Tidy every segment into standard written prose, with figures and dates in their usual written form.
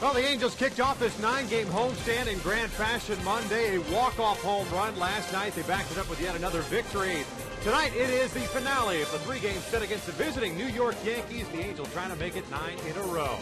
Well, the Angels kicked off this 9-game homestand in grand fashion Monday. A walk-off home run last night. They backed it up with yet another victory. Tonight, it is the finale of the 3-game set against the visiting New York Yankees. The Angels trying to make it 9 in a row.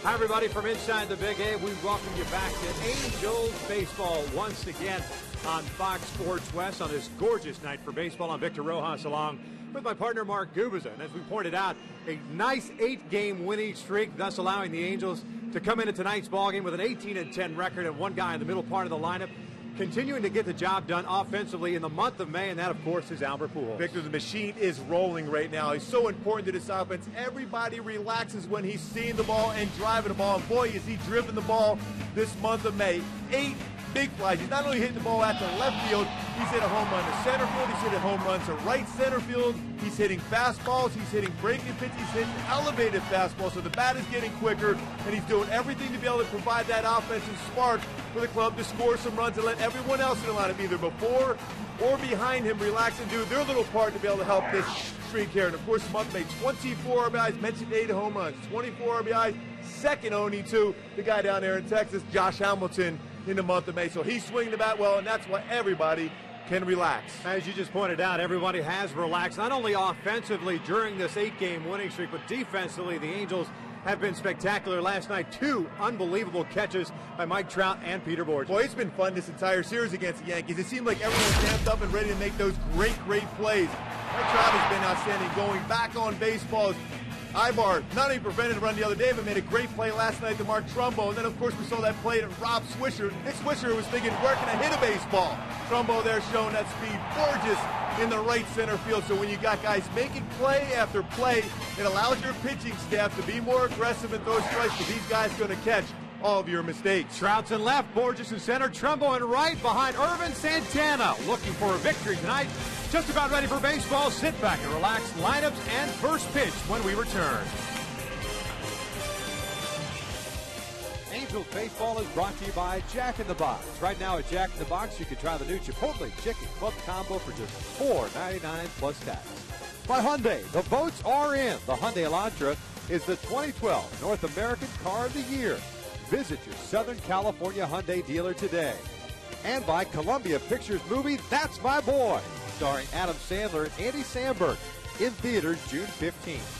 Hi, everybody, from inside the Big A. We welcome you back to Angels baseball once again on Fox Sports West on this gorgeous night for baseball. I'm Victor Rojas along with my partner Mark Gubiza. And as we pointed out, a nice 8-game winning streak, thus allowing the Angels to come into tonight's ballgame with an 18-10 record and one guy in the middle part of the lineup continuing to get the job done offensively in the month of May, and that, of course, is Albert Pujols. Victor, the machine is rolling right now. He's so important to this offense. Everybody relaxes when he's seeing the ball and driving the ball. And boy, is he driven the ball this month of May. 8 big flies. He's not only hitting the ball at the left field, he's hit a home run to center field, he's hit a home run to right center field, he's hitting fastballs, he's hitting breaking pitches, he's hitting elevated fastballs, so the bat is getting quicker, and he's doing everything to be able to provide that offensive spark for the club to score some runs and let everyone else in the lineup, either before or behind him, relax and do their little part to be able to help this streak here. And of course, the month made 24 RBIs, mentioned 8 home runs, 24 RBIs, second only to the guy down there in Texas, Josh Hamilton, in the month of May. So he's swinging the bat well, and that's why everybody can relax. As you just pointed out, everybody has relaxed, not only offensively during this 8-game winning streak, but defensively. The Angels have been spectacular last night. 2 unbelievable catches by Mike Trout and Peter Borges. Boy, it's been fun this entire series against the Yankees. It seemed like everyone's amped up and ready to make those great plays. Mike Trout has been outstanding, going back on baseballs. Ibar not only prevented a run the other day, but made a great play last night to Mark Trumbo. And then, of course, we saw that play to Rob Swisher. Nick Swisher was thinking, where can I hit a baseball? Trumbo there showing that speed. Borges in the right center field. So when you got guys making play after play, it allows your pitching staff to be more aggressive and throw strikes, because these guys are going to catch all of your mistakes. Trout's in left, Borges in center, Trumbo in right, behind Irvin Santana. Looking for a victory tonight. Just about ready for baseball. Sit back and relax. Lineups and first pitch when we return. Angels baseball is brought to you by Jack in the Box. Right now at Jack in the Box, you can try the new Chipotle Chicken Club Combo for just $4.99 plus tax. By Hyundai, the votes are in. The Hyundai Elantra is the 2012 North American Car of the Year. Visit your Southern California Hyundai dealer today. And by Columbia Pictures movie, That's My Boy, starring Adam Sandler and Andy Samberg, in theaters June 15th.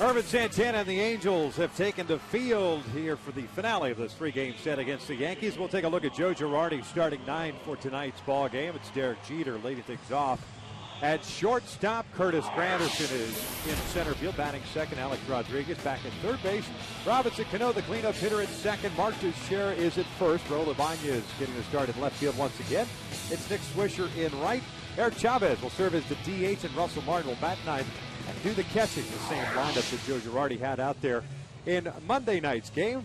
Ervin Santana and the Angels have taken the field here for the finale of this three-game set against the Yankees. We'll take a look at Joe Girardi starting 9 for tonight's ball game. It's Derek Jeter leading things off. At shortstop, Curtis Granderson is in center field, batting second. Alex Rodriguez back at third base. Robinson Cano, the cleanup hitter, at second. Mark Teixeira is at first. Raul Ibanez getting the start in left field once again. It's Nick Swisher in right. Eric Chavez will serve as the DH, and Russell Martin will bat ninth and do the catching. The same lineup that Joe Girardi had out there in Monday night's game,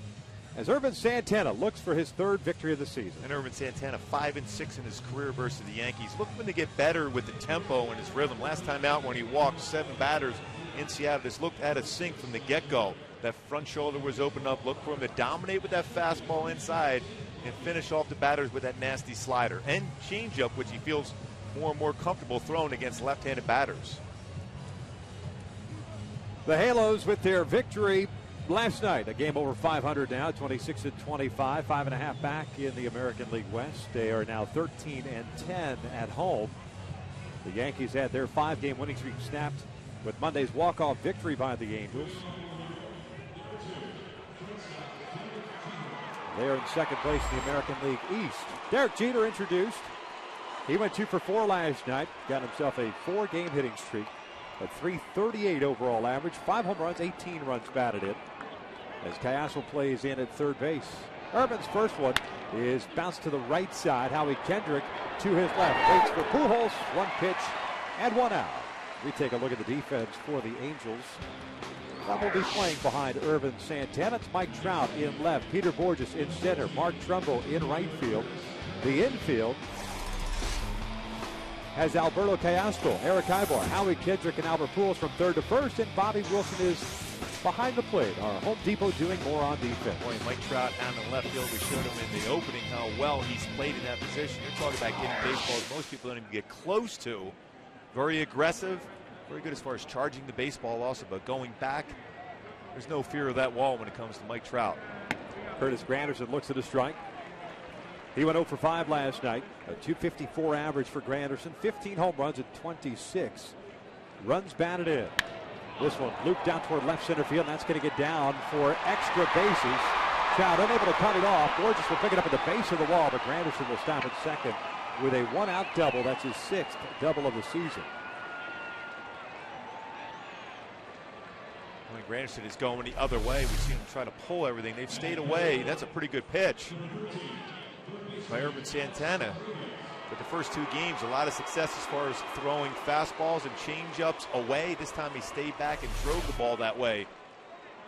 as Ervin Santana looks for his third victory of the season. And Ervin Santana 5-6 in his career versus the Yankees. Looking to get better with the tempo and his rhythm. Last time out when he walked 7 batters in Seattle, just looked at a sink from the get-go. That front shoulder was opened up. Look for him to dominate with that fastball inside and finish off the batters with that nasty slider and changeup, which he feels more and more comfortable throwing against left-handed batters. The Halos with their victory last night, a game over 500 now, 26-25, 5.5 back in the American League West. They are now 13-10 at home. The Yankees had their 5-game winning streak snapped with Monday's walk-off victory by the Angels. They are in second place in the American League East. Derek Jeter introduced. He went 2 for 4 last night, got himself a 4-game hitting streak. A .338 overall average, 5 home runs, 18 runs batted in. As Cayasel plays in at third base. Ervin's first one is bounced to the right side. Howie Kendrick to his left. Waits for Pujols, 1 pitch and 1 out. We take a look at the defense for the Angels. That will be playing behind Ervin Santana. It's Mike Trout in left. Peter Borges in center. Mark Trumbo in right field. The infield has Alberto Cayasco, Eric Ibar, Howie Kendrick, and Albert Pujols from third to first, and Bobby Wilson is behind the plate. Our Home Depot doing more on defense. Boy, Mike Trout on the left field, we showed him in the opening how well he's played in that position. You're talking about getting baseballs most people don't even get close to. Very aggressive, very good as far as charging the baseball also, but going back, there's no fear of that wall when it comes to Mike Trout. Curtis Granderson looks at a strike. He went 0 for 5 last night. A .254 average for Granderson. 15 home runs and 26 runs batted in. This one looped down toward left center field, and that's going to get down for extra bases. Trout unable to cut it off. Borges will pick it up at the base of the wall, but Granderson will stop at second with a 1-out double. That's his 6th double of the season. When Granderson is going the other way, we've seen him try to pull everything. They've stayed away. That's a pretty good pitch by Ervin Santana. But the first 2 games, a lot of success as far as throwing fastballs and changeups away. This time he stayed back and drove the ball that way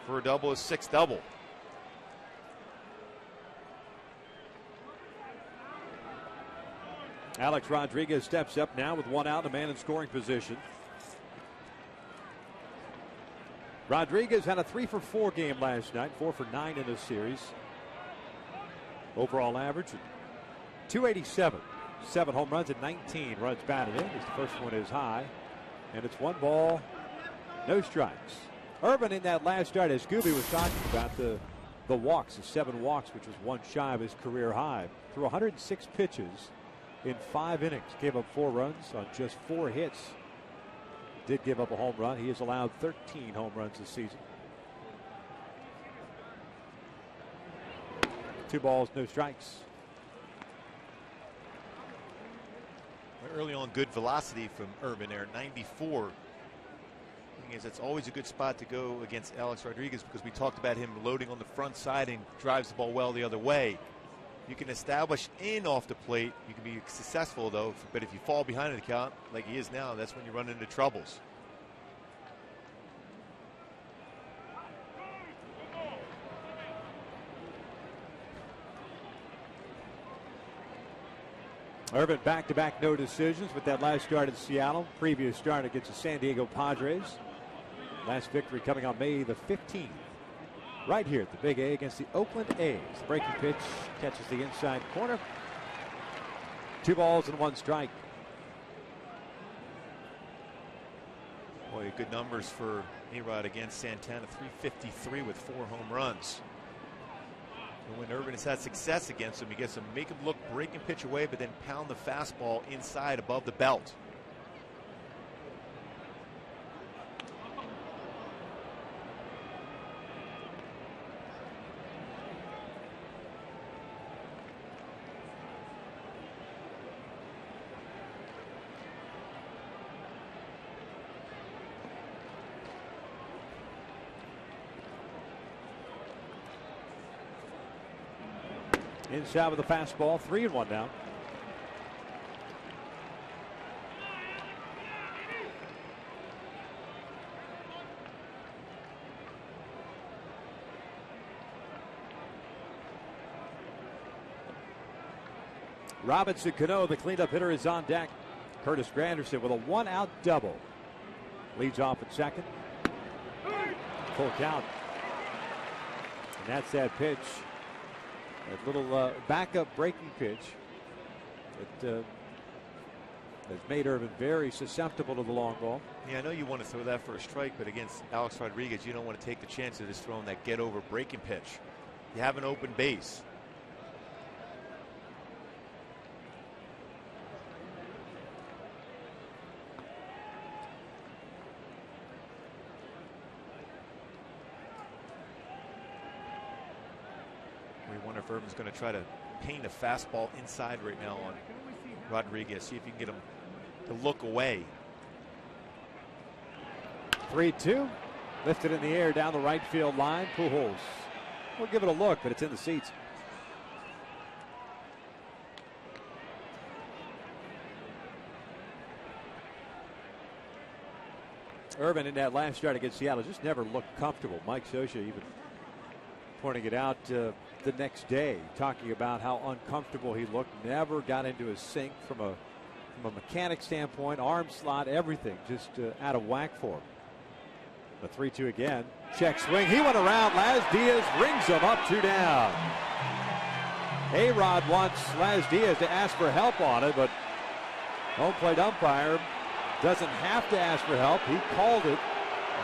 for a double, his 6th double. Alex Rodriguez steps up now with 1 out and a man in scoring position. Rodriguez had a 3 for 4 game last night, 4 for 9 in this series. Overall average .287, 7 home runs and 19 runs batted in. As the first one is high, and it's 1 ball, no strikes. Ervin in that last start, as Scooby was talking about, the walks, the 7 walks, which was 1 shy of his career high. Threw 106 pitches in 5 innings, gave up 4 runs on just 4 hits. Did give up a home run. He has allowed 13 home runs this season. 2 balls, no strikes. Early on, good velocity from Ervin there, 94. That's always a good spot to go against Alex Rodriguez, because we talked about him loading on the front side and drives the ball well the other way. You can establish in off the plate. You can be successful, though, but if you fall behind in the count like he is now, that's when you run into troubles. Ervin back-to-back no decisions with that last start in Seattle. Previous start against the San Diego Padres. Last victory coming on May the 15th. Right here at the Big A against the Oakland A's. The breaking pitch catches the inside corner. 2 balls and 1 strike. Boy, good numbers for A-Rod against Santana. .353 with 4 home runs. And when Ervin has had success against him, he gets to make him look breaking pitch away, but then pound the fastball inside above the belt. Inside with the fastball, 3-1 now. Robinson Cano, the cleanup hitter, is on deck. Curtis Granderson with a 1-out double. Leads off at second. Full count. And that's that pitch. That little backup breaking pitch that has made Irvin very susceptible to the long ball. Yeah, I know you want to throw that for a strike, but against Alex Rodriguez, you don't want to take the chance of just throwing that get-over breaking pitch. You have an open base. We wonder if Irvin's going to try to paint a fastball inside right now on Rodriguez. See if you can get him to look away. 3-2. Lifted in the air down the right field line. Pujols will give it a look, but it's in the seats. Irvin in that last start against Seattle just never looked comfortable. Mike Scioscia even pointing it out the next day, talking about how uncomfortable he looked. Never got into his sync from a mechanic standpoint, arm slot, everything just out of whack for him. The 3-2 again. Check swing. He went around. Laz Diaz rings him up, 2 down. A-Rod wants Laz Diaz to ask for help on it, but home plate umpire doesn't have to ask for help. He called it.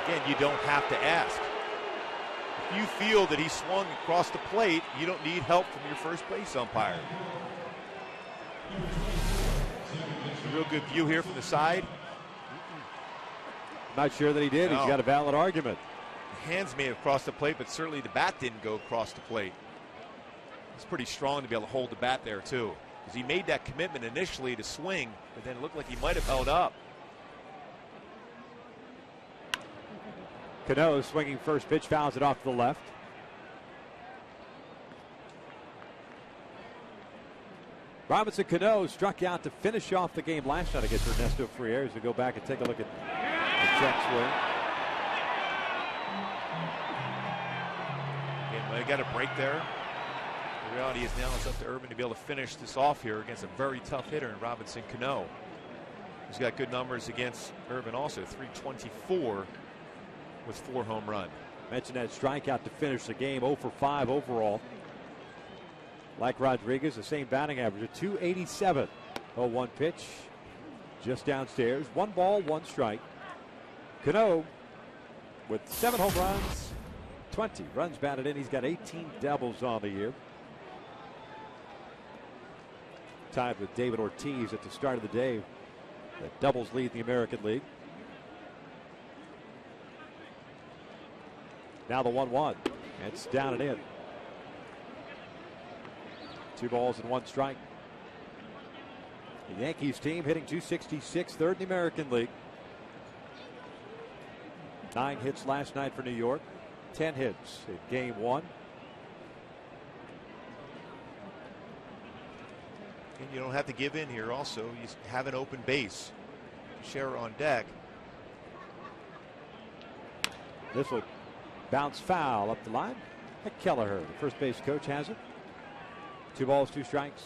Again, you don't have to ask. If you feel that he swung across the plate, you don't need help from your first base umpire. A real good view here from the side. Not sure that he did. No. He's got a valid argument. The hands may have crossed the plate, but certainly the bat didn't go across the plate. It's pretty strong to be able to hold the bat there, too. Because he made that commitment initially to swing, but then it looked like he might have held up. Cano swinging first pitch, fouls it off to the left. Robinson Cano struck out to finish off the game last night against Ernesto Friers. We go back and take a look at the check swing. And they got a break there. The reality is now it's up to Irvin to be able to finish this off here against a very tough hitter in Robinson Cano. He's got good numbers against Irvin also, 324 with 4 home runs. Mentioned that strikeout to finish the game, 0 for 5 overall. Like Rodriguez, the same batting average of 287. 0-1 pitch, just downstairs. 1 ball, 1 strike. Cano with 7 home runs, 20 runs batted in. He's got 18 doubles on the year. Tied with David Ortiz at the start of the day. The doubles lead the American League. Now the 1-1. It's down and in. 2 balls and 1 strike. The Yankees team hitting .266, third in the American League. 9 hits last night for New York. 10 hits in game 1. And you don't have to give in here also. You have an open base. Scherer on deck. This will bounce foul up the line. Kelleher, the first base coach, has it. 2 balls, 2 strikes.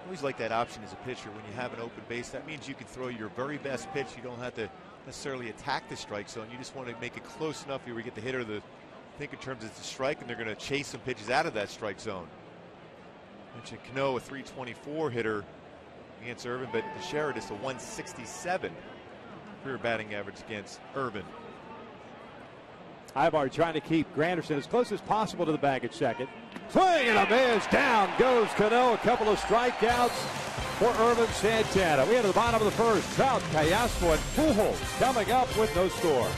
Always like that option as a pitcher when you have an open base. That means you can throw your very best pitch. You don't have to necessarily attack the strike zone. You just want to make it close enough where you get the hitter to think in terms of the strike, and they're going to chase some pitches out of that strike zone. Mentioned Cano, a 324 hitter against Irvin, but Scherer just a 167 career batting average against Irvin. Ibar trying to keep Granderson as close as possible to the bag at second. Swing and a miss. Down goes Cano. A couple of strikeouts for Irvin Santana. We enter the bottom of the first. Trout, Callasco, and Pujols coming up with no score.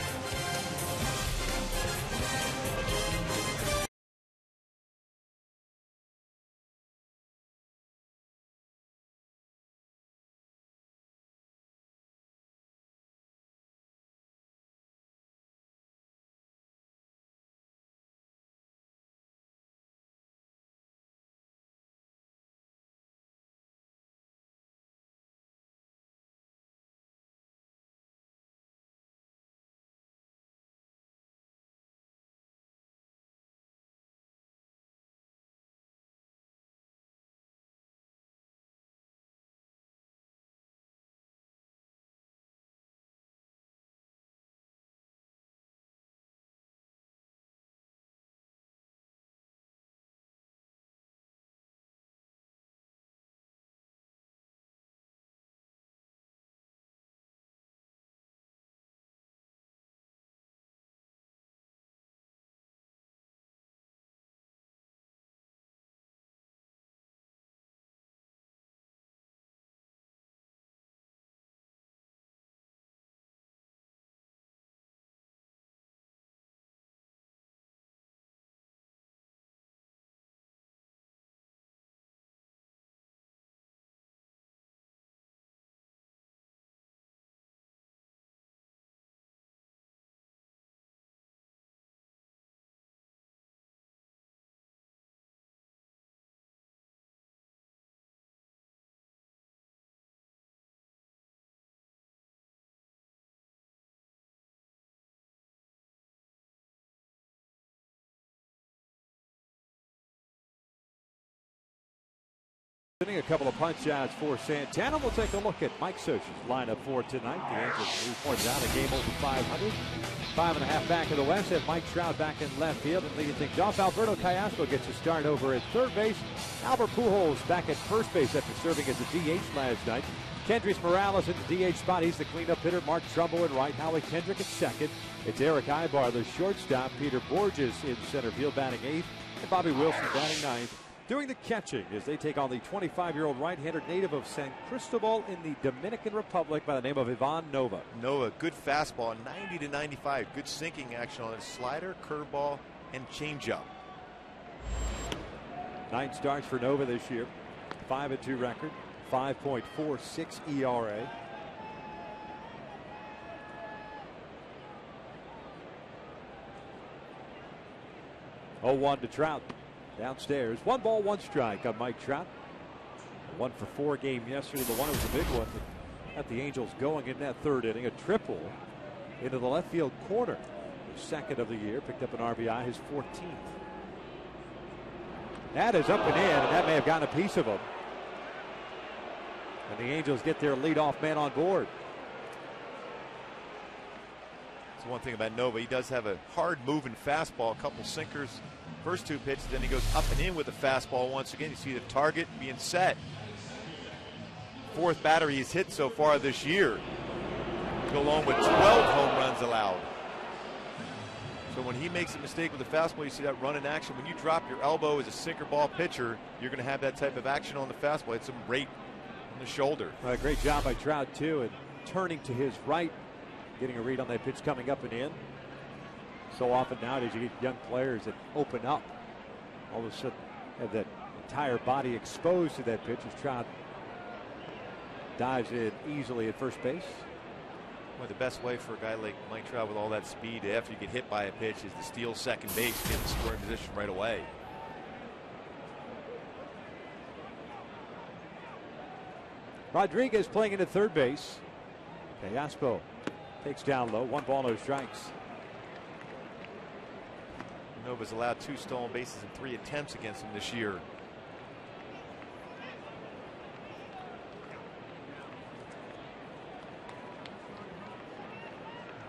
A couple of punch outs for Santana. We'll take a look at Mike Scioscia's lineup for tonight. The Angels, who pointed out, a game over 500. 5.5 back in the West. Have Mike Trout back in left field and leading things off. Alberto Callaspo gets a start over at third base. Albert Pujols back at first base after serving as a DH last night. Kendrys Morales in the DH spot. He's the cleanup hitter. Mark Trumbo in right. Howie Kendrick at second. It's Eric Ibar, the shortstop. Peter Borges in center field batting eighth. And Bobby Wilson batting ninth. Doing the catching as they take on the 25-year-old right-hander native of San Cristobal in the Dominican Republic by the name of Ivan Nova. Nova, good fastball, 90 to 95. Good sinking action on his slider, curveball, and changeup. 9 starts for Nova this year. 5-2 record. 5.46 ERA. Oh, 1 to Trout. Downstairs, 1 ball, 1 strike on Mike Trout. 1 for 4 game yesterday. The one was a big one that got the Angels going in that third inning. A triple into the left field corner. The second of the year. Picked up an RBI, his 14th. That is up and in, and that may have gotten a piece of him. And the Angels get their leadoff man on board. That's one thing about Nova. He does have a hard moving fastball, a couple sinkers. First 2 pitches, then he goes up and in with a fastball once again. You see the target being set. 4th batter he's hit so far this year. Go along with 12 home runs allowed. So when he makes a mistake with the fastball, you see that run in action. When you drop your elbow as a sinker ball pitcher, you're going to have that type of action on the fastball. It's some rate on the shoulder. Great job by Trout, too, and turning to his right, getting a read on that pitch coming up and in. So often nowadays you get young players that open up, all of a sudden have that entire body exposed to that pitch as Trout dives in easily at first base. Well, the best way for a guy like Mike Trout with all that speed after you get hit by a pitch is to steal second base, get in scoring position right away. Rodriguez playing into third base. Callaspo takes down low. 1 ball, no strikes. Nova's allowed 2 stolen bases in 3 attempts against him this year.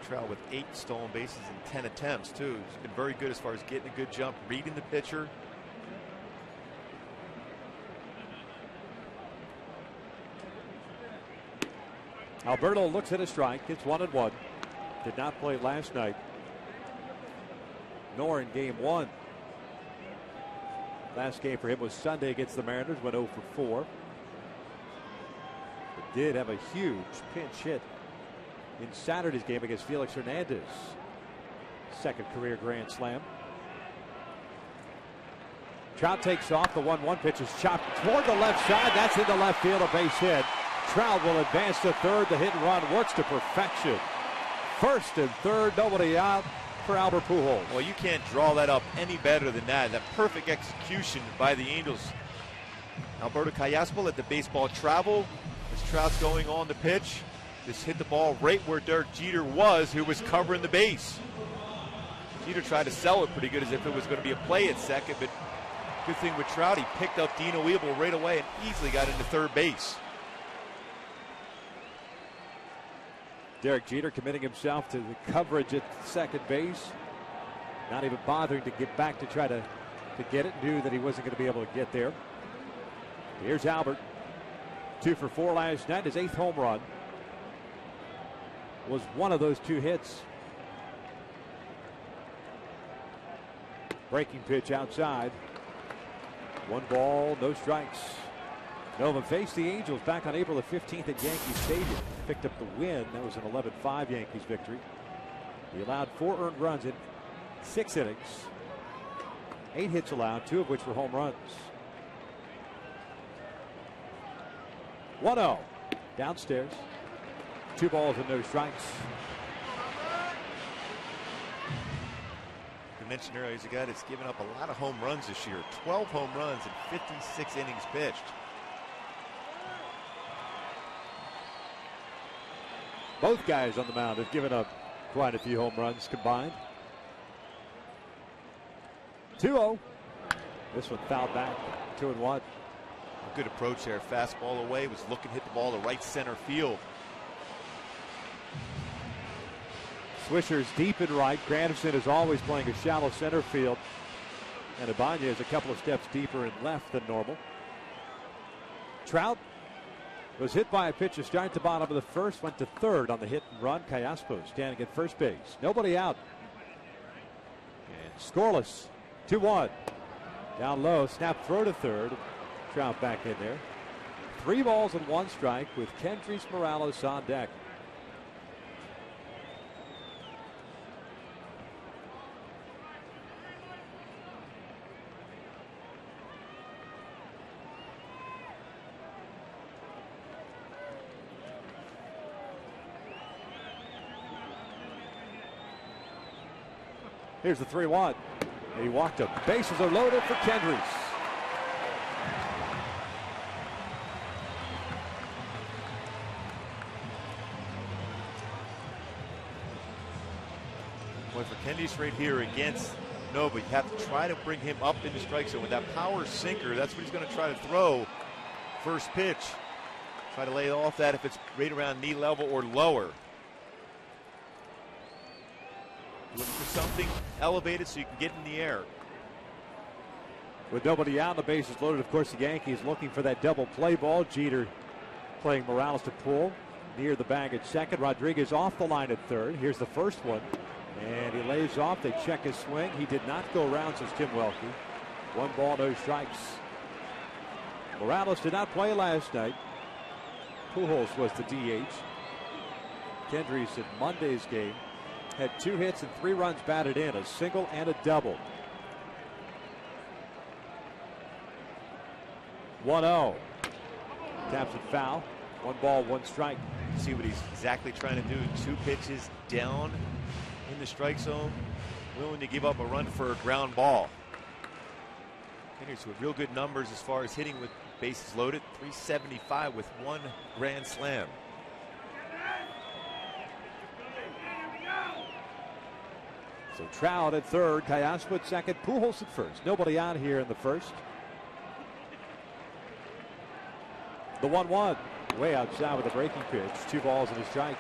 Trout with 8 stolen bases in 10 attempts too. He's been very good as far as getting a good jump, reading the pitcher. Alberto looks at a strike. It's 1-1. Did not play last night, nor in game 1. Last game for him was Sunday against the Mariners, went 0 for 4. But did have a huge pinch hit in Saturday's game against Felix Hernandez. Second career grand slam. Trout takes off. The 1-1 pitch is chopped toward the left side. That's into left field, a base hit. Trout will advance to third. The hit and run works to perfection. First and third, nobody out for Albert Pujols. Well, you can't draw that up any better than that. That perfect execution by the Angels. Alberto Callaspo let the baseball travel as Trout's going on the pitch. Just hit the ball right where Derek Jeter was, who was covering the base. Jeter tried to sell it pretty good as if it was going to be a play at second, but good thing with Trout, he picked up Dino Weeble right away and easily got into third base. Derek Jeter committing himself to the coverage at second base. Not even bothering to get back to try to get it. Knew that he wasn't going to be able to get there. Here's Albert. 2 for 4 last night. His 8th home run was one of those 2 hits. Breaking pitch outside. 1 ball, no strikes. Nova faced the Angels back on April the 15th at Yankee Stadium. Picked up the win. That was an 11-5 Yankees victory. He allowed 4 earned runs in 6 innings. 8 hits allowed, 2 of which were home runs. 1-0 downstairs. 2 balls and no strikes. We mentioned earlier he's a guy that's given up a lot of home runs this year. 12 home runs in 56 innings pitched. Both guys on the mound have given up quite a few home runs combined. 2-0. This one fouled back. 2-1. A good approach there. Fastball away, was looking to hit the ball to right center field. Swisher's deep and right. Granderson is always playing a shallow center field. And Abanya is a couple of steps deeper in left than normal. Trout was hit by a pitch to start the bottom of the first, went to third on the hit and run. Callaspo standing at first base. Nobody out. And scoreless. 2-1. Down low, snap throw to third. Trout back in there. 3 balls and 1 strike with Kendrys Morales on deck. Here's the 3-1. He walked up. Bases are loaded for Kendrys. Boy, for Kendrys right here against Nova, you have to try to bring him up in the strike zone with that power sinker. That's what he's going to try to throw. First pitch. Try to lay off that if it's right around knee level or lower. Looking for something elevated so you can get in the air. With nobody out, the bases loaded. Of course, the Yankees looking for that double play ball. Jeter playing Morales to pull. Near the bag at second. Rodriguez off the line at third. Here's the first one. And he lays off. They check his swing. He did not go around, says Tim Welke. 1 ball, no strikes. Morales did not play last night. Pujols was the DH. Kendrys in Monday's game had 2 hits and 3 runs batted in, a single and a double. 1-0. Taps it foul. 1 ball, 1 strike. See what he's exactly trying to do. 2 pitches down in the strike zone, willing to give up a run for a ground ball. Kendrys with real good numbers as far as hitting with bases loaded. 375 with 1 grand slam. So Trout at third, Callaspo at second, Pujols at first. Nobody out here in the first. The 1-1, way outside with a breaking pitch. 2 balls and a strike.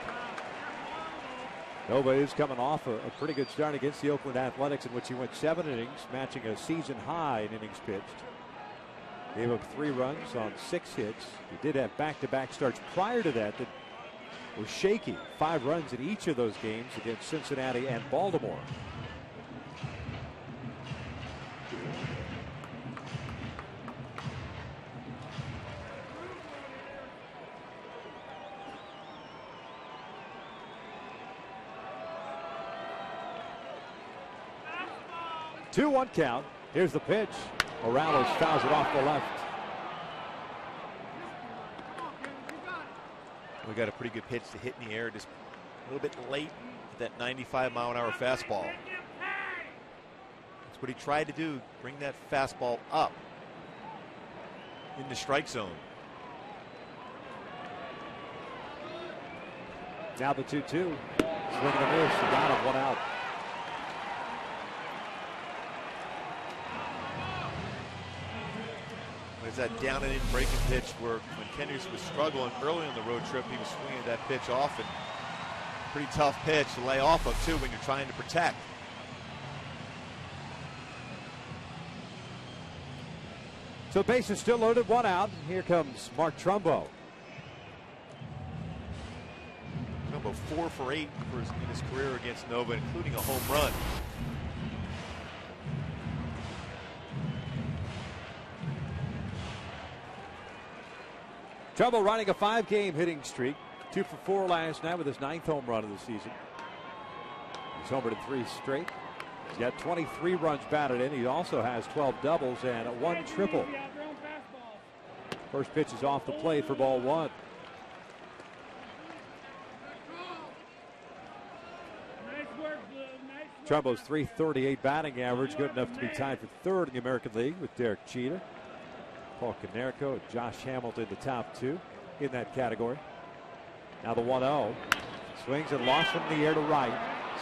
Nova is coming off a pretty good start against the Oakland Athletics, in which he went 7 innings, matching a season high in innings pitched. Gave up 3 runs on 6 hits. He did have back-to-back starts prior to that were shaky. 5 runs in each of those games against Cincinnati and Baltimore. Two-one count. Here's the pitch. Morales fouls it off the left. We got a pretty good pitch to hit in the air, just a little bit late with that 95-mile-an-hour fastball. That's what he tried to do, bring that fastball up in the strike zone. Now the 2-2. Swing and a miss. He got him, 1 out. There's that down and in breaking pitch where when Kendrys was struggling early on the road trip, he was swinging that pitch off, and pretty tough pitch to lay off of too when you're trying to protect. So base is still loaded, 1 out. Here comes Mark Trumbo. Trumbo 4 for 8 in his career against Nova, including a home run. Trumbo riding a 5-game hitting streak. 2 for 4 last night with his 9th home run of the season. He's homered in 3 straight. He's got 23 runs batted in. He also has 12 doubles and 1 triple. First pitch is off the plate for ball 1. Trumbo's .338 batting average, good enough to be tied for 3rd in the American League with Derek Jeter. Paul Konerko and Josh Hamilton, the top 2 in that category. Now the 1-0. Swings and lost from the air to right.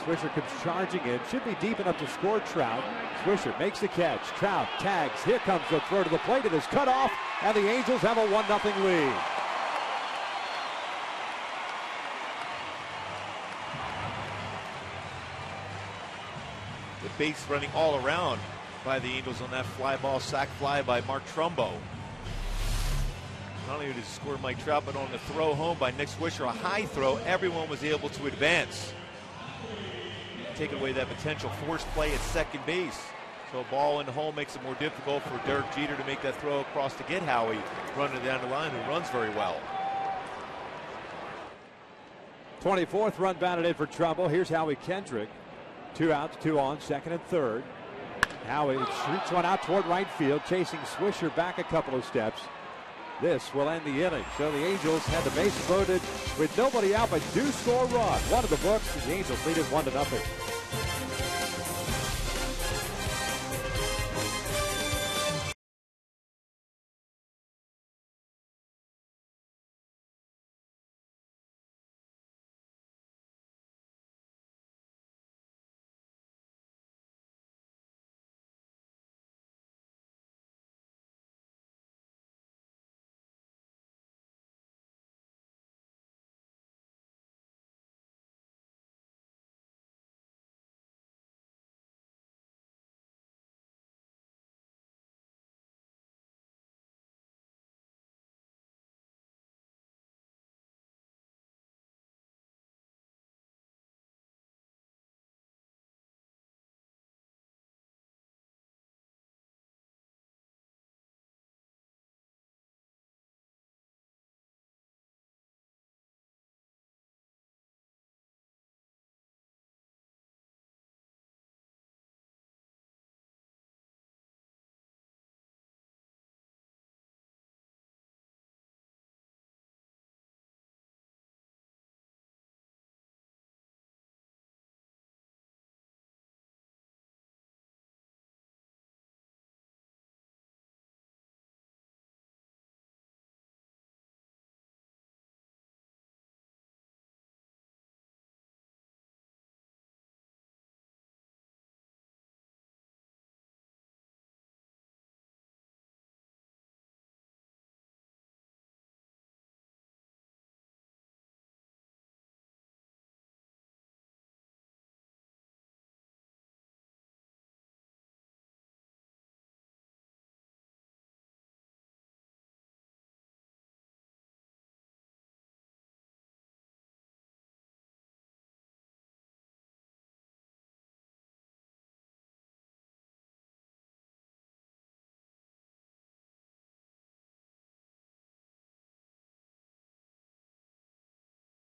Swisher comes charging in. Should be deep enough to score Trout. Swisher makes the catch. Trout tags. Here comes the throw to the plate. It is cut off, and the Angels have a 1-0 lead. The base running all around by the Angels on that fly ball, sac fly by Mark Trumbo. Not only did he score Mike Trout, but on the throw home by Nick Swisher, a high throw, everyone was able to advance. Take away that potential force play at second base. So a ball in the hole makes it more difficult for Derek Jeter to make that throw across to get Howie running down the line, who runs very well. 24th run batted in for Trumbo. Here's Howie Kendrick. 2 outs, 2 on, second and third. Howie shoots one out toward right field, chasing Swisher back a couple of steps. This will end the inning. So the Angels had the base loaded with nobody out, but do score a run. One of the books. The Angels lead it 1-0.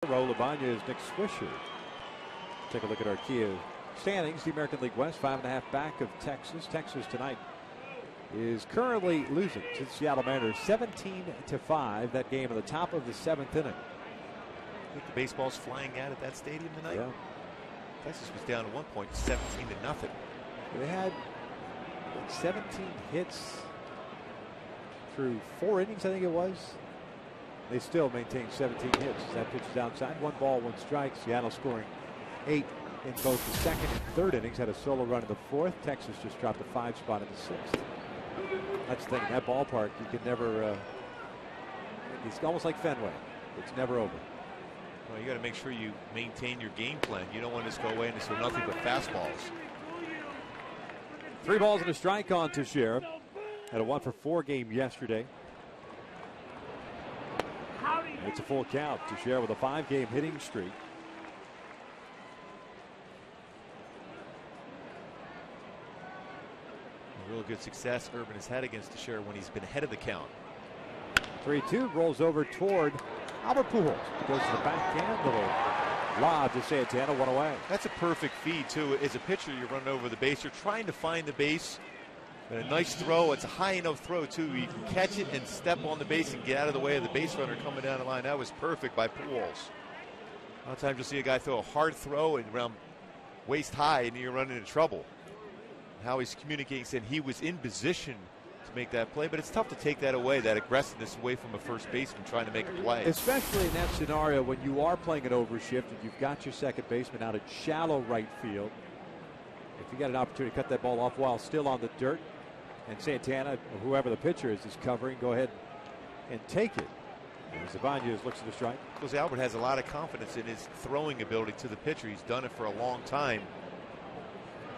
Labanya is Nick Swisher. Take a look at our Kia standings. The American League West, 5.5 back of Texas. Texas tonight is currently losing to the Seattle Mariners 17-5. That game at the top of the 7th inning. I think the baseball's flying out at that stadium tonight. Yeah. Texas was down at one point, 17-0. They had 17 hits through 4 innings, I think it was. They still maintain 17 hits. That pitch is outside. 1 ball, 1 strike. Seattle scoring 8 in both the second and third innings. Had a solo run in the 4th. Texas just dropped a 5 spot in the 6th. That's the thing. In that ballpark, you can never. It's almost like Fenway. It's never over. Well, you got to make sure you maintain your game plan. You don't want this to go away and it's nothing but fastballs. 3 balls and a strike on Teixeira. Had a 1-for-4 game yesterday. It's a full count. Teixeira with a 5-game hitting streak. Real good success Urban has had against Teixeira when he's been ahead of the count. 3-2 rolls over toward Albert Pujols. Goes to the backhand. Little lob to Santana, 1 away. That's a perfect feed too. As a pitcher, you're running over the base. You're trying to find the base. And a nice throw. It's a high enough throw too. You can catch it and step on the base and get out of the way of the base runner coming down the line. That was perfect by Pujols. A lot of times you'll see a guy throw a hard throw and around waist high and you're running into trouble. How he's communicating, saying he was in position to make that play, but it's tough to take that away, that aggressiveness away from a first baseman trying to make a play. Especially in that scenario when you are playing an overshift and you've got your second baseman out at shallow right field. If you got an opportunity to cut that ball off while still on the dirt, and Santana, or whoever the pitcher is covering, go ahead and take it. As Ibanez looks at the strike. Jose Albert has a lot of confidence in his throwing ability to the pitcher. He's done it for a long time.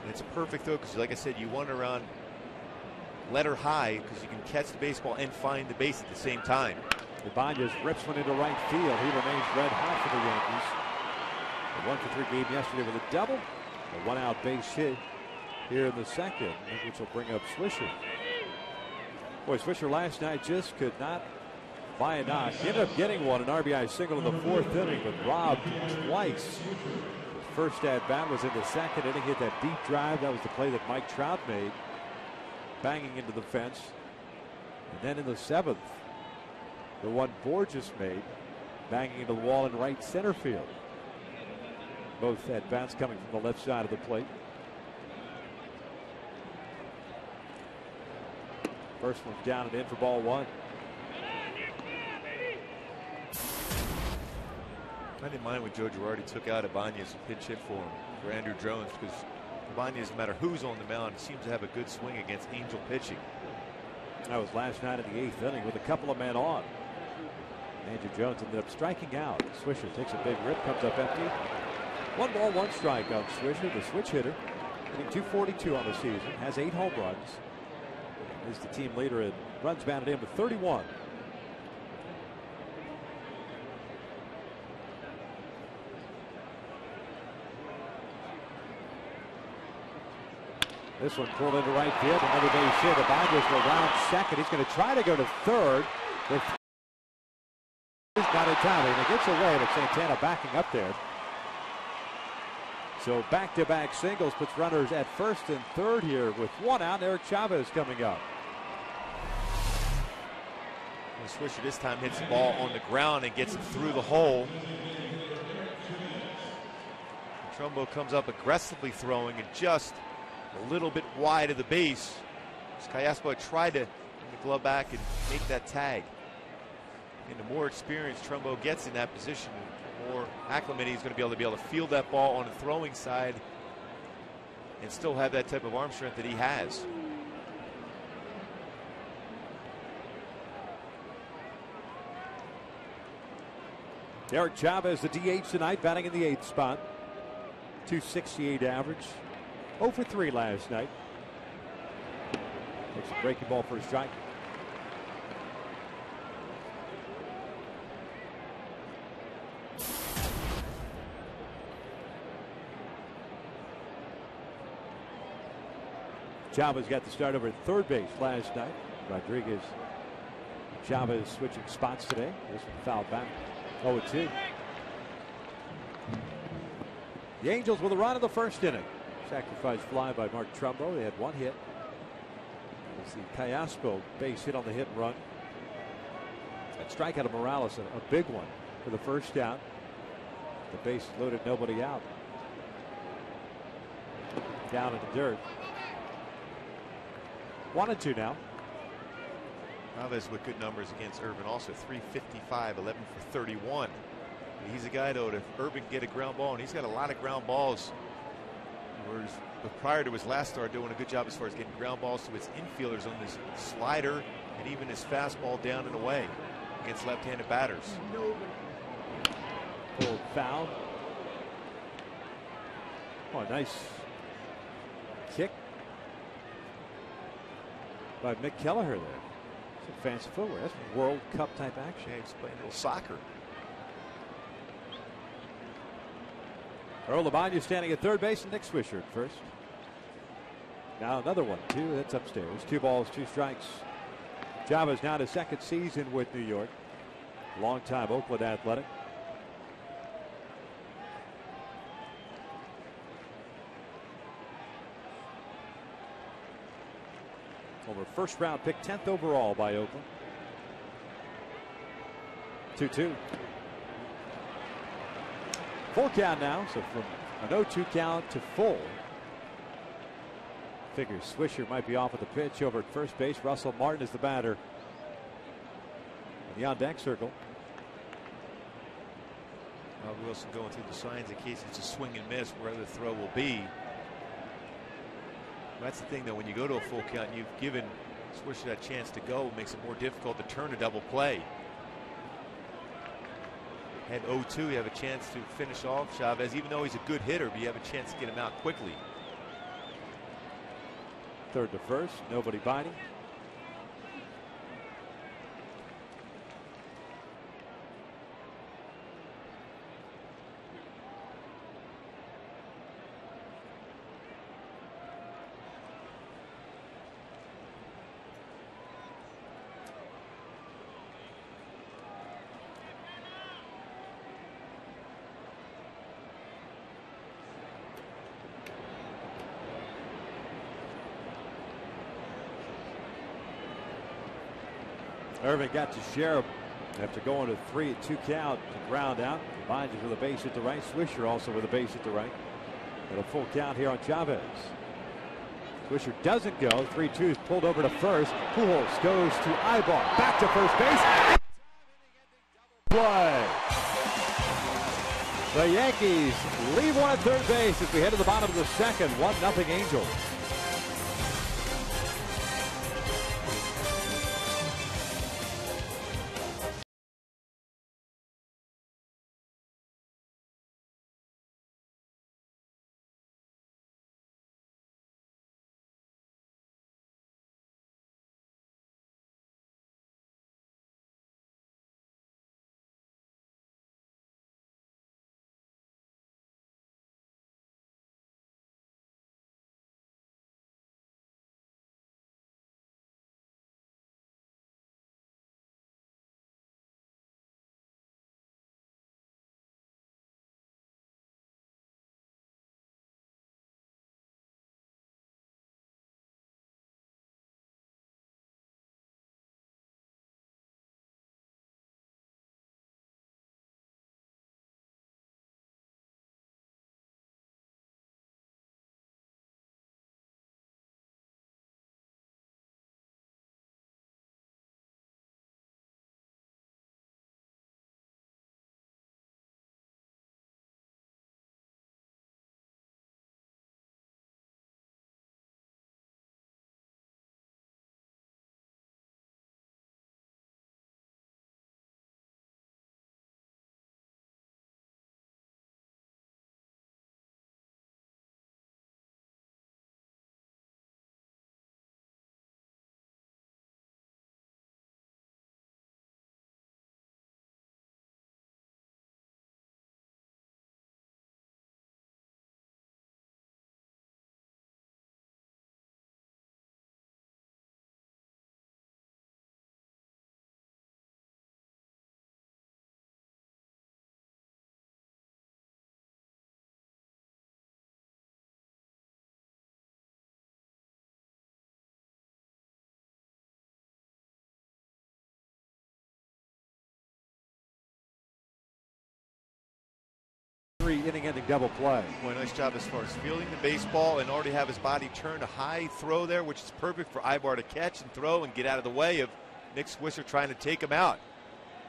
And it's a perfect throw because, like I said, you want to run letter high because you can catch the baseball and find the base at the same time. Ibanez rips one into right field. He remains red hot for the Yankees. A 1-for-3 game yesterday with a double. A one-out base hit here in the second, which will bring up Swisher. Boy, Swisher last night just could not buy a knock. He ended up getting one, an RBI single in the fourth inning, but robbed twice. His first at bat was in the second inning. Hit that deep drive. That was the play that Mike Trout made, banging into the fence. And then in the seventh, the one Borges made, banging into the wall in right center field. Both at bats coming from the left side of the plate. First one's down and in for ball one. I didn't mind when Joe Girardi took out Ibanez and pinch hit for Andrew Jones, because Ibanez, no matter who's on the mound, seems to have a good swing against Angel pitching. That was last night in the eighth inning with a couple of men on. Andrew Jones ended up striking out. Swisher takes a big rip, comes up empty. 1 ball, 1 strike on Swisher, the switch hitter. Hitting .242 on the season, has 8 home runs. Is the team leader in runs batted in with 31. This one pulled into right field. Another base hit. Ibanez will round second. He's going to try to go to third. He's not in time. And it gets away, but Santana backing up there. So back-to-back singles puts runners at first and third here with one out. Eric Chavez coming up. And Swisher this time hits the ball on the ground and gets it through the hole. Trumbo comes up aggressively throwing and just a little bit wide of the base. Callaspo tried to bring the glove back and make that tag. And the more experience Trumbo gets in that position, the more acclimated he's going to be able to field that ball on the throwing side and still have that type of arm strength that he has. Eric Chavez, the DH tonight, batting in the 8th spot. .268 average. 0 for 3 last night. Takes a breaking ball for a strike. Chavez got the start over at third base last night. Rodriguez, Chavez switching spots today. This one fouled back. 0-2. The Angels with a run in the first inning. Sacrifice fly by Mark Trumbo. They had one hit. It was the Callaspo base hit on the hit and run. That strikeout of Morales, a big one for the first out. The base loaded, nobody out. Down in the dirt. 1-2 now. Chavez with good numbers against Urban, also 355, 11 for 31. He's a guy, though, if Urban get a ground ball, and he's got a lot of ground balls. But prior to his last start, doing a good job as far as getting ground balls to his infielders on this slider and even his fastball down and away against left-handed batters. Pulled foul. Oh, nice kick by Mick Kelleher there. Some fancy footwear. That's World Cup type action. Yeah, he's playing a little soccer. Earl Ibanez standing at third base and Nick Swisher at first. Now another one, 2. That's upstairs. 2 balls, 2 strikes. Chavez now in his second season with New York. Longtime Oakland Athletic. Over first round pick, 10th overall by Oakland. 2-2. 4 count now, so from an 0-2 count to full. Figures Swisher might be off at the pitch over at first base. Russell Martin is the batter in the on-deck circle. Wilson going through the signs in case it's a swing and miss where the throw will be. That's the thing, though, when you go to a full count and you've given Swisher that chance to go, it makes it more difficult to turn a double play. At 0-2, you have a chance to finish off Chavez, even though he's a good hitter, but you have a chance to get him out quickly. Third to first, nobody biting. Irvin got to Sherrill after going to 3-2 count to ground out. Combines with a base at the right. Swisher also with a base at the right. And a full count here on Chavez. Swisher doesn't go. 3-2 is pulled over to first. Pujols goes to Ibar. Back to first base. Play. The Yankees leave one at third base as we head to the bottom of the second. 1-0 Angels. Inning-ending double play. Boy, nice job as far as fielding the baseball and already have his body turn a high throw there, which is perfect for Ibar to catch and throw and get out of the way of Nick Swisher trying to take him out.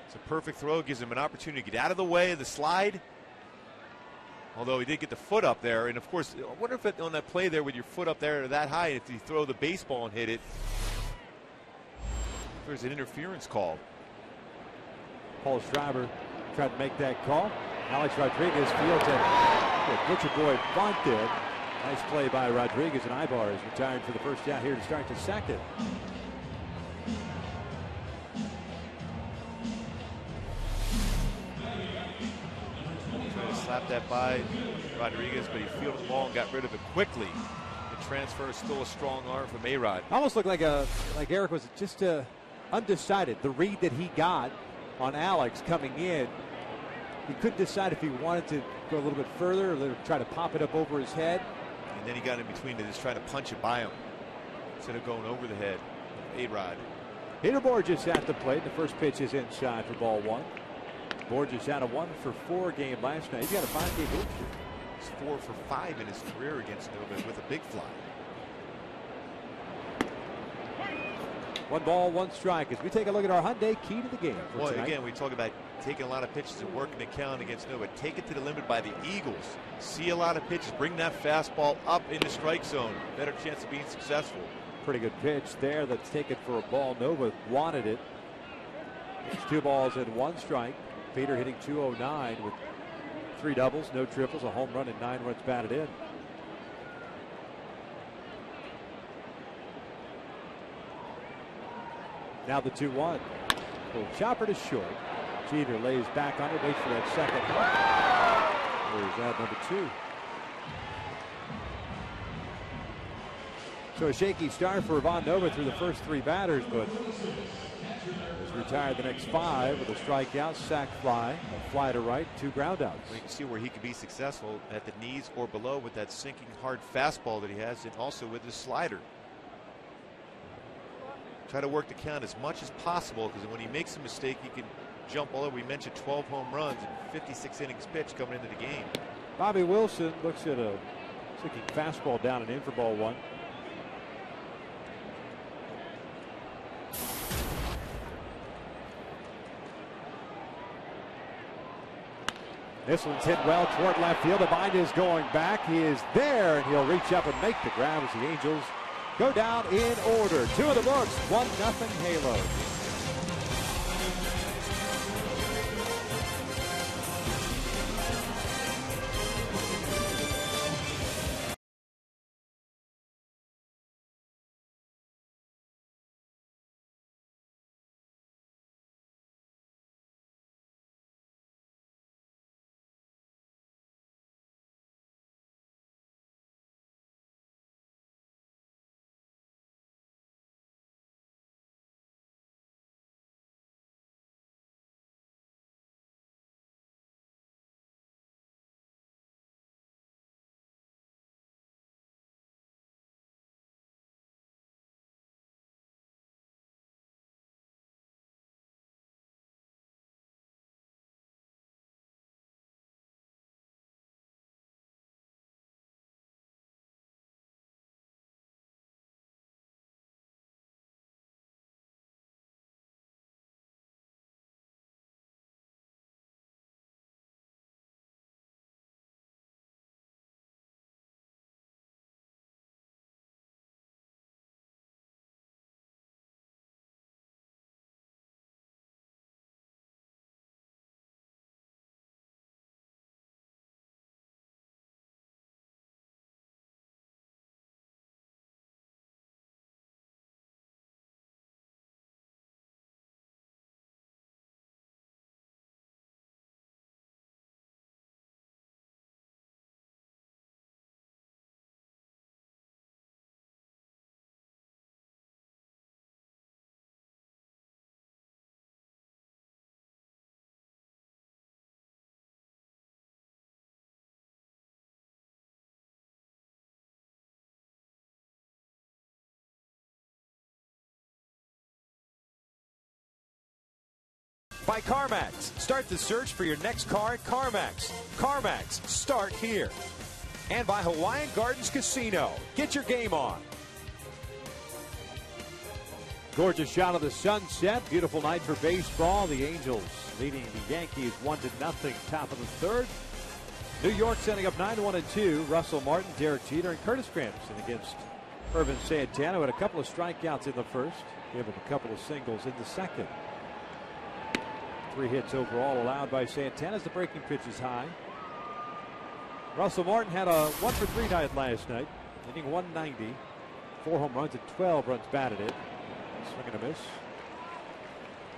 It's a perfect throw, gives him an opportunity to get out of the way of the slide. Although he did get the foot up there, and of course, I wonder if on that play there with your foot up there that high, if you throw the baseball and hit it, there's an interference call. Paul Schreiber tried to make that call. Alex Rodriguez fields it. Butcher Boy bunted. Nice play by Rodriguez, and Ibar is retired for the first out here to start the second. Trying to slap that by Rodriguez, but he fielded the ball and got rid of it quickly. The transfer is still a strong arm from A-Rod. Almost looked like Eric was just undecided. The read that he got on Alex coming in, he couldn't decide if he wanted to go a little bit further or try to pop it up over his head. And then he got in between to just try to punch it by him instead of going over the head. A-Rod. Peter Borges at the plate. The first pitch is inside for ball one. Borges had a 1-for-4 game last night. He's got a 5-game hitting streak. He's 4 for 5 in his career against Nova with a big fly. 1 ball, 1 strike as we take a look at our Hyundai key to the game. Well, again, we talk about taking a lot of pitches and working the count against nobody. Take it to the limit by the Eagles. See a lot of pitches. Bring that fastball up in the strike zone. Better chance of being successful. Pretty good pitch there. That's taken for a ball. Nova wanted it. It's 2 balls and 1 strike. Peter hitting .209 with 3 doubles, no triples, a home run, and 9 runs batted in. Now the 2-1. Little chopper to short. Jeter lays back on it, waits for that second. There's that number 2. So a shaky start for Ivan Nova through the first 3 batters, but has retired the next 5 with a strikeout, sac fly, a fly to right, 2 groundouts. Well, you can see where he could be successful at the knees or below with that sinking hard fastball that he has, and also with his slider. Try to work the count as much as possible, because when he makes a mistake, he can jump all over. We mentioned 12 home runs and 56 innings pitched coming into the game. Bobby Wilson looks at a sinking fastball down and in for ball 1. This one's hit well toward left field. The bind is going back. He is there, and he'll reach up and make the grab as the Angels go down in order. 2 of the books, 1-0 Halos. By CarMax. Start the search for your next car at CarMax. CarMax, start here. And by Hawaiian Gardens Casino. Get your game on. Gorgeous shot of the sunset. Beautiful night for baseball. The Angels leading the Yankees 1-0. Top of the 3rd. New York setting up 9-1-2. Russell Martin, Derek Jeter, and Curtis Granderson against Irvin Santana, who had a couple of strikeouts in the first. Gave him a couple of singles in the second. 3 hits overall allowed by Santana as the breaking pitch is high. Russell Martin had a 1-for-3 night last night, hitting 190. 4 home runs and 12 runs batted in. Swing and a miss.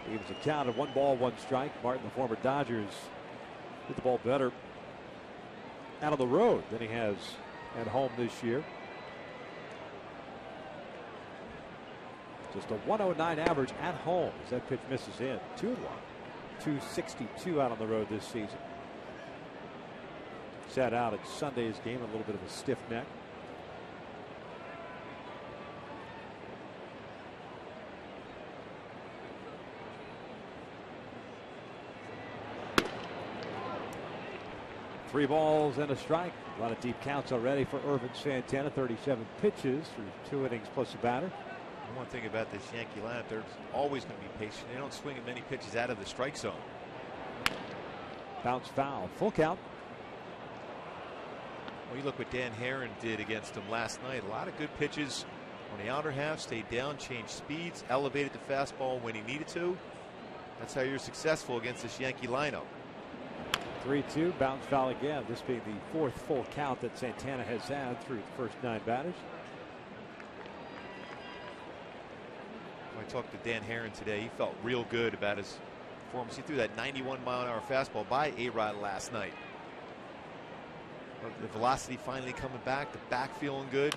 He was a count of 1 ball, 1 strike. Martin, the former Dodgers, hit the ball better out on the road than he has at home this year. Just a 109 average at home as that pitch misses in. 2-1. 262 out on the road this season. Sat out at Sunday's game, a little bit of a stiff neck. Three balls and a strike. A lot of deep counts already for Irvin Santana. 37 pitches through 2 innings plus a batter. One thing about this Yankee lineup, they're always going to be patient. They don't swing many pitches out of the strike zone. Bounce foul. Full count. Well, you look what Dan Herron did against him last night. A lot of good pitches on the outer half, stayed down, changed speeds, elevated the fastball when he needed to. That's how you're successful against this Yankee lineup. 3-2, bounce foul again. This being the 4th full count that Santana has had through the first 9 batters. When I talked to Dan Herron today, he felt real good about his performance. He threw that 91-mile-an-hour fastball by A-Rod last night. But the velocity finally coming back, the back feeling good.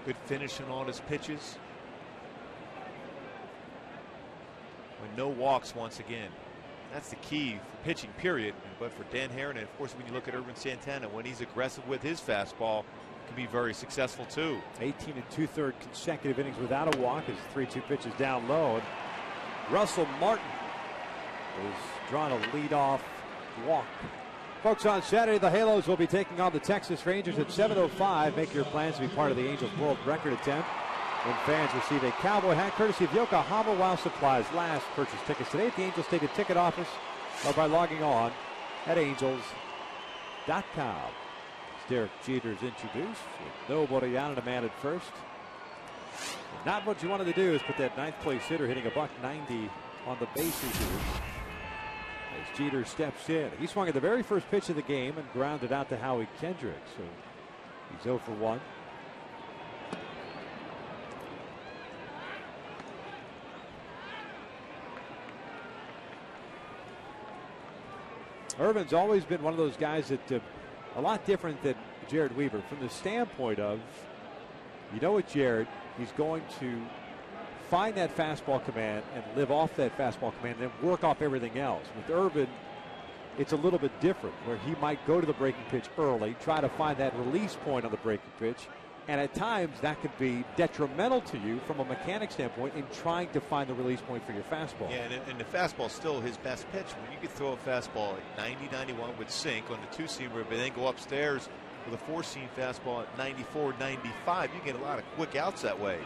Good finish on all his pitches. With no walks once again. That's the key for pitching, period. But for Dan Herron, and of course, when you look at Ervin Santana, when he's aggressive with his fastball, can be very successful too. 18 2/3 consecutive innings without a walk. His 3-2 pitches down low. And Russell Martin is drawn a leadoff walk. Folks, on Saturday, the Halos will be taking on the Texas Rangers at 7:05. Make your plans to be part of the Angels World Record attempt. When fans receive a cowboy hat courtesy of Yokohama while supplies last. Purchase tickets today at the Angels Stadium ticket office or by logging on at angels.com. Derek Jeter's introduced with nobody out and a man at first. Not what you wanted to do is put that 9th place hitter hitting a .190 on the bases here. As Jeter steps in. He swung at the very first pitch of the game and grounded out to Howie Kendrick. So he's 0 for 1. Irvin's always been one of those guys that a lot different than Jared Weaver from the standpoint of, you know, with Jared, he's going to find that fastball command and live off that fastball command and then work off everything else. With Irvin, it's a little bit different where he might go to the breaking pitch early, try to find that release point on the breaking pitch, and at times that could be detrimental to you from a mechanic standpoint in trying to find the release point for your fastball. Yeah, and the fastball is still his best pitch. When you could throw a fastball at 90, 91 with sink on the 2-seamer, but then go upstairs with a 4-seam fastball at 94, 95, you get a lot of quick outs that way.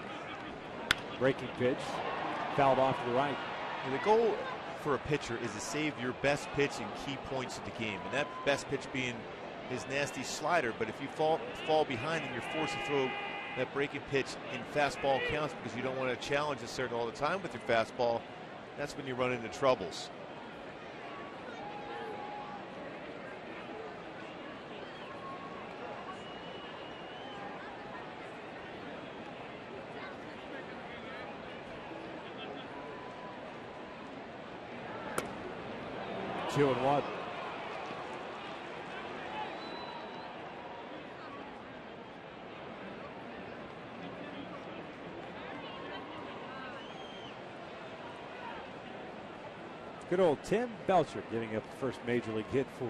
Breaking pitch, fouled off to the right. And the goal for a pitcher is to save your best pitch and key points of the game, and that best pitch being his nasty slider. But if you fall behind and you're forced to throw that breaking pitch in fastball counts because you don't want to challenge the certain all the time with your fastball, that's when you run into troubles. Two and one. Good old Tim Belcher getting up the first major league hit for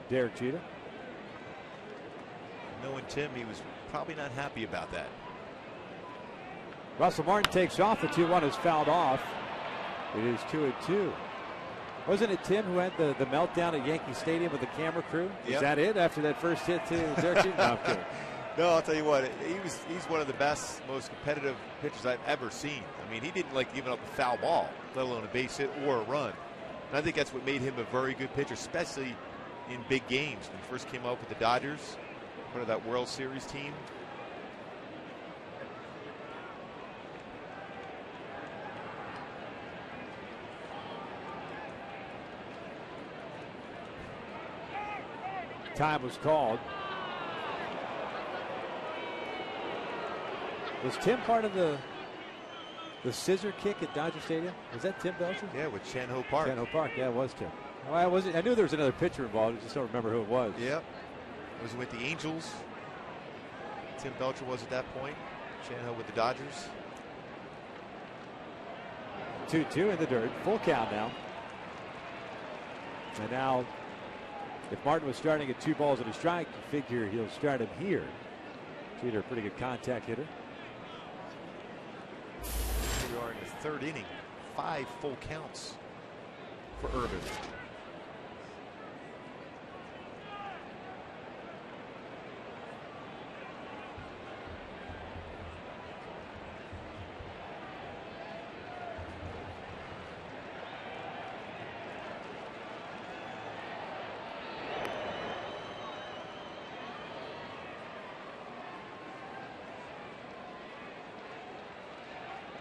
Derek Jeter. Knowing Tim, he was probably not happy about that. Russell Martin takes off. The 2-1 is fouled off. It is 2-2. Wasn't it Tim who had the meltdown at Yankee Stadium with the camera crew? Is that it after that first hit to Derek Jeter? No, I'm kidding. No, I'll tell you what, he's one of the best, most competitive pitchers I've ever seen. I mean, he didn't like giving up a foul ball, let alone a base hit or a run. And I think that's what made him a very good pitcher, especially in big games. When he first came up with the Dodgers, part of that World Series team. Time was called. Was Tim part of the scissor kick at Dodger Stadium? Was that Tim Belcher? Yeah, with Chan-Ho Park. Chan-Ho Park, yeah, it was Tim. Well, I knew there was another pitcher involved. I just don't remember who it was. Yep. It was with the Angels. Tim Belcher was at that point. Chan-Ho with the Dodgers. 2-2 in the dirt. Full count now. And now, if Martin was starting at 2 balls and a strike, you figure he'll start him here. Jeter, a pretty good contact hitter. We are in the 3rd inning. 5 full counts for Irvin.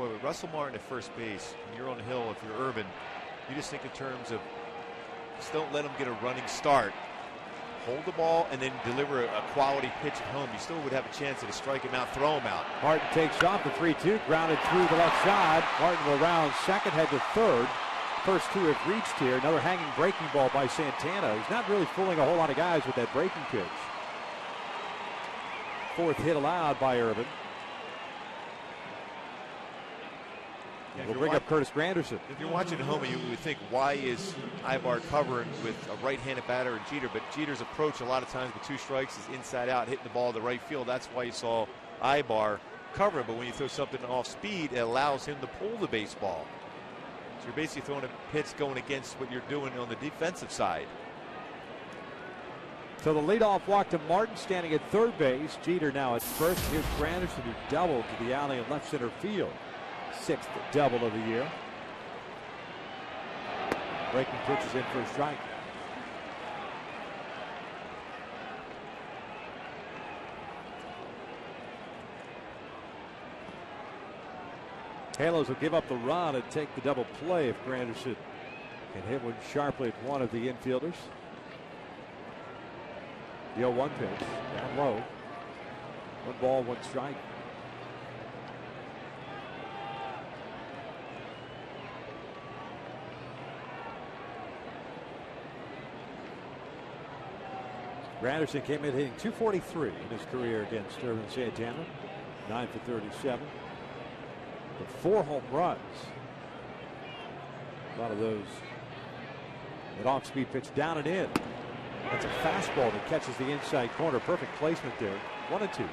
Boy, with Russell Martin at first base, and you're on the hill, if you're Urban, you just think in terms of just don't let him get a running start. Hold the ball and then deliver a quality pitch at home. You still would have a chance to strike him out, throw him out. Martin takes off the 3-2, grounded through the left side. Martin will round second, head to third. First two have reached here. Another hanging breaking ball by Santana. He's not really fooling a whole lot of guys with that breaking pitch. Fourth hit allowed by Urban. Yeah, We'll bring up Curtis Granderson. If you're watching at home, you would think, why is Ibar covering with a right-handed batter and Jeter? But Jeter's approach a lot of times with two strikes is inside out, hitting the ball to right field. That's why you saw Ibar covering. But when you throw something off speed, it allows him to pull the baseball. So you're basically throwing a pitch going against what you're doing on the defensive side. So the leadoff walk to Martin, standing at third base. Jeter now at first. Here's Granderson, who doubled to the alley in left center field. Sixth double of the year. Breaking pitch is in for a strike. Halos will give up the run and take the double play if Granderson can hit one sharply at one of the infielders. The 0-1 pitch, down low. 1 ball, 1 strike. Granderson came in hitting .243 in his career against Irvin Santana. 9 for 37. But 4 home runs. A lot of those. That off-speed pitch down and in. That's a fastball that catches the inside corner. Perfect placement there. 1-2.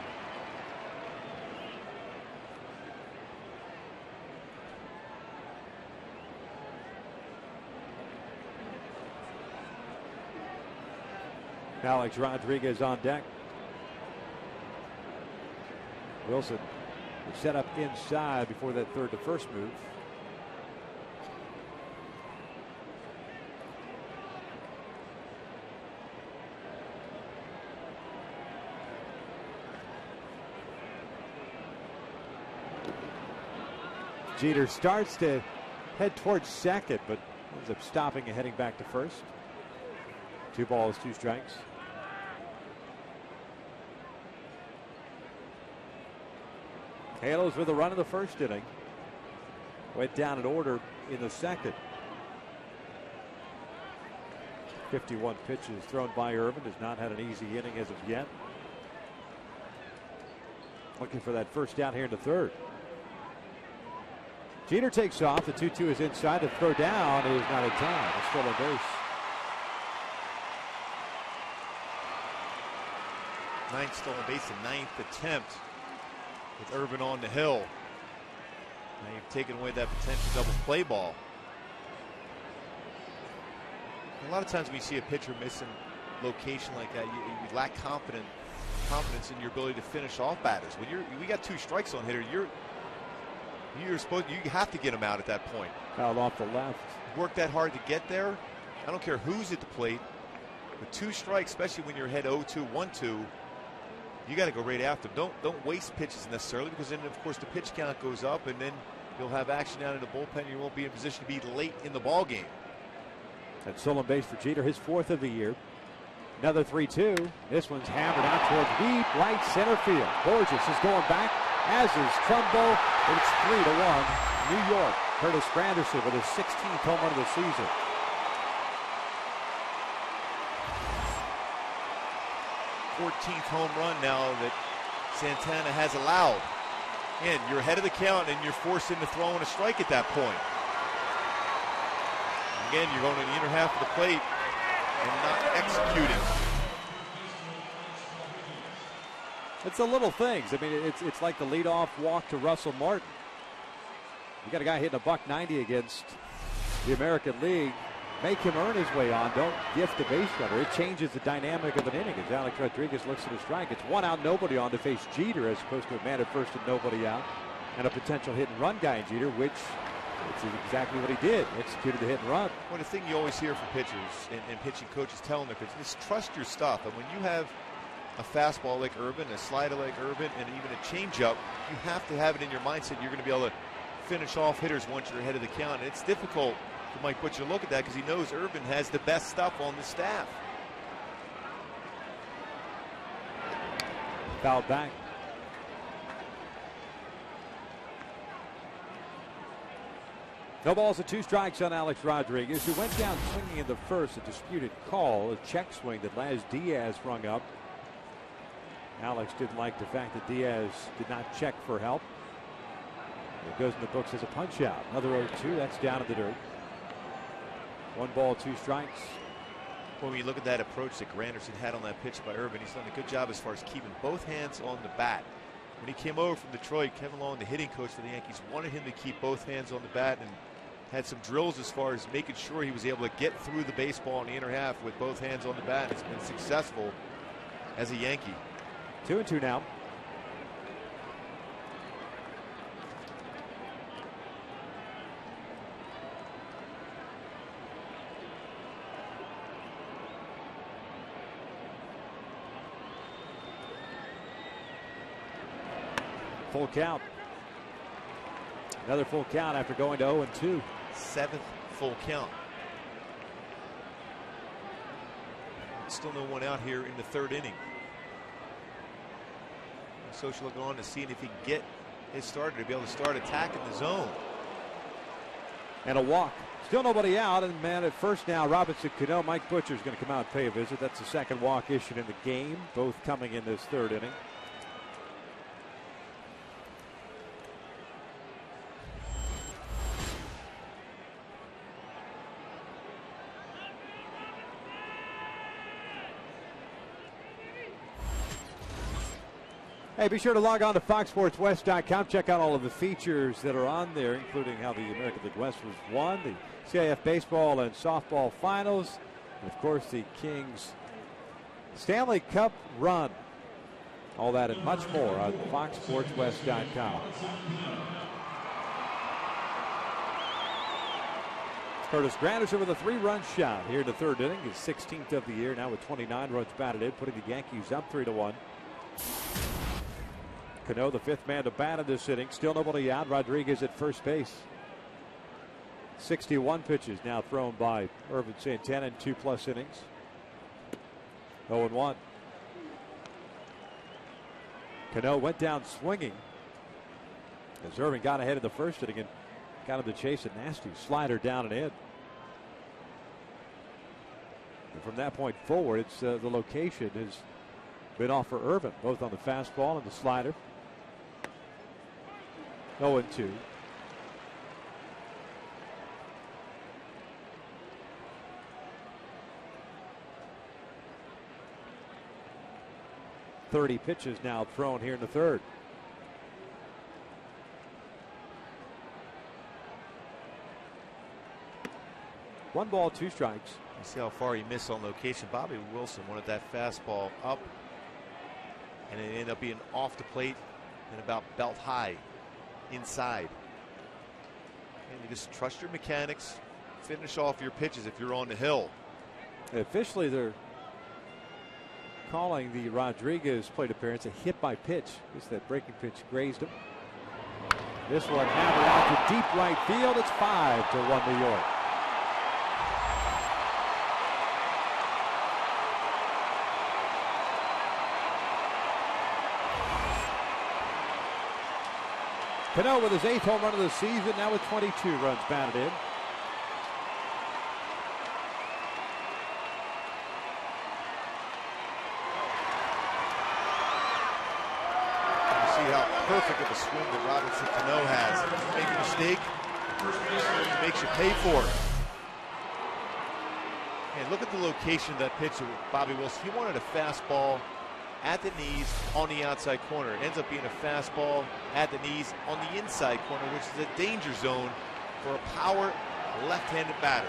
Alex Rodriguez on deck. Wilson was set up inside before that third to first move. Jeter starts to head towards second, but ends up stopping and heading back to first. 2 balls, 2 strikes. Halos with a run in the first inning. Went down in order in the second. 51 pitches thrown by Irvin. Has not had an easy inning as of yet. Looking for that first down here in the third. Jeter takes off. The 2-2 is inside. The throw down is not in time. It's still a base. 9th stolen base, the 9th attempt with Irvin on the hill. Now you've taken away that potential double play ball. A lot of times when you see a pitcher missing location like that, you lack confidence in your ability to finish off batters. When we got 2 strikes on hitter, you have to get him out at that point. Fouled off the left. Work that hard to get there. I don't care who's at the plate. With 2 strikes, especially when you're ahead 0-2, 1-2, you got to go right after them. Don't waste pitches necessarily, because then of course the pitch count goes up, and then you'll have action out in the bullpen. You won't be in position to be late in the ball game. That's stolen base for Jeter, his 4th of the year. Another 3-2. This one's hammered out towards deep right center field. Borges is going back, as is Trumbo. It's 3-1 New York. Curtis Granderson with his 16th home run of the season. th home run now that Santana has allowed. And you're ahead of the count, and you're forced into throwing a strike at that point. Again, you're going to the inner half of the plate and not executing. It's the little things. I mean, it's like the leadoff walk to Russell Martin. You got a guy hitting a .190 against the American League. Make him earn his way on. Don't gift a base runner. It changes the dynamic of an inning. As Alex Rodriguez looks at a strike, it's 1 out, nobody on to face Jeter, as opposed to a man at first and nobody out, and a potential hit and run guy in Jeter, which is exactly what he did. Executed the hit and run. Well, the thing you always hear from pitchers and pitching coaches telling their pitchers is trust your stuff. And when you have a fastball like Urban, a slider like Urban, and even a changeup, you have to have it in your mindset you're going to be able to finish off hitters once you're ahead of the count. And it's difficult for Mike Butcher to look at that because he knows Irvin has the best stuff on the staff. Foul back. No balls and 2 strikes on Alex Rodriguez, who went down swinging in the first. A disputed call, a check swing that Laz Diaz rung up. Alex didn't like the fact that Diaz did not check for help. It goes in the books as a punch out. Another 0-2. That's down in the dirt. 1 ball, 2 strikes. Well, when you look at that approach that Granderson had on that pitch by Irvin, he's done a good job as far as keeping both hands on the bat. When he came over from Detroit, Kevin Long, the hitting coach for the Yankees, wanted him to keep both hands on the bat and had some drills as far as making sure he was able to get through the baseball in the inner half with both hands on the bat. It's been successful as a Yankee. 2-2 now. Full count. Another full count after going to 0-2. 7th full count. Still no one out here in the 3rd inning. Social looking on to see if he can get his starter to be able to start attacking the zone. And a walk. Still nobody out, and man at first now, Robinson Cano. Mike Butcher is going to come out and pay a visit. That's the 2nd walk issued in the game, both coming in this 3rd inning. Hey, be sure to log on to FoxSportsWest.com. Check out all of the features that are on there, including how the American League West was won, the CIF baseball and softball finals, and, of course, the Kings Stanley Cup run. All that and much more on FoxSportsWest.com. Curtis Granderson with a 3-run shot here in the 3rd inning, his 16th of the year, now with 29 runs batted in, putting the Yankees up 3-1. Cano, the 5th man to bat in this inning. Still nobody out. Rodriguez at first base. 61 pitches now thrown by Irvin Santana in 2+ innings. 0-1. Cano went down swinging as Irvin got ahead of the 1st inning and got him to chase a nasty slider down and in. And from that point forward, it's the location has been off for Irvin, both on the fastball and the slider. 0-2. .30 pitches now thrown here in the 3rd. One ball, 2 strikes. You see how far he missed on location. Bobby Wilson wanted that fastball up, and it ended up being off the plate and about belt high inside. And you just trust your mechanics, finish off your pitches if you're on the hill. Officially, they're calling the Rodriguez plate appearance a hit by pitch. Just that breaking pitch grazed him. This one hammered out to deep right field. It's 5-1 New York. Cano with his 8th home run of the season, now with 22 runs batted in. You see how perfect of a swing that Robinson Cano has. If you make a mistake, it makes you pay for it. And look at the location of that pitch of Bobby Wilson. He wanted a fastball at the knees on the outside corner. It ends up being a fastball at the knees on the inside corner, which is a danger zone for a power left-handed batter.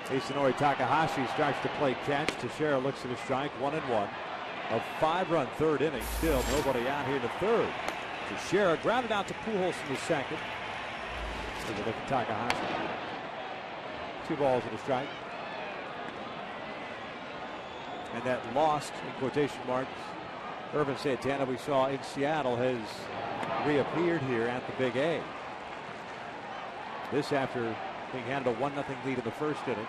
Isanori Takahashi strikes to play catch. Teixeira looks at a strike, 1-1. A 5-run 3rd inning. Still nobody out here in the 3rd. Teixeira grounded out to Pujols in the 2nd. Take a look at Takahashi. 2 balls and a strike. And that lost, in quotation marks, Irvin Santana we saw in Seattle has reappeared here at the Big A. This after being handed a 1-0 lead in the first inning.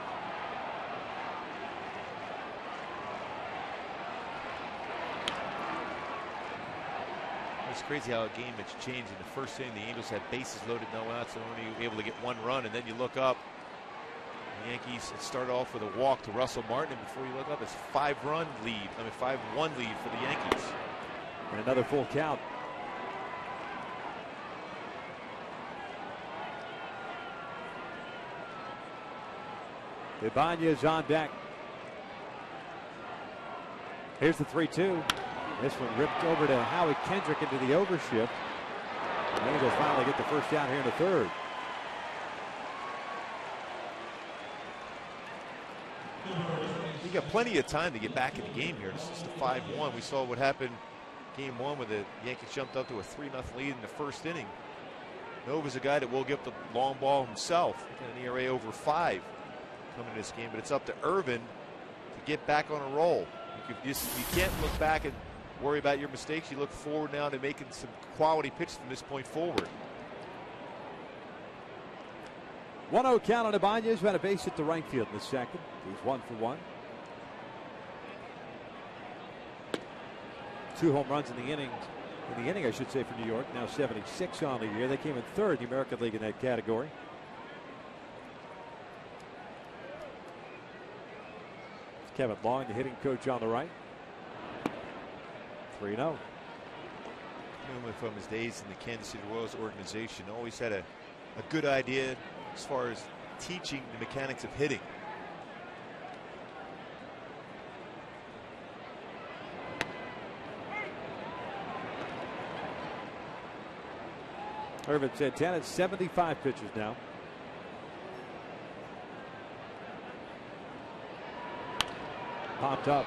It's crazy how a game has changed. In the first inning, the Angels had bases loaded, no outs, and only able to get 1 run. And then you look up, the Yankees started off with a walk to Russell Martin, and before you look up, it's 5-1 lead for the Yankees. And another full count. Ibanez on deck. Here's the 3-2. This one ripped over to Howie Kendrick into the overshift. The Angels finally get the first down here in the third. You got plenty of time to get back in the game here. This is the 5-1. We saw what happened game 1 when the Yankees jumped up to a 3-0 lead in the first inning. Nova's a guy that will give up the long ball himself. Got an ERA over 5 coming in this game, but it's up to Irvin to get back on a roll. You can't look back and worry about your mistakes. You look forward now to making some quality pitches from this point forward. 1-0 count on Ibanez, who had a base hit to right field in the second. He's 1 for 1. 2 home runs in the inning, I should say, for New York. Now 76 on the year. They came in third in the American League in that category. Kevin Long, the hitting coach, on the right. 3-0. Newman, from his days in the Kansas City Royals organization, always had a good idea as far as teaching the mechanics of hitting. Irvin Santana, 75 pitches now. Popped up.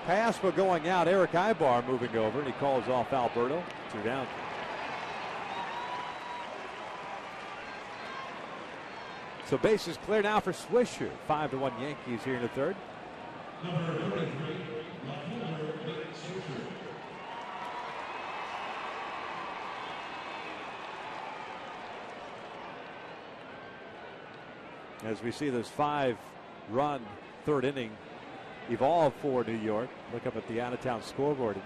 Paspa going out. Eric Ibar moving over, and he calls off Alberto. 2 down. So bases clear now for Swisher. 5-1 Yankees here in the third. As we see this 5-run third inning evolve for New York. Look up at the out-of-town scoreboard. And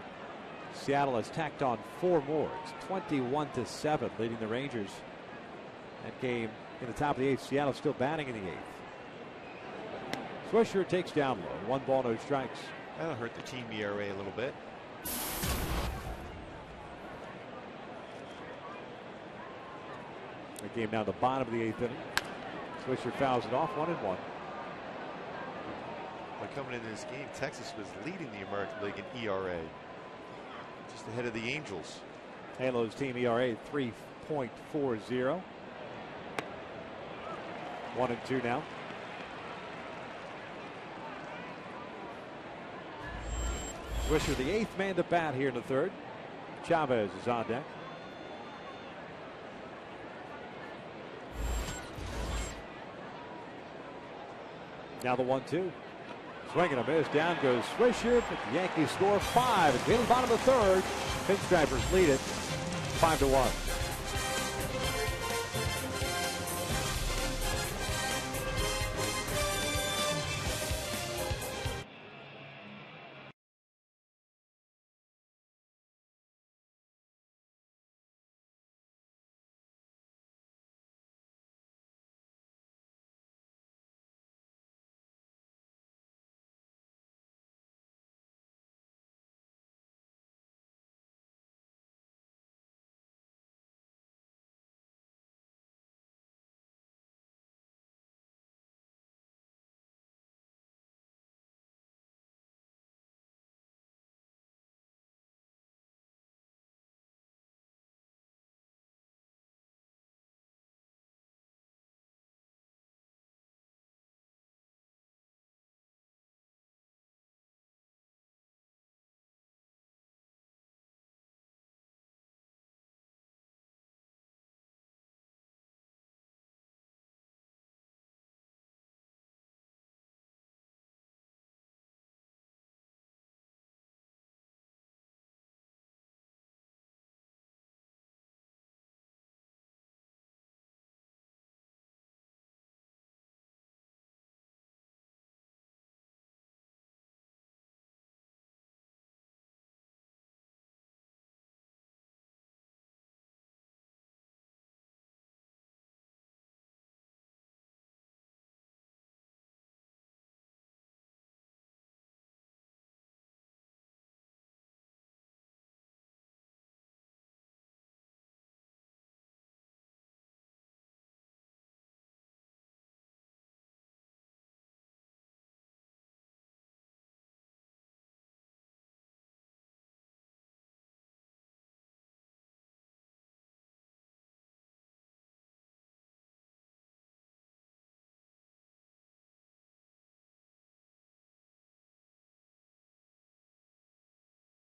Seattle has tacked on 4 more. It's 21-7, leading the Rangers. That game in the top of the 8th. Seattle still batting in the 8th. Swisher takes down low. 1 ball, no strikes. That'll hurt the team ERA a little bit. The game down the bottom of the 8th inning. Swisher fouls it off. 1-1. By coming into this game, Texas was leading the American League in ERA, just ahead of the Angels. Halos team ERA 3.40. 1-2 now. Swisher, the 8th man to bat here in the third. Chavez is on deck. Now the 1-2. Swing and a miss. Down goes Swisher. But the Yankees score 5. It's in the bottom of the third. Pinstripers lead it 5-1.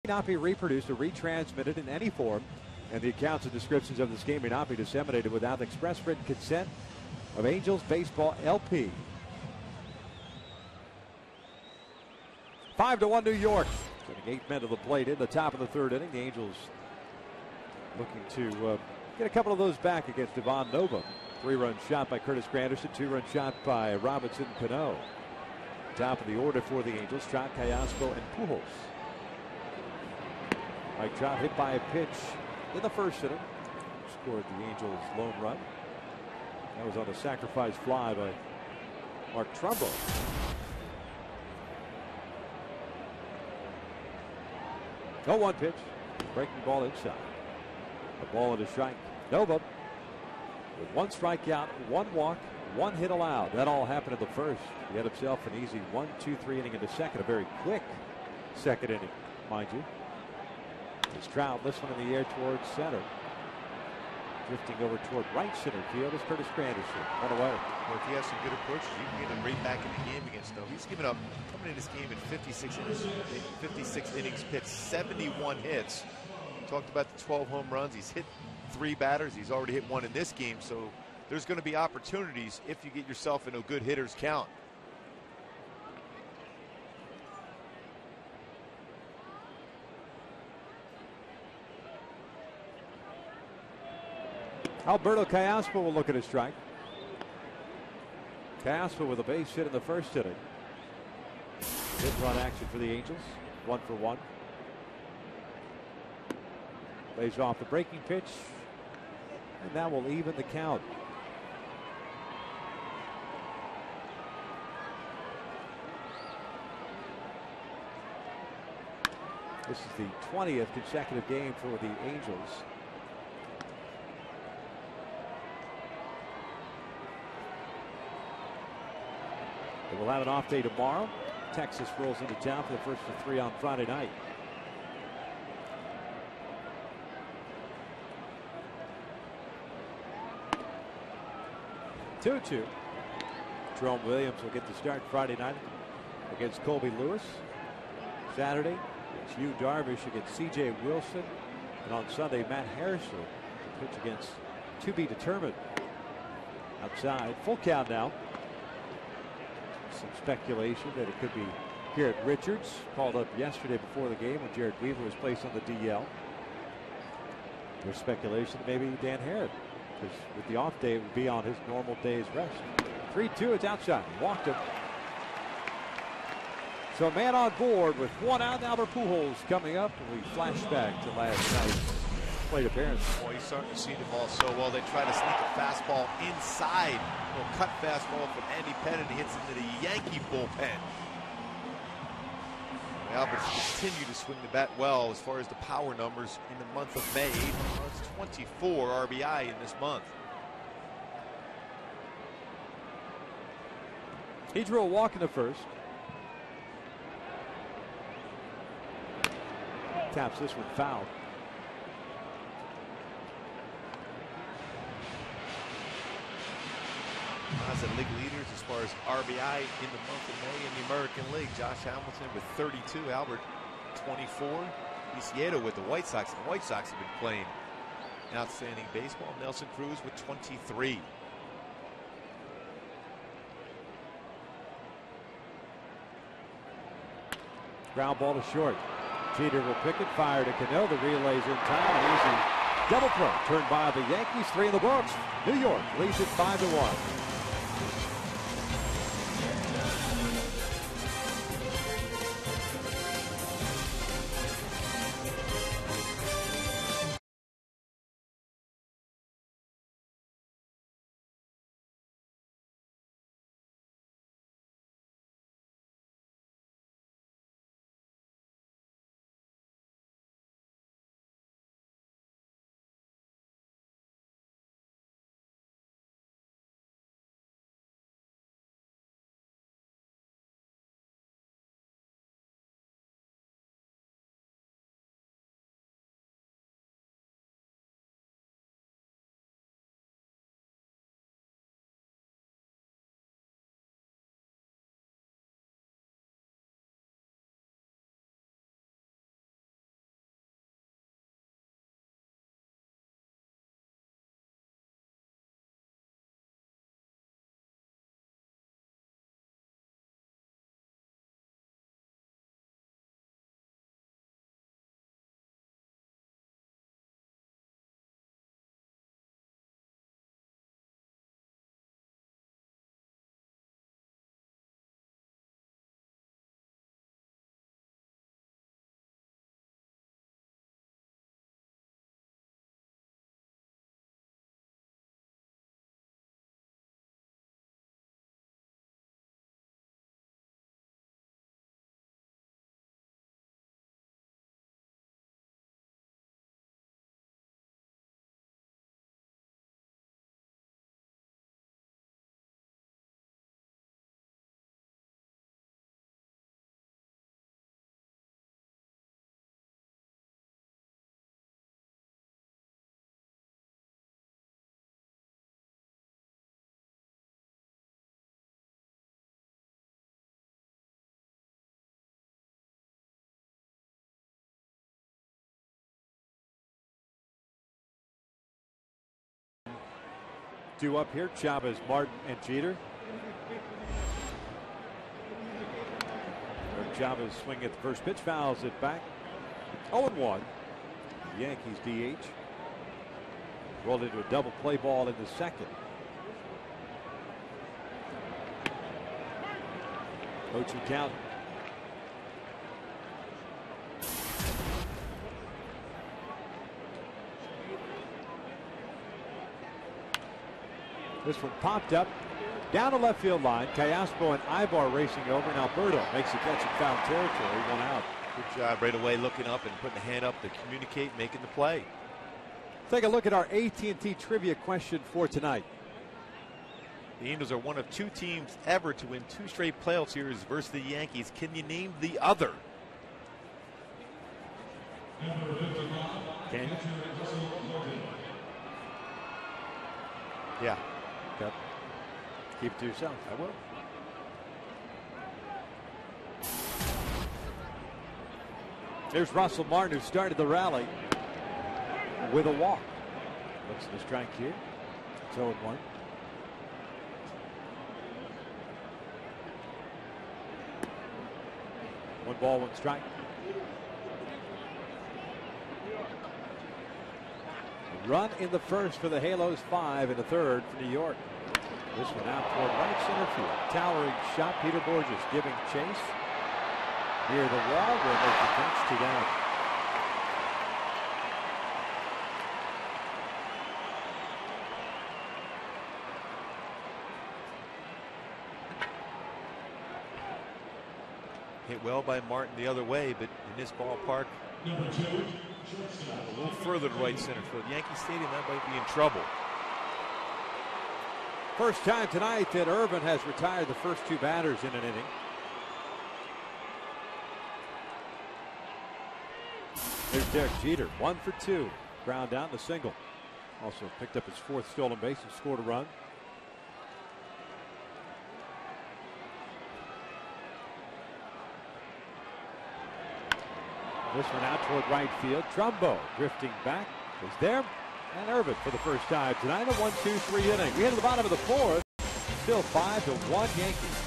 Not be reproduced or retransmitted in any form, and the accounts and descriptions of this game may not be disseminated without the express written consent of Angels Baseball LP. 5-1 New York. Getting 8 men to the plate in the top of the third inning. The Angels looking to get a couple of those back against Ivan Nova. 3-run shot by Curtis Granderson, 2-run shot by Robinson Cano. Top of the order for the Angels, Trot, Callaspo, and Pujols. Mike Trout hit by a pitch in the first inning. Scored the Angels' lone run. That was on a sacrifice fly by Mark Trumbo. 0-1 pitch. Breaking ball inside. A ball and a strike. Nova with 1 strikeout, 1 walk, 1 hit allowed. That all happened in the first. He had himself an easy 1-2-3 inning in the second. A very quick second inning, mind you. As Trout, this one in the air towards center. Drifting over toward right center field is Curtis Granderson. 1 away. Well, if he has some good approaches, you can get him right back in the game against Nova. He's given up, coming in this game in 56 innings pitched, 71 hits. Talked about the 12 home runs. He's hit 3 batters. He's already hit 1 in this game. So there's going to be opportunities if you get yourself in a good hitter's count. Alberto Callaspo will look at a strike. Callaspo with a base hit in the first inning. Hit run action for the Angels. 1 for 1. Lays off the breaking pitch. And that will even the count. This is the 20th consecutive game for the Angels. They will have an off day tomorrow. Texas rolls into town for the first of 3 on Friday night. Two-two. Jerome Williams will get the start Friday night against Colby Lewis. Saturday, it's Yu Darvish against C.J. Wilson. And on Sunday, Matt Harrison to pitch against to be determined. Outside, full count now. Some speculation that it could be Garrett Richards, called up yesterday before the game when Jared Weaver was placed on the DL. There's speculation maybe Dan Herron, because with the off day it would be on his normal day's rest. 3-2, it's outside. Walked him. So a man on board with 1 out. Albert Pujols coming up, and we flash back to last night's plate appearance. Boy, he's starting to see the ball so well. They try to sneak a fastball inside. A little cut fastball from Andy Pettit. He hits into the Yankee bullpen. Albert's continued to swing the bat well as far as the power numbers in the month of May. It's 24 RBI in this month. He drew a walk in the first. Taps this one foul. The league leaders as far as RBI in the month of May in the American League. Josh Hamilton with 32, Albert 24. Viciedo with the White Sox. The White Sox have been playing outstanding baseball. Nelson Cruz with 23. Ground ball to short. Jeter will pick it, fire to Cano. The relay's in time. An easy double play turned by the Yankees. 3 in the books. New York leads it 5-1. due up here. Chavez, Martin, and Jeter. Chavez swinging at the first pitch, fouls it back. 0-1. Yankees DH. Rolled into a double play ball in the second. 0-2 count. This one popped up down the left field line. Callaspo and Ibar racing over, and Alberto makes a catch in foul territory. 1 out. Good job right away looking up and putting a hand up to communicate, making the play. Take a look at our AT&T trivia question for tonight. The Angels are one of 2 teams ever to win 2 straight playoff series versus the Yankees. Can you name the other? Can you? Yeah. Okay. Keep it to yourself. I will. There's Russell Martin, who started the rally with a walk. Looks at the strike here. It's 0-1. 1 ball, 1 strike. A run in the first for the Halos, 5 in the third for New York. This one out toward right center field. Towering shot. Peter Borges giving chase. Near the wall, will make the catch. 2 down. Hit well by Martin the other way, but in this ballpark, a little further to right center field. Yankee Stadium, that might be in trouble. First time tonight that Irvin has retired the first 2 batters in an inning. There's Derek Jeter, 1 for 2. Ground out and a single. Also picked up his 4th stolen base and scored a run. This one out toward right field. Trumbo drifting back is there. And Irvin for the first time tonight, a 1-2-3 inning. We hit to the bottom of the 4th. Still 5-1 Yankees.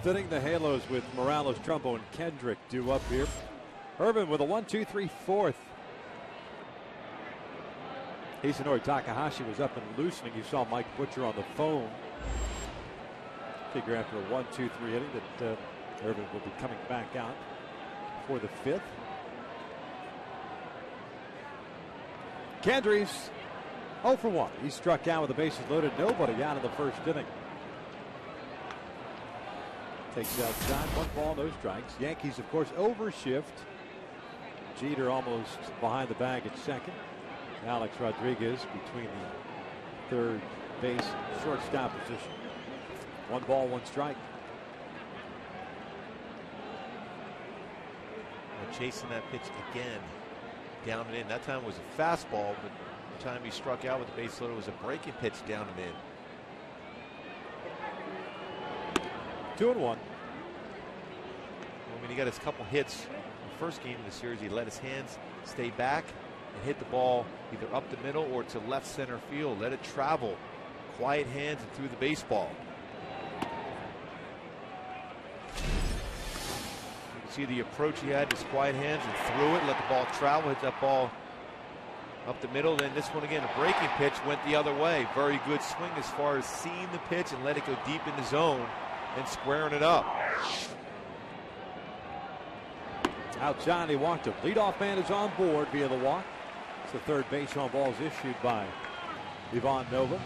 Thinning the Halos with Morales, Trumbo, and Kendrick due up here. Irvin with a 1-2-3 4th. Hisanori Takahashi was up and loosening. You saw Mike Butcher on the phone Figure after a 1-2-3 inning that Irvin will be coming back out for the 5th. Kendrys 0 for 1. He struck out with the bases loaded. Nobody out of the first inning. Takes outside. 1 ball, no strikes. Yankees, of course, overshift. Jeter almost behind the bag at second. Alex Rodriguez between the third base shortstop position. 1 ball, 1 strike. Chasing that pitch again. Down and in. That time was a fastball, but the time he struck out with the base loader was a breaking pitch down and in. 2-1. I mean, he got his couple hits in the first game of the series. He let his hands stay back and hit the ball either up the middle or to left center field. Let it travel. Quiet hands and threw the baseball. You can see the approach he had, his quiet hands, and threw it. Let the ball travel. Hit that ball up the middle. Then this one again, a breaking pitch, went the other way. Very good swing as far as seeing the pitch and let it go deep in the zone and squaring it up. Outside, he walked him. Leadoff man is on board via the walk. It's the third base on balls issued by Ivan Nova.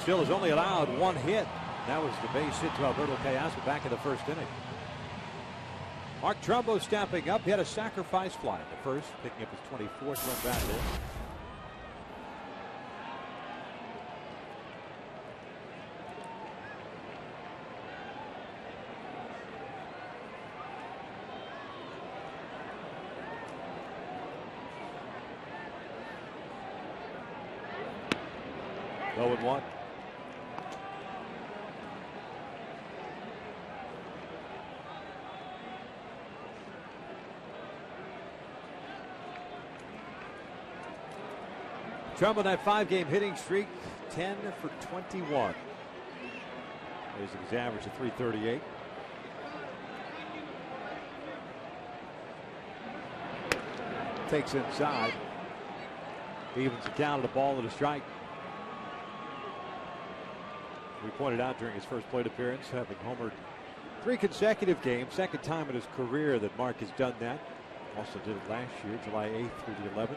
Still has only allowed 1 hit. That was the base hit to Alberto Callasco back in the first inning. Mark Trumbo stepping up. He had a sacrifice fly at the first, picking up his 24th run batted in. Oh, and 1. Trump on that 5-game hitting streak, 10 for 21. Raising his average to 338. Takes inside. Evens the count at a ball and a strike. We pointed out during his first plate appearance, having homered 3 consecutive games, second time in his career that Mark has done that. Also did it last year, July 8th through the 11th.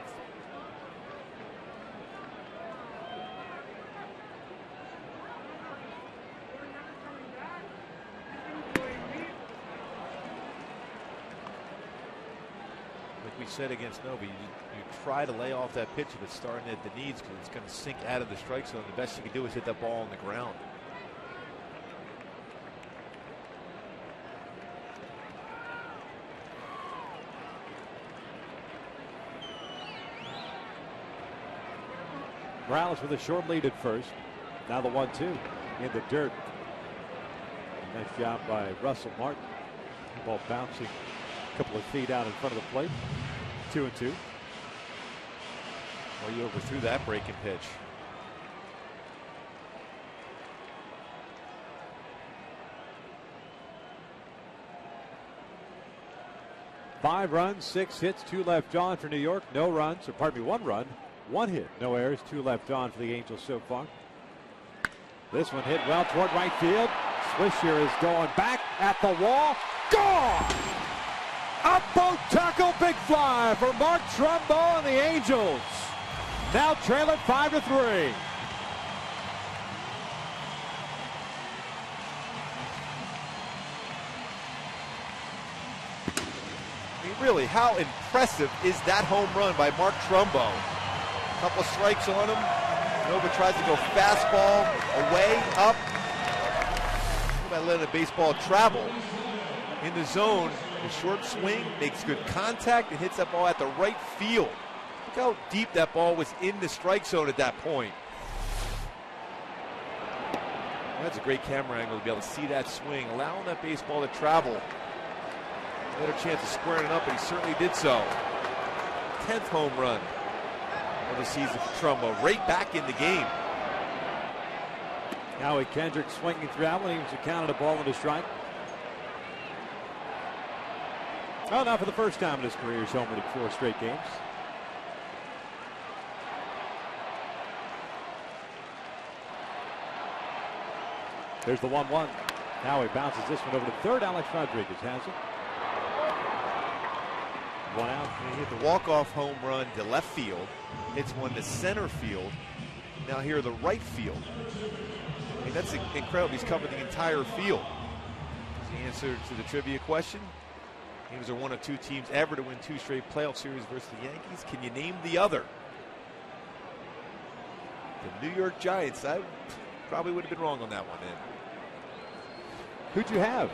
Like we said against Nova, you try to lay off that pitch if it's starting at the knees because it's going to sink out of the strike zone. The best you can do is hit that ball on the ground. Morales with a short lead at first. Now the 1-2 in the dirt. Nice job by Russell Martin. The ball bouncing a couple of feet out in front of the plate. 2-2. Well, you overthrew that breaking pitch. Five runs, 6 hits, 2 left on for New York. No runs, or pardon me, 1 run, 1 hit, no errors, 2 left on for the Angels so far. This one hit well toward right field. Swisher is going back at the wall. Gone! Up boat tackle, big fly for Mark Trumbo and the Angels. Now trailing 5-3. I mean, really, how impressive is that home run by Mark Trumbo? A couple of strikes on him. Nova tries to go fastball away, up. What about letting a baseball travel in the zone? A short swing, makes good contact, and hits that ball at the right field. Look how deep that ball was in the strike zone at that point. That's a great camera angle to be able to see that swing, allowing that baseball to travel. Better chance of squaring it up, and he certainly did so. 10th home run of the season for Trumbo, right back in the game. Howie Kendrick swinging through that one. He was accounted a ball and a strike. Oh, now for the first time in his career, he's homered in 4 straight games. There's the 1-1. Now he bounces this one over to third. Alex Rodriguez has it. One out. He hit the walk-off home run to left field. Hits one to center field. Now here the right field. I mean, that's incredible. He's covered the entire field. The answer to the trivia question. Teams are one of two teams ever to win 2 straight playoff series versus the Yankees. Can you name the other? The New York Giants. I probably would have been wrong on that one. Who'd you have?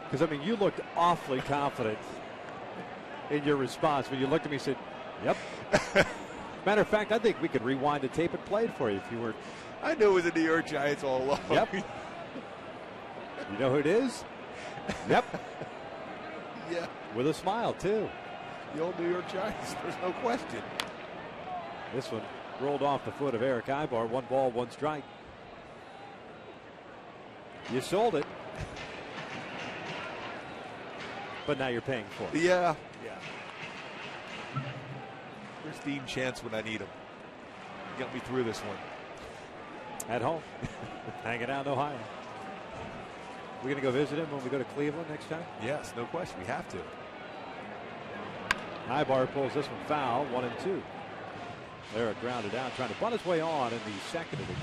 Because, I mean, you looked awfully confident in your response when you looked at me and said, yep. Matter of fact, I think we could rewind the tape and play it for you if you were. I knew it was the New York Giants all along. Yep. You know who it is? Yep. Yeah. With a smile, too. The old New York Giants. There's no question. This one rolled off the foot of Eric Ibar. 1 ball, 1 strike. You sold it. But now you're paying for it. Yeah. There's Dean Chance when I need him. Got me through this one. At home. Hanging out in Ohio. We're going to go visit him when we go to Cleveland next time? Yes, no question. We have to. Ibar pulls this one foul. 1-2. Eric grounded out, trying to bunt his way on in the second inning.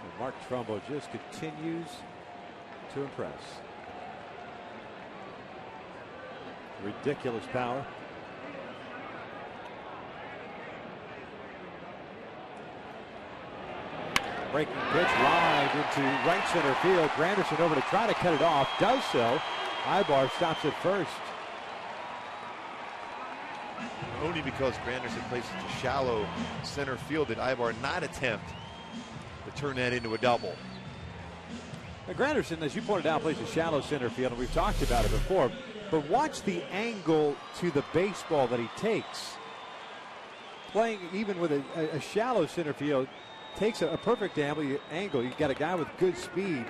And Mark Trumbo just continues to impress. Ridiculous power. Breaking pitch lined into right center field. Granderson over to try to cut it off. Does so. Ibar stops at first. Only because Granderson places to shallow center field did Ibar not attempt to turn that into a double. Now, Granderson, as you pointed out, plays a shallow center field, and we've talked about it before. But watch the angle to the baseball that he takes. Playing even with a shallow center field, takes a perfect angle. You've got a guy with good speed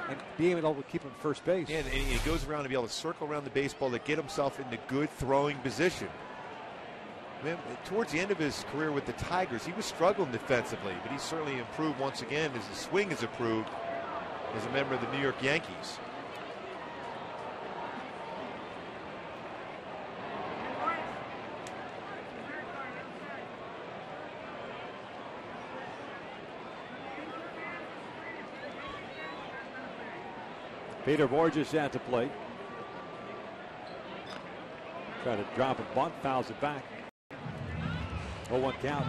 and being able to keep him first base. And he goes around to be able to circle around the baseball to get himself into good throwing position. Man, towards the end of his career with the Tigers, he was struggling defensively, but he certainly improved once again as his swing has improved as a member of the New York Yankees. Peter Borges at the plate. Try to drop a bunt, fouls it back. 0-1 count.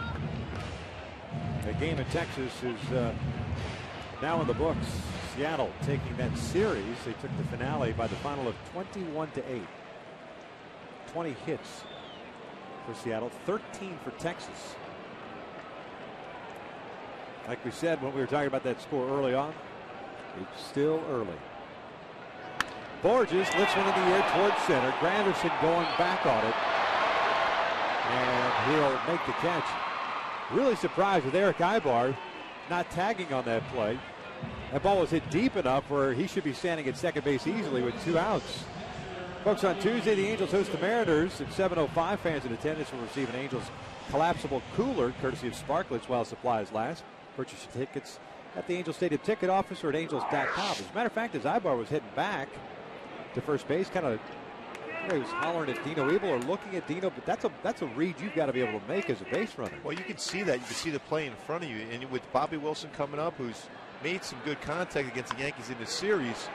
The game in Texas is now in the books. Seattle taking that series. They took the finale by the final of 21-8. 20 hits for Seattle, 13 for Texas. Like we said when we were talking about that score early on, it's still early. Borges lifts one in the air towards center. Granderson going back on it. And he'll make the catch. Really surprised with Eric Ibar not tagging on that play. That ball was hit deep enough where he should be standing at second base easily with 2 outs. Folks, on Tuesday, the Angels host the Mariners at 7:05. Fans in attendance will receive an Angels collapsible cooler courtesy of Sparklets while supplies last. Purchase your tickets at the Angels Stadium ticket office or at angels.com. As a matter of fact, as Ibar was hitting back to first base, kind of he was hollering at Dino Ebel or looking at Dino, but that's a read you've got to be able to make as a base runner. Well, you can see that. You can see the play in front of you. And with Bobby Wilson coming up, who's made some good contact against the Yankees in this series.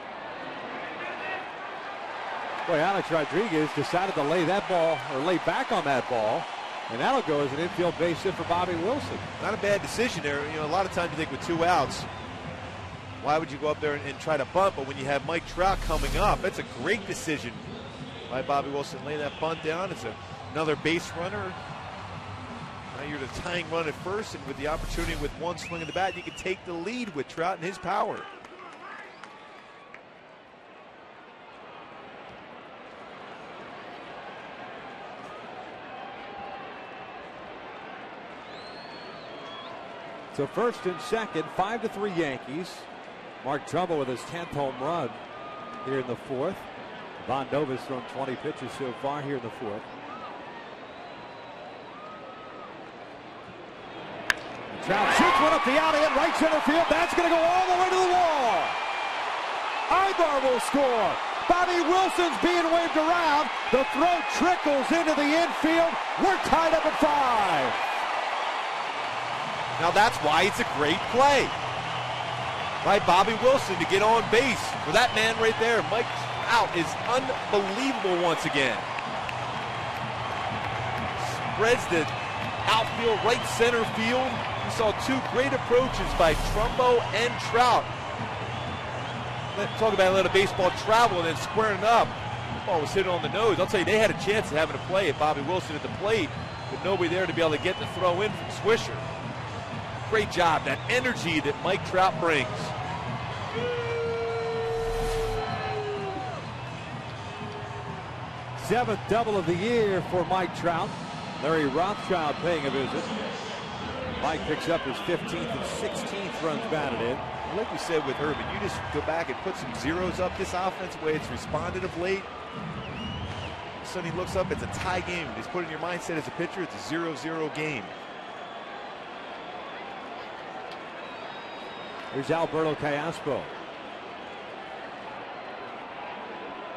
Boy, Alex Rodriguez decided to lay that ball, or lay back on that ball, and that'll go as an infield base hit for Bobby Wilson. Not a bad decision there. You know, a lot of times you think with 2 outs, why would you go up there and try to bunt? But when you have Mike Trout coming up, that's a great decision by Bobby Wilson. Lay that bunt down. It's another base runner. Now you're the tying run at first, and with the opportunity with one swing of the bat, you can take the lead with Trout and his power. So first and second, 5-3 Yankees. Mark Trumbo with his 10th home run here in the 4th. Von Nova's thrown 20 pitches so far here in the 4th. Trout shoots one up the alley in right center field. That's going to go all the way to the wall. Ibar will score. Bobby Wilson's being waved around. The throw trickles into the infield. We're tied up at 5. Now that's why it's a great play. Right, Bobby Wilson to get on base for that man right there. Mike Trout is unbelievable once again. Spreads the outfield, right center field. We saw two great approaches by Trumbo and Trout. Talk about letting a baseball travel and then squaring it up. The ball was hit on the nose. I'll tell you, they had a chance of having a play at Bobby Wilson at the plate, but nobody there to be able to get the throw in from Swisher. Great job, that energy that Mike Trout brings. Seventh double of the year for Mike Trout. Larry Rothschild paying a visit. Mike picks up his 15th and 16th runs batted in. Like we said with Urban, you just go back and put some zeros up this offense, the way it's responded of late. Sonny looks up, it's a tie game. Just put in your mindset as a pitcher, it's a 0-0 game. Here's Alberto Callaspo.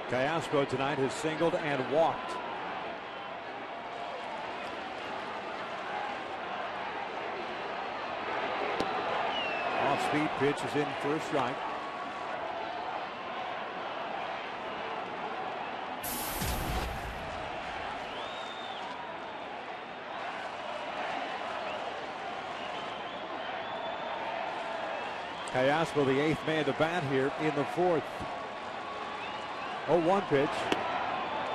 Callaspo tonight has singled and walked. Off-speed pitch is in for a strike. Callaspo, the 8th man to bat here in the 4th. 0-1 pitch.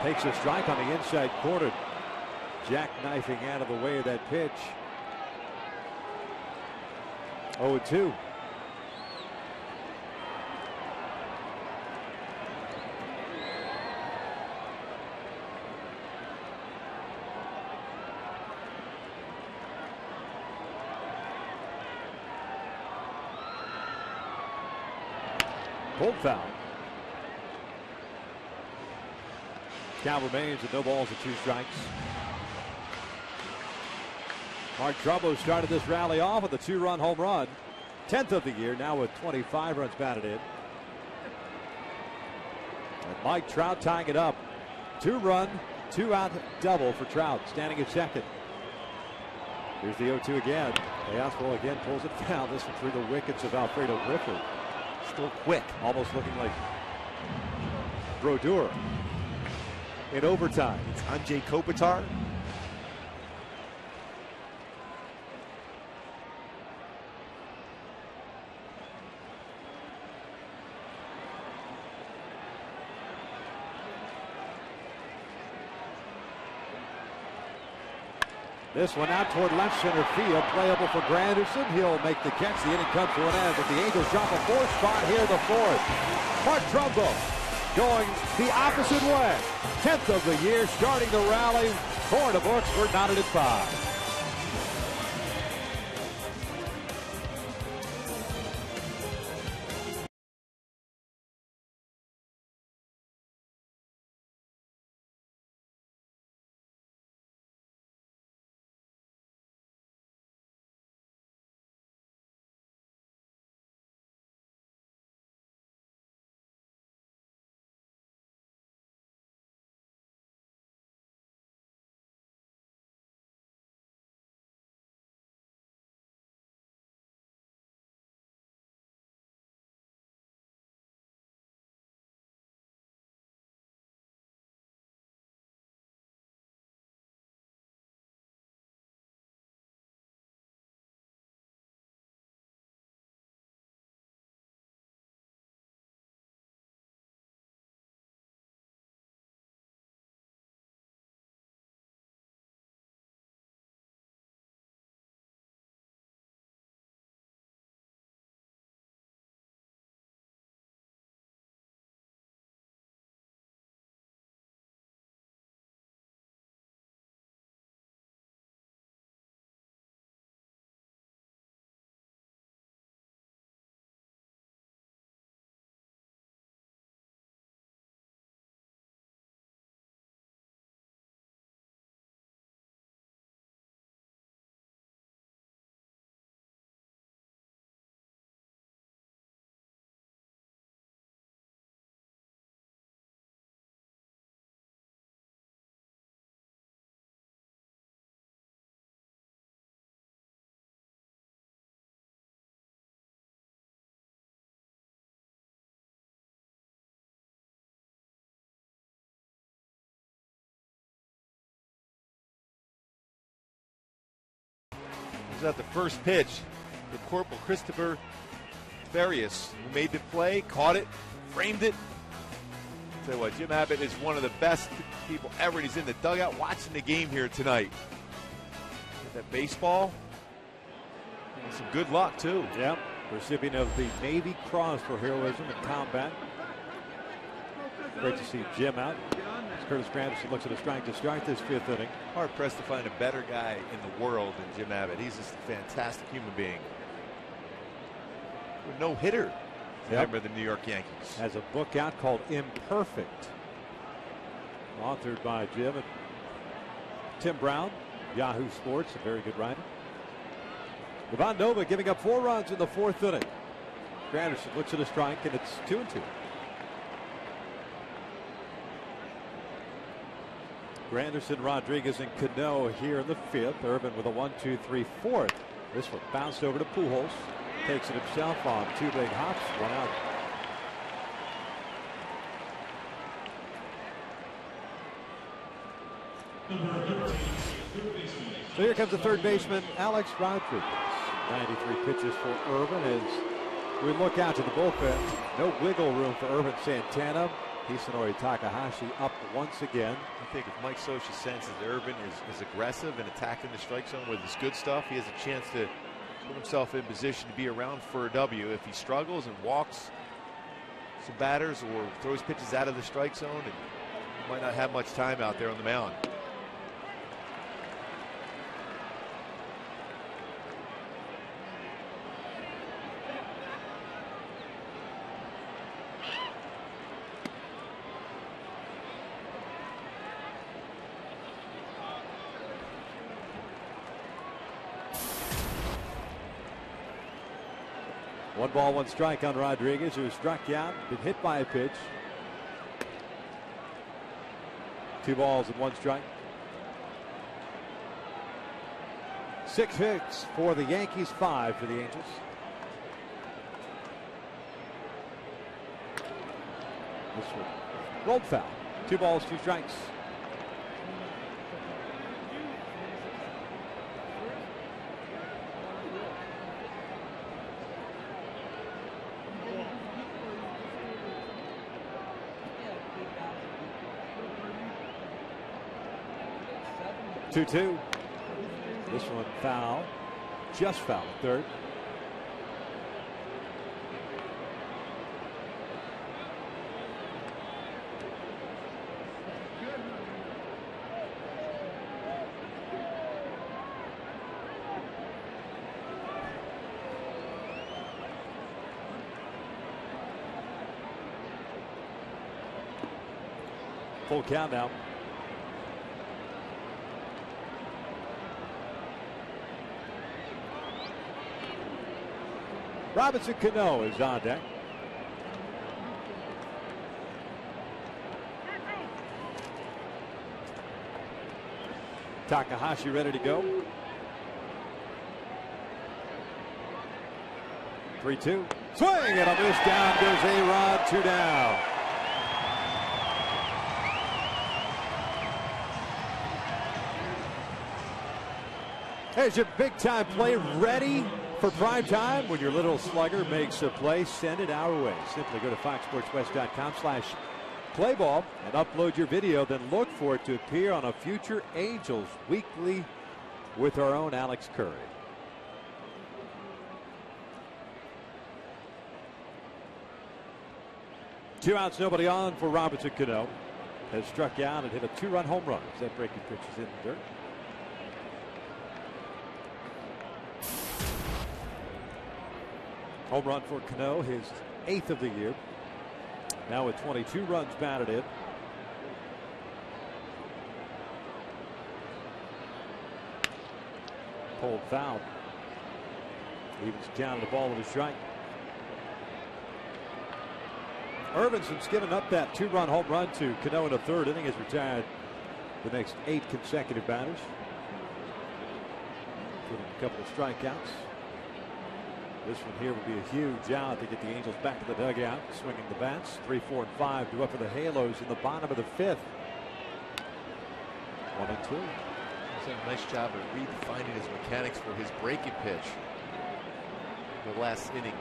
Takes a strike on the inside corner. Jackknifing out of the way of that pitch. 0-2. Pulled foul. Count remains at no balls and 2 strikes. Mark Trumbo started this rally off with a 2-run home run. 10th of the year, now with 25 runs batted in. And Mike Trout tying it up. 2-run, 2-out double for Trout, standing at second. Here's the 0-2 again. Callaspo again pulls it foul. This one through the wickets of Alfredo Griffith. Still quick. Almost looking like Brodeur in overtime. It's Anjay Kopitar. This one out toward left center field, playable for Granderson. He'll make the catch. The inning comes to an end, but the Angels drop a 4th spot here, the 4th. Mark Trumbo going the opposite way. 10th of the year, starting the rally. 4 in the books. We're knotted at 5. Throws out the first pitch to Corporal Christopher Farias, who made the play, caught it, framed it. Tell you what, Jim Abbott is one of the best people ever. He's in the dugout watching the game here tonight. That baseball, and some good luck too. Yep, recipient of the Navy Cross for heroism in combat. Great to see Jim out. As Curtis Granderson looks at a strike to start this 5th inning. Hard pressed to find a better guy in the world than Jim Abbott. He's just a fantastic human being. No hitter. Remember the New York Yankees. Has a book out called Imperfect, authored by Jim and Tim Brown, Yahoo Sports, a very good writer. Ivan Nova giving up 4 runs in the 4th inning. Granderson looks at a strike, and it's 2-2. Granderson, Rodriguez, and Cano here in the 5th. Irvin with a 1-2-3 4th. This one bounced over to Pujols. Takes it himself on 2 big hops, 1 out. So here comes the third baseman, Alex Rodriguez. 93 pitches for Irvin as we look out to the bullpen. No wiggle room for Irvin Santana. Hisanori Takahashi up once again. I think if Mike Scioscia senses Irvin is aggressive and attacking the strike zone with his good stuff, he has a chance to put himself in position to be around for a W. If he struggles and walks some batters or throws pitches out of the strike zone, and he might not have much time out there on the mound. One ball, 1 strike on Rodriguez, who was struck out, been hit by a pitch. 2 balls and 1 strike. 6 hits for the Yankees, 5 for the Angels. This one rolled foul. 2 balls, 2 strikes. Two. This one foul. Just foul at third. Full count now. Robinson Cano is on deck. Takahashi ready to go. 3-2. Swing and a miss. Down goes A-Rod. 2 down. There's your big time play ready for prime time. When your little slugger makes a play, send it our way. Simply go to foxsportswest.com/playball and upload your video. Then look for it to appear on a future Angels Weekly with our own Alex Curry. Two outs, nobody on for Robinson Cano. Has struck out and hit a 2-run home run. As that breaking pitch is in the dirt. Home run for Cano, his 8th of the year. Now with 22 runs batted in. Pulled foul. Evens down the ball with a strike. Irvinson's given up that 2-run home run to Cano in the 3rd inning. Has retired the next 8 consecutive batters. Getting a couple of strikeouts. This one here will be a huge out to get the Angels back to the dugout. Swinging the bats. 3, 4, and 5 to up for the Halos in the bottom of the 5th. 1-2. He's done a nice job of redefining his mechanics for his breaking pitch. The last inning,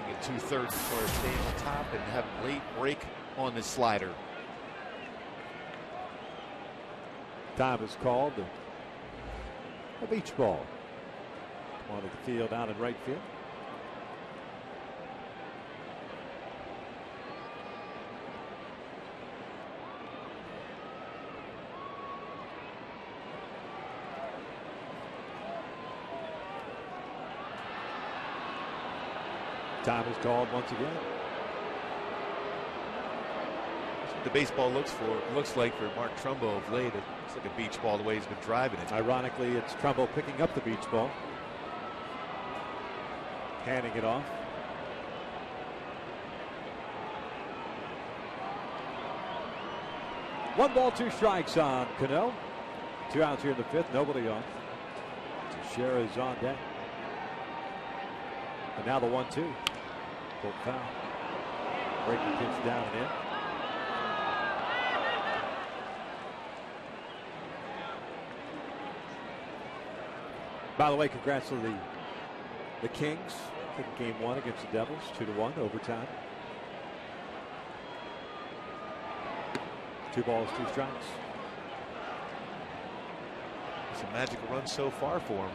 getting a 2/3 as far as staying on top and have a late break on this slider. Time is called. A beach ball. One of the field out in right field. Time is called once again. That's what the baseball looks like for Mark Trumbo of late. It looks like a beach ball the way he's been driving it. Ironically, it's Trumbo picking up the beach ball. Handing it off. One ball, two strikes on Cano. 2 outs here in the fifth. Nobody on. Teixeira is on deck. And now the 1-2. Full foul. Breaking pitch down and in. By the way, congrats to the Kings. Taking game 1 against the Devils, 2-1 overtime. 2 balls, 2 strikes. It's a magical run so far for them.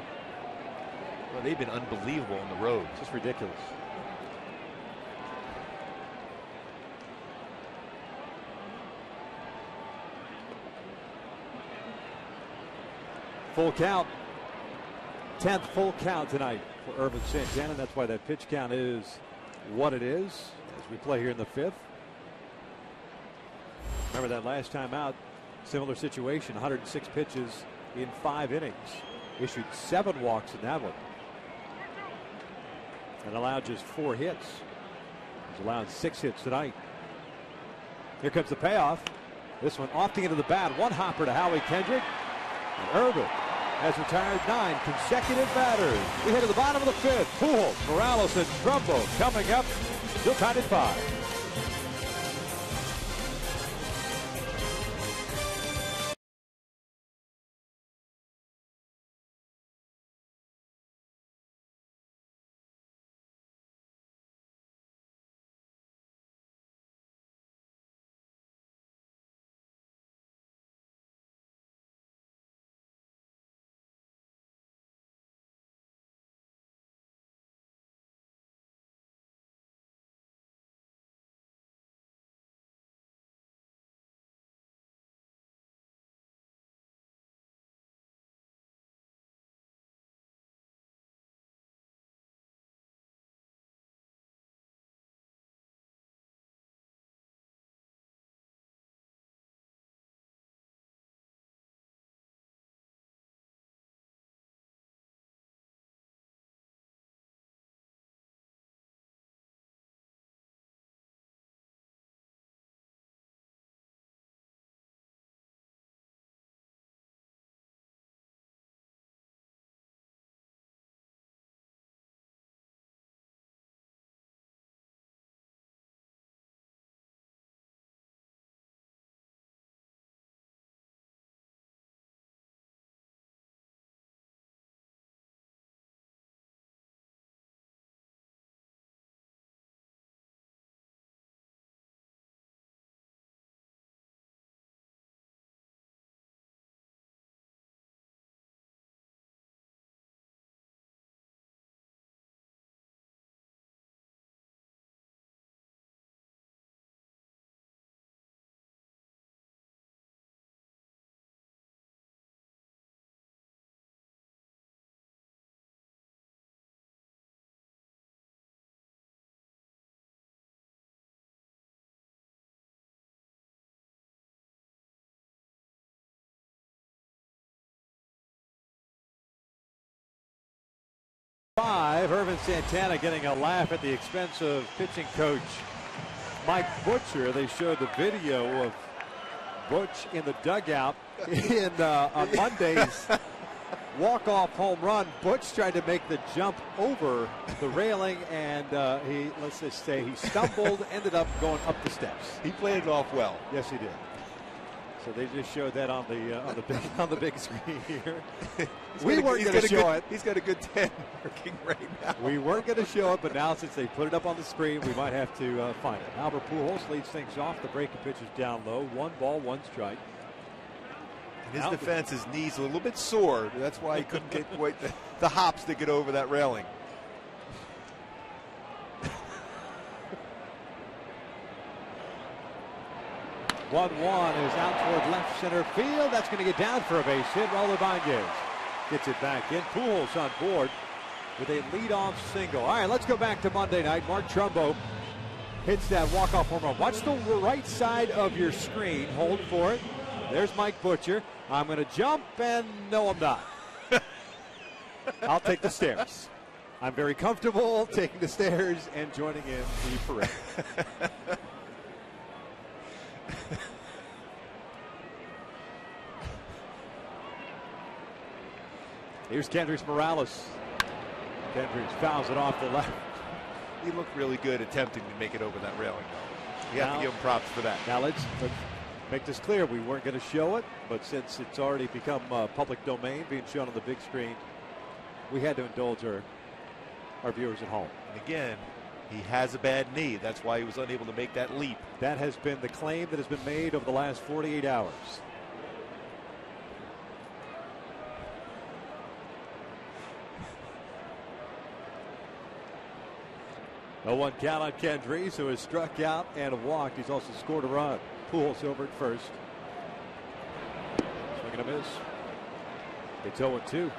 Well, they've been unbelievable on the road. Just ridiculous. Full count. 10th full count tonight for Irvin Santana. That's why that pitch count is what it is as we play here in the fifth. Remember that last time out, similar situation, 106 pitches in 5 innings. Issued 7 walks in that one. And allowed just 4 hits. He's allowed 6 hits tonight. Here comes the payoff. This one off the end of the bat. One hopper to Howie Kendrick. And Irvin has retired 9 consecutive batters. We head to the bottom of the fifth. Pujols, Morales, and Trumbo coming up. Still tied at 5. Irvin Santana getting a laugh at the expense of pitching coach Mike Butcher. They showed the video of Butch in the dugout on Monday's walk-off home run. Butch tried to make the jump over the railing, and let's just say he stumbled, ended up going up the steps. He played it off well. Yes, he did. So they just showed that on the big screen here. We weren't going to show it. He's got a good 10 working right now. We weren't going to show it, but now since they put it up on the screen, we might have to find it. Albert Pujols leads things off. The breaking pitch is down low. 1 ball, 1 strike. And his defense, his knees a little bit sore. That's why he couldn't get quite the hops to get over that railing. 1-1 is out toward left center field. That's going to get down for a base hit. Raul Ibanez gets it back in. Pujols on board with a leadoff single. All right, let's go back to Monday night. Mark Trumbo hits that walk-off home run. Watch the right side of your screen. Hold for it. There's Mike Butcher. I'm going to jump, and no, I'm not. I'll take the stairs. I'm very comfortable taking the stairs and joining in the parade. Here's Kendrys Morales. Kendrys fouls it off the left. He looked really good attempting to make it over that railing. You have to give him props for that. Now let's make this clear. We weren't going to show it, but since it's already become public domain, being shown on the big screen, we had to indulge our viewers at home. And again, he has a bad knee. That's why he was unable to make that leap. That has been the claim that has been made over the last 48 hours. A 1 count on Kendrys, who has struck out and walked. He's also scored a run. Pujols over at first. Swing and a miss. It's 0-2.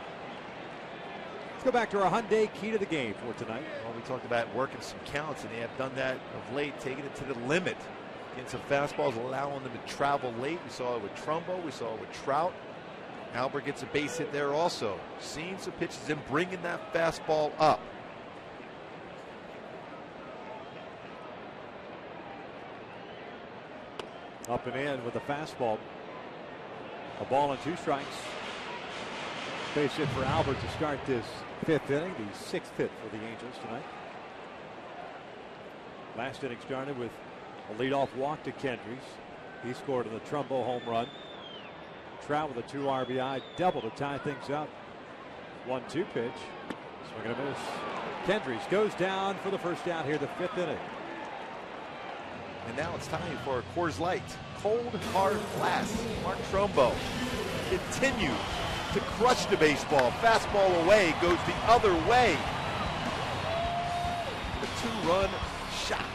Let's go back to our Hyundai key to the game for tonight. Well, we talked about working some counts, and they have done that of late, taking it to the limit. Getting some fastballs, allowing them to travel late. We saw it with Trumbo. We saw it with Trout. Albert gets a base hit there also. Seeing some pitches and bringing that fastball up. Up and in with a fastball. A ball and 2 strikes. Base hit for Albert to start this 5th inning, the 6th hit for the Angels tonight. Last inning started with a leadoff walk to Kendrys. He scored in the Trumbo home run. Trout with a 2 RBI double to tie things up. 1-2 pitch. Swing and a miss. Kendrys goes down for the first out here, the 5th inning. And now it's time for a Coors Light Cold Hard Glass. Mark Trumbo continue to crush the baseball. Fastball away, goes the other way. The 2-run shot.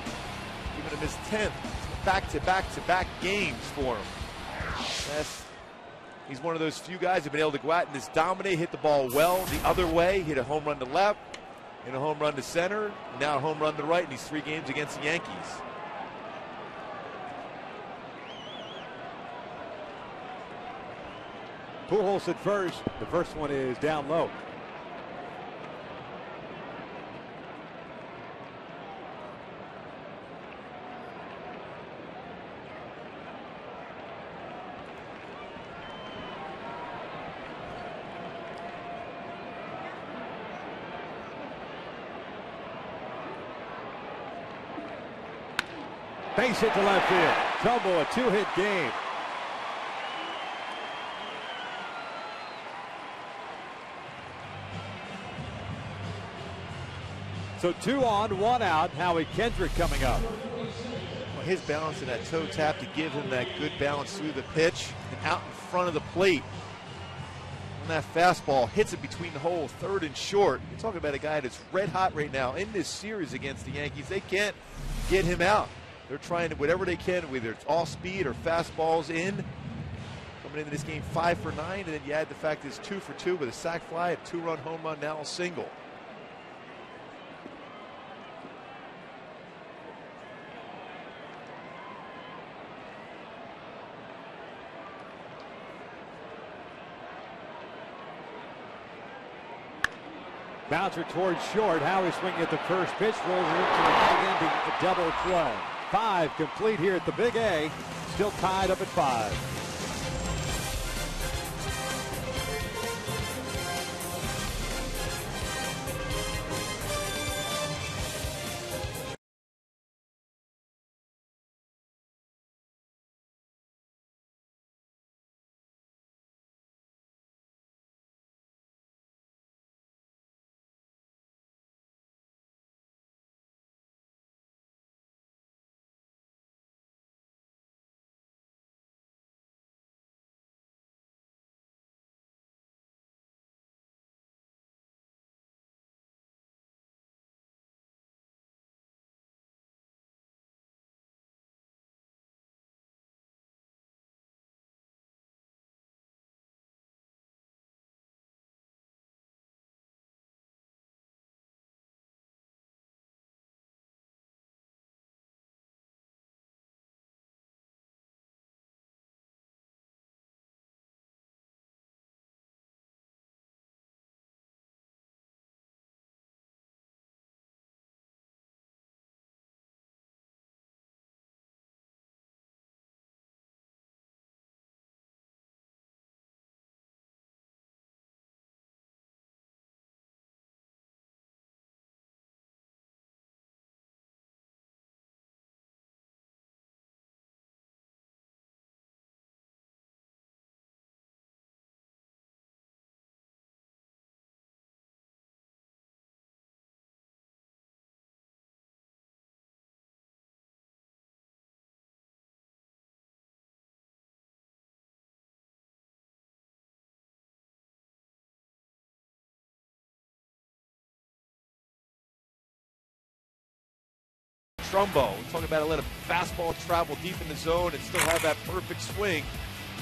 Giving him his 10th back-to-back-to-back games for him. He's one of those few guys who've been able to go out and just dominate, hit the ball well the other way, hit a home run to left, and a home run to center, and now a home run to right in these 3 games against the Yankees. Pujols at first. The first one is down low. Base hit to left field. Trumbo, a 2-hit game. So 2 on, 1 out. Howie Kendrick coming up. Well, his balance in that toe tap to give him that good balance through the pitch and out in front of the plate. And that fastball hits it between the hole, 3rd and short. You're talking about a guy that's red hot right now in this series against the Yankees. They can't get him out. They're trying to whatever they can, whether it's all speed or fastballs in. Coming into this game 5 for 9, and then you add the fact that it's 2 for 2 with a sac fly, a 2-run home run, now a single. Bouncer towards short. Howie swinging at the first pitch. Rolls it into a double play. 5 complete here at the Big A. Still tied up at 5. Trumbo. We're talking about let a fastball travel deep in the zone and still have that perfect swing.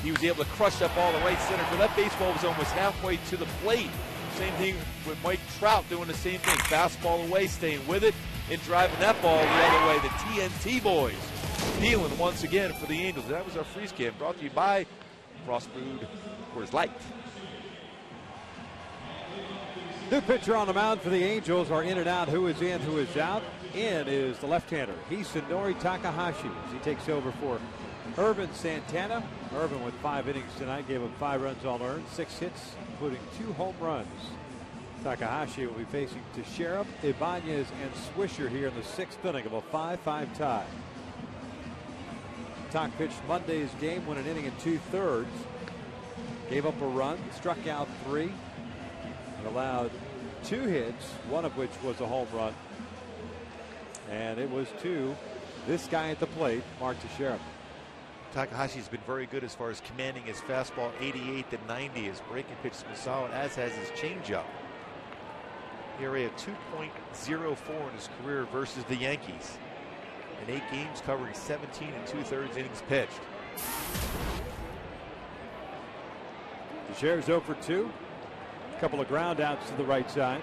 He was able to crush that ball to right center. So that baseball was almost halfway to the plate. Same thing with Mike Trout doing the same thing. Fastball away, staying with it, and driving that ball the other way. The TNT boys dealing once again for the Angels. That was our freeze cam brought to you by Frost Brewed Coors Light. New pitcher on the mound for the Angels are in and out. Who is in, who is out? In is the left-hander, Hisanori Takahashi, as he takes over for Irvin Santana. Irvin with 5 innings tonight, gave up 5 runs all earned, 6 hits, including 2 home runs. Takahashi will be facing Teixeira, Ibanez, and Swisher here in the 6th inning of a 5-5 tie. Tak pitched Monday's game, won an inning in 2/3. Gave up a run, struck out 3, and allowed 2 hits, one of which was a home run. And it was to this guy at the plate, Mark Teixeira. Takahashi's been very good as far as commanding his fastball 88 to 90. His breaking pitch has been solid, as has his changeup. ERA of 2.04 in his career versus the Yankees. In 8 games, covering 17 2/3 innings pitched. Teixeira's 0 for 2. A couple of ground outs to the right side.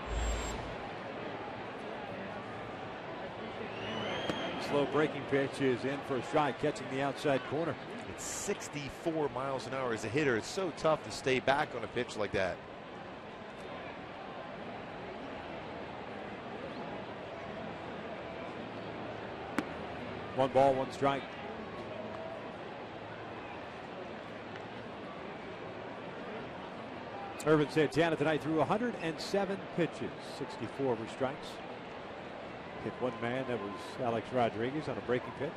Slow breaking pitch is in for a strike, catching the outside corner. It's 64 miles an hour as a hitter. It's so tough to stay back on a pitch like that. One ball, one strike. Irvin Santana tonight threw 107 pitches, 64 were strikes. Hit one man, that was Alex Rodriguez on a breaking pitch.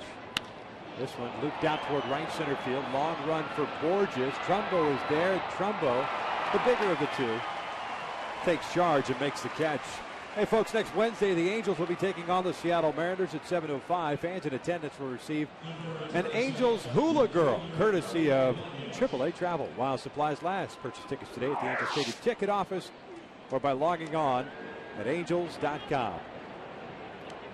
This one looped out toward right center field. Long run for Borges. Trumbo is there. Trumbo, the bigger of the two, takes charge and makes the catch. Hey folks, next Wednesday the Angels will be taking on the Seattle Mariners at 7:05. Fans in attendance will receive an Angels Hula Girl, courtesy of AAA Travel while supplies last. Purchase tickets today at the Angels Stadium ticket office or by logging on at angels.com.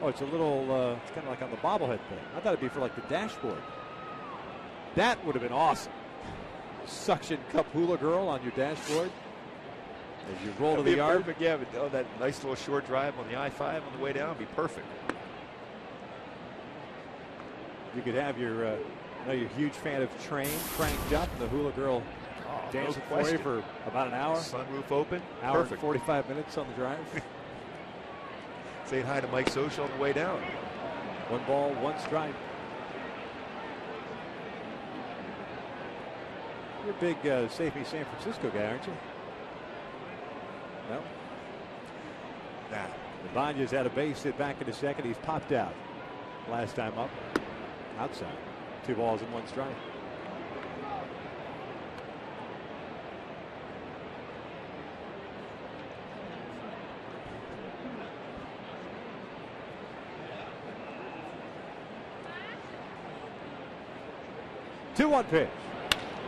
Oh, it's a little, it's kind of like on the bobblehead thing. I thought it'd be for like the dashboard. That would have been awesome. Suction cup Hula Girl on your dashboard as you roll to the yard. Perfect, yeah, but that nice little short drive on the I-5 on the way down would be perfect. You could have your, I know you're a huge fan of Train cranked up, and the Hula Girl dancing for you for about an hour. Sunroof open. Hour Perfect. and 45 minutes on the drive. Saying hi to Mike Socha on the way down. One ball, one strike. You're a big Save Me San Francisco guy, aren't you? No? Nah. Ibanez had a base hit back in the second. He's popped out. Last time up. Outside. 2 balls and 1 strike. Two-one pitch.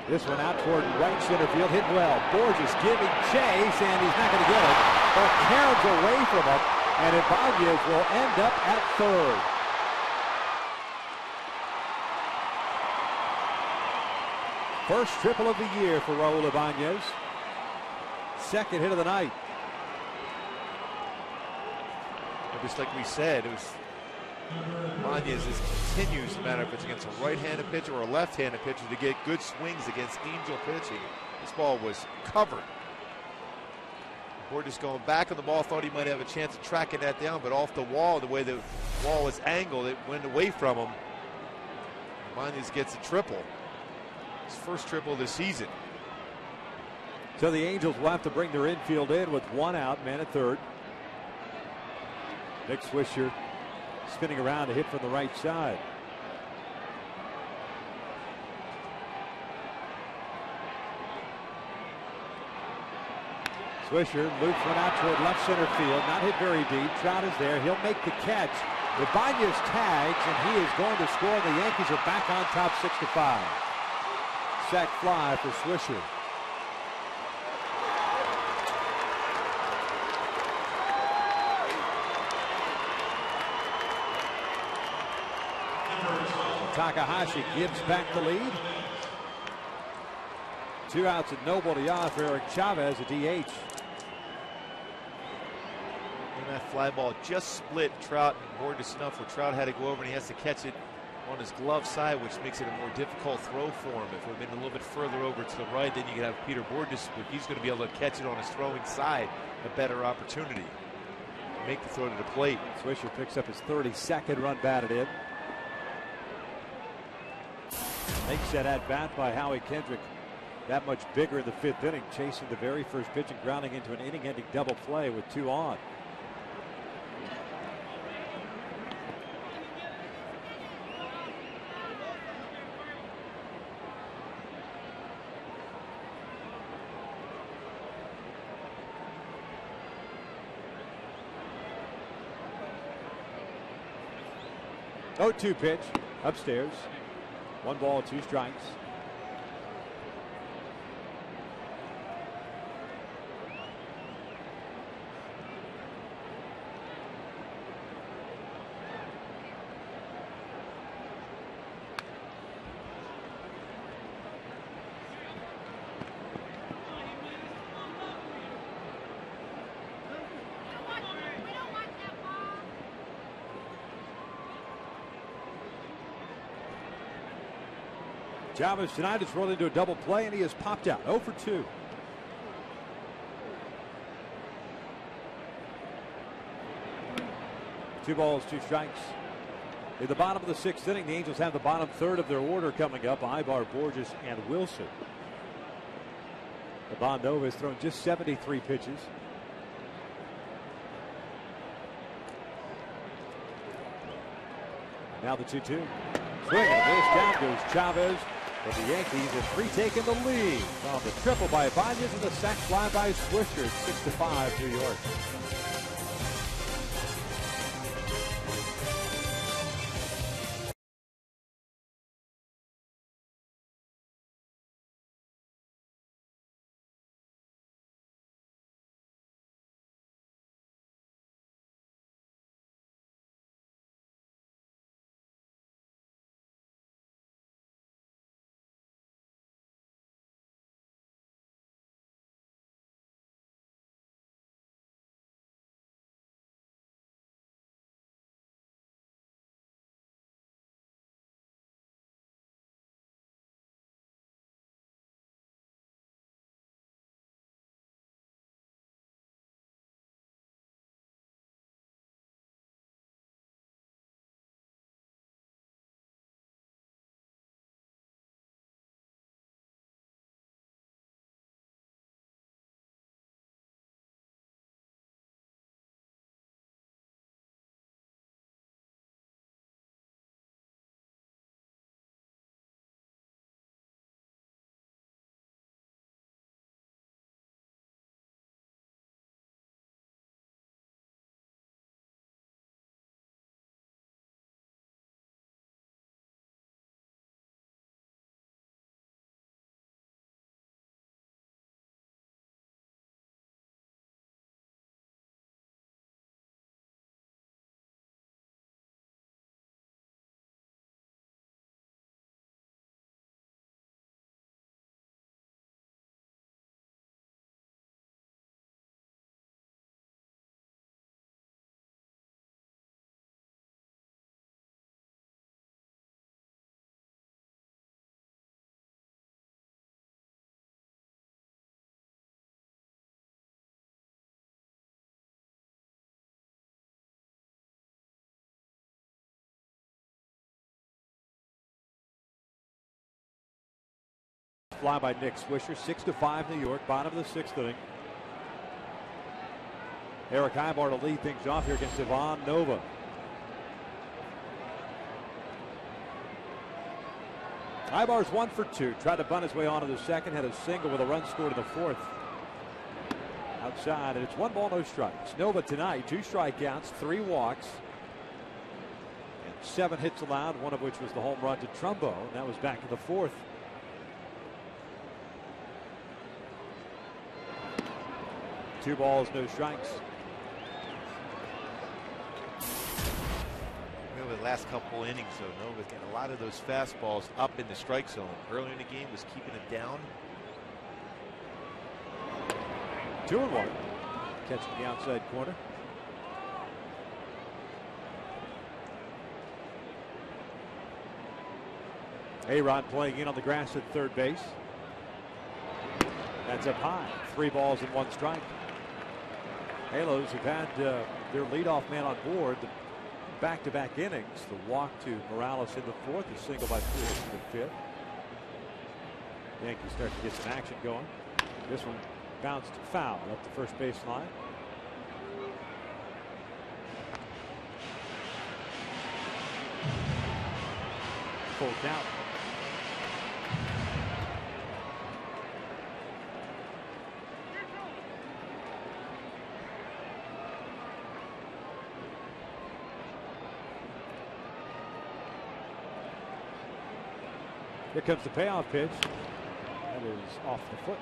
This one out toward right center field, hit well. Borges giving chase, and he's not going to get it. But caroms away from him, and Ibanez will end up at third. First triple of the year for Raul Ibanez. Second hit of the night. And just like we said, it was Ibanez continues, no matter if it's against a right-handed pitcher or a left-handed pitcher, to get good swings against Angel pitching. This ball was covered. Borges going back on the ball, thought he might have a chance of tracking that down, but off the wall, the way the wall was angled, it went away from him. Ibanez gets a triple. His first triple of the season. So the Angels will have to bring their infield in with 1 out, man at third. Nick Swisher spinning around to hit from the right side. Swisher loops one out toward left center field. Not hit very deep. Trout is there. He'll make the catch. Ibanez tags, and he is going to score. The Yankees are back on top 6-5. Sac fly for Swisher. Takahashi gives back the lead. 2 outs at no ball to Yah for Eric Chavez, a DH. And that fly ball just split Trout and Borges enough where Trout had to go over and he has to catch it on his glove side, which makes it a more difficult throw for him. If it had been a little bit further over to the right, then you could have Peter Borges, but he's going to be able to catch it on his throwing side, a better opportunity. Make the throw to the plate. Swisher picks up his 32nd run batted in. Makes that at bat by Howie Kendrick that much bigger in the 5th inning, chasing the very first pitch and grounding into an inning-ending double play with 2 on. Oh, 2 pitch upstairs. 1 ball, 2 strikes. Chavez tonight has rolled into a double play, and he has popped out 0 for 2. Two balls, 2 strikes. In the bottom of the 6th inning, the Angels have the bottom third of their order coming up. Ibar, Borges, and Wilson. Ivan Nova has thrown just 73 pitches. Now the 2-2. Swing and a miss. Down goes Chavez. But the Yankees have retaken the lead on the triple by Ibanez and the sac fly by Swisher. 6-5 New York. Fly by Nick Swisher. 6-5 New York. Bottom of the 6th inning. Eric Ibar to lead things off here against Ivan Nova. Ibar's 1 for 2. Tried to bunt his way onto the 2nd. Had a single with a run scored to the 4th. Outside, and it's 1 ball, no strikes. Nova tonight, 2 strikeouts, 3 walks, and 7 hits allowed, one of which was the home run to Trumbo, and that was back in the 4th. Two balls, no strikes. We have the last couple innings, though, Nova's getting a lot of those fastballs up in the strike zone. Early in the game was keeping it down. 2-1. Catching the outside corner. A-Rod playing in on the grass at third base. That's up high. 3 balls and 1 strike. Halos have had their leadoff man on board the back-to-back innings. The walk to Morales in the 4th, a single by Pujols in the 5th. Yankees start to get some action going. This one bounced foul up the first base line. Full count. Here comes the payoff pitch. That is off the foot.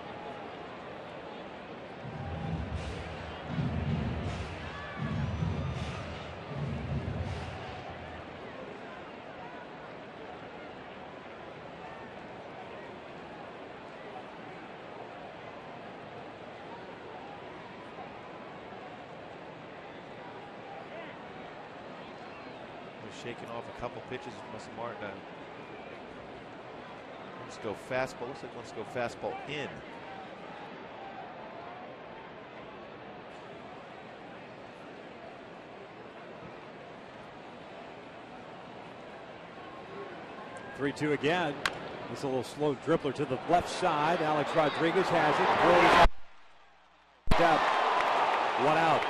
Shaking off a couple pitches. Must mark that. Let's go fastball. Looks like let's go fastball in. Three-two again. It's a little slow dribbler to the left side. Alex Rodriguez has it. Down. 1 out.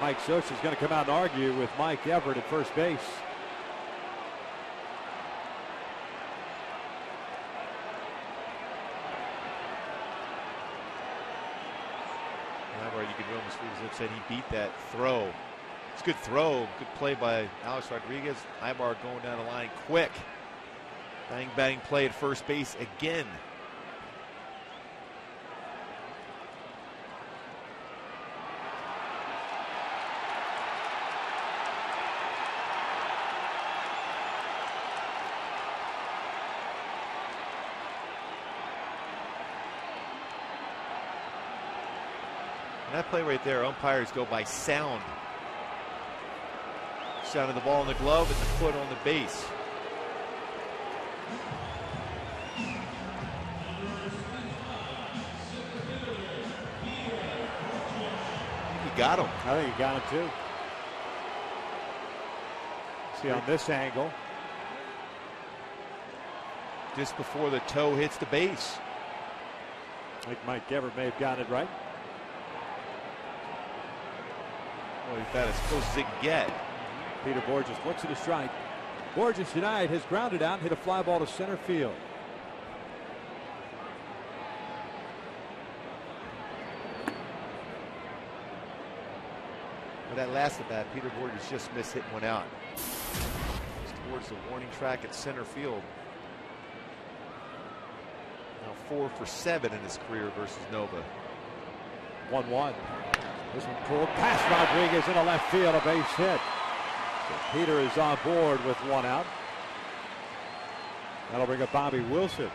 Mike Scioscia is going to come out and argue with Mike Everett at first base. You could almost said he beat that throw. It's a good throw, good play by Alex Rodriguez. Ibar going down the line quick. Bang bang play at first base again. That play right there, umpires go by sound. Sound of the ball in the glove and the foot on the base. I think he got him. I think he got him too. See on this angle. Just before the toe hits the base. I think Mike Everett may have gotten it right. Well, he's about as close as it can get. Peter Borges looks at a strike. Borges tonight has grounded out and hit a fly ball to center field. But that last at bat, Peter Borges just missed hitting one out. It's towards the warning track at center field. Now 4 for 7 in his career versus Nova. 1-1. This one pulled past Rodriguez into left field, a base hit. So Peter is on board with 1 out. That'll bring up Bobby Wilson.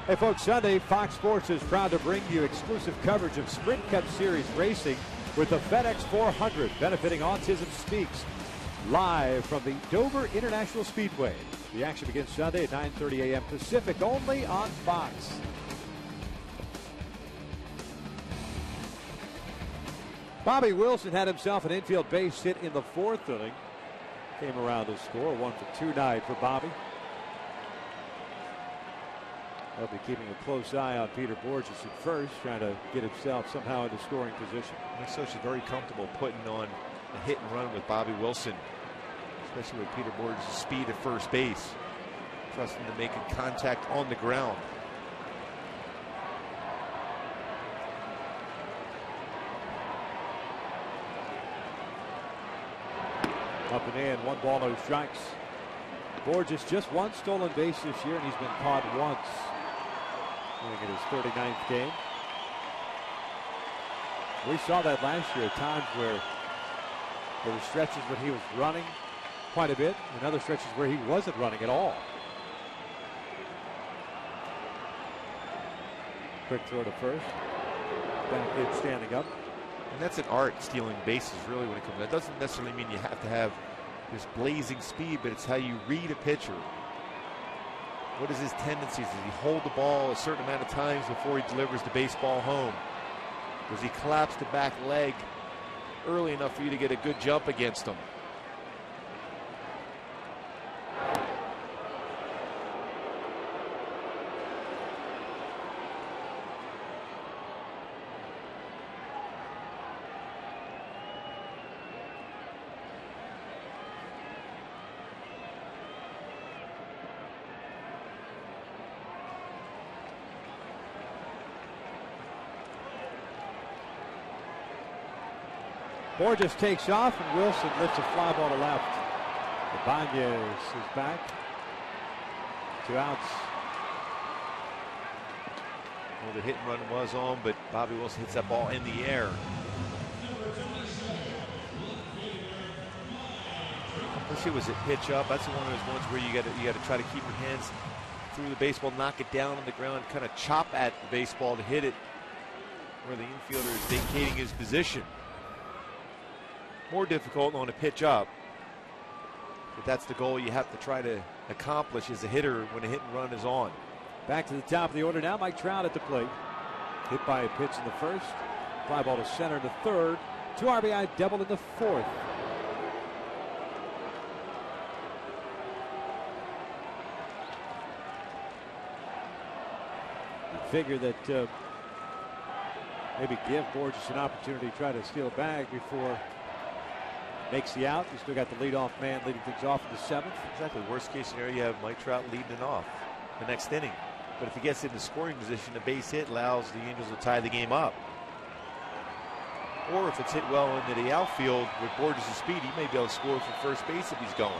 Hey folks, Sunday Fox Sports is proud to bring you exclusive coverage of Sprint Cup Series racing with the FedEx 400 benefiting Autism Speaks live from the Dover International Speedway. The action begins Sunday at 9:30 a.m. Pacific, only on Fox. Bobby Wilson had himself an infield base hit in the 4th inning. Came around to score. 1 for 2 night for Bobby. They'll be keeping a close eye on Peter Borges at first, trying to get himself somehow into scoring position. Mike Scioscia is very comfortable putting on a hit and run with Bobby Wilson, especially with Peter Borges' speed at first base. Trusting to making contact on the ground. Up and in, 1 ball, no strikes. Borges just 1 stolen base this year, and he's been caught once. I think in his 39th game. We saw that last year at times where there were stretches when he was running quite a bit and other stretches where he wasn't running at all. Quick throw to first. Back kid standing up. And that's an art, stealing bases, really, when it comes. That doesn't necessarily mean you have to have this blazing speed, but it's how you read a pitcher. What is his tendencies? Does he hold the ball a certain amount of times before he delivers the baseball home? Does he collapse the back leg early enough for you to get a good jump against him? Borges takes off, and Wilson lifts a fly ball to left. Ibanez is back. 2 outs. Well, the hit and run was on, but Bobby Wilson hits that ball in the air. Especially was it pitch up. That's one of those ones where you got to try to keep your hands through the baseball, knock it down on the ground, kind of chop at the baseball to hit it where the infielder is vacating his position. More difficult on a pitch up, but that's the goal you have to try to accomplish as a hitter when a hit and run is on. Back to the top of the order now. Mike Trout at the plate. Hit by a pitch in the first. Fly ball to center in the third. 2 RBI double in the fourth. You figure that maybe give Borges an opportunity to try to steal a bag before makes the out. You still got the leadoff man leading things off in the 7th. Exactly. Worst case scenario, you have Mike Trout leading it off the next inning. But if he gets into scoring position, a base hit allows the Angels to tie the game up. Or if it's hit well into the outfield with Borges' speed, he may be able to score from first base if he's going.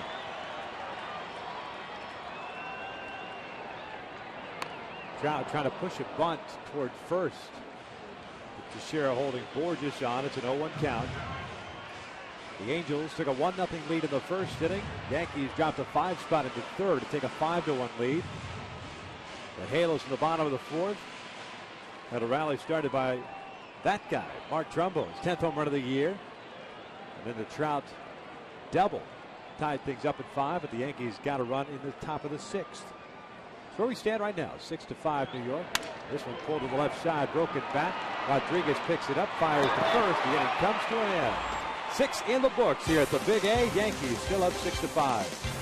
Trout trying to push a bunt toward first. Teixeira holding Borges on. It's an 0-1 count. The Angels took a 1-0 lead in the first inning. Yankees dropped a 5 spot into third to take a 5-1 lead. The Halos in the bottom of the 4th had a rally started by that guy, Mark Trumbo, his 10th home run of the year. And then the Trout double tied things up at 5, but the Yankees got a run in the top of the 6th. That's where we stand right now, 6-5 New York. This one pulled to the left side, broken back. Rodriguez picks it up, fires to first. The inning comes to an end. 6 in the books here at the Big A. Yankees still up 6-5.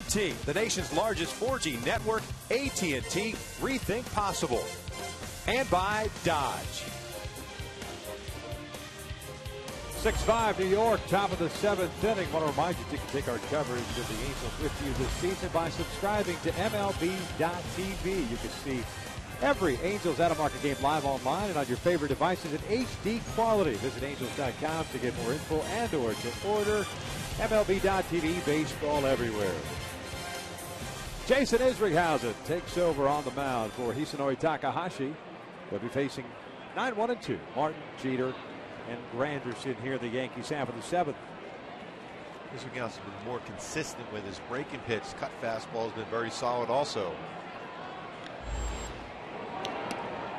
AT&T, the nation's largest 4G network. AT&T, rethink possible. And by Dodge. 6-5 New York, top of the 7th inning. Want to remind you can take our coverage of the Angels with you this season by subscribing to MLB.tv. You can see every Angels Out of Market game live online and on your favorite devices in HD quality. Visit Angels.com to get more info and or to order. MLB.tv, baseball everywhere. Jason Isringhausen takes over on the mound for Hisanori Takahashi. They'll be facing 9-1-2. Martin, Jeter, and Granderson here the Yankees half of the 7th. Isringhausen has been more consistent with his breaking pitch. Cut fastball has been very solid also.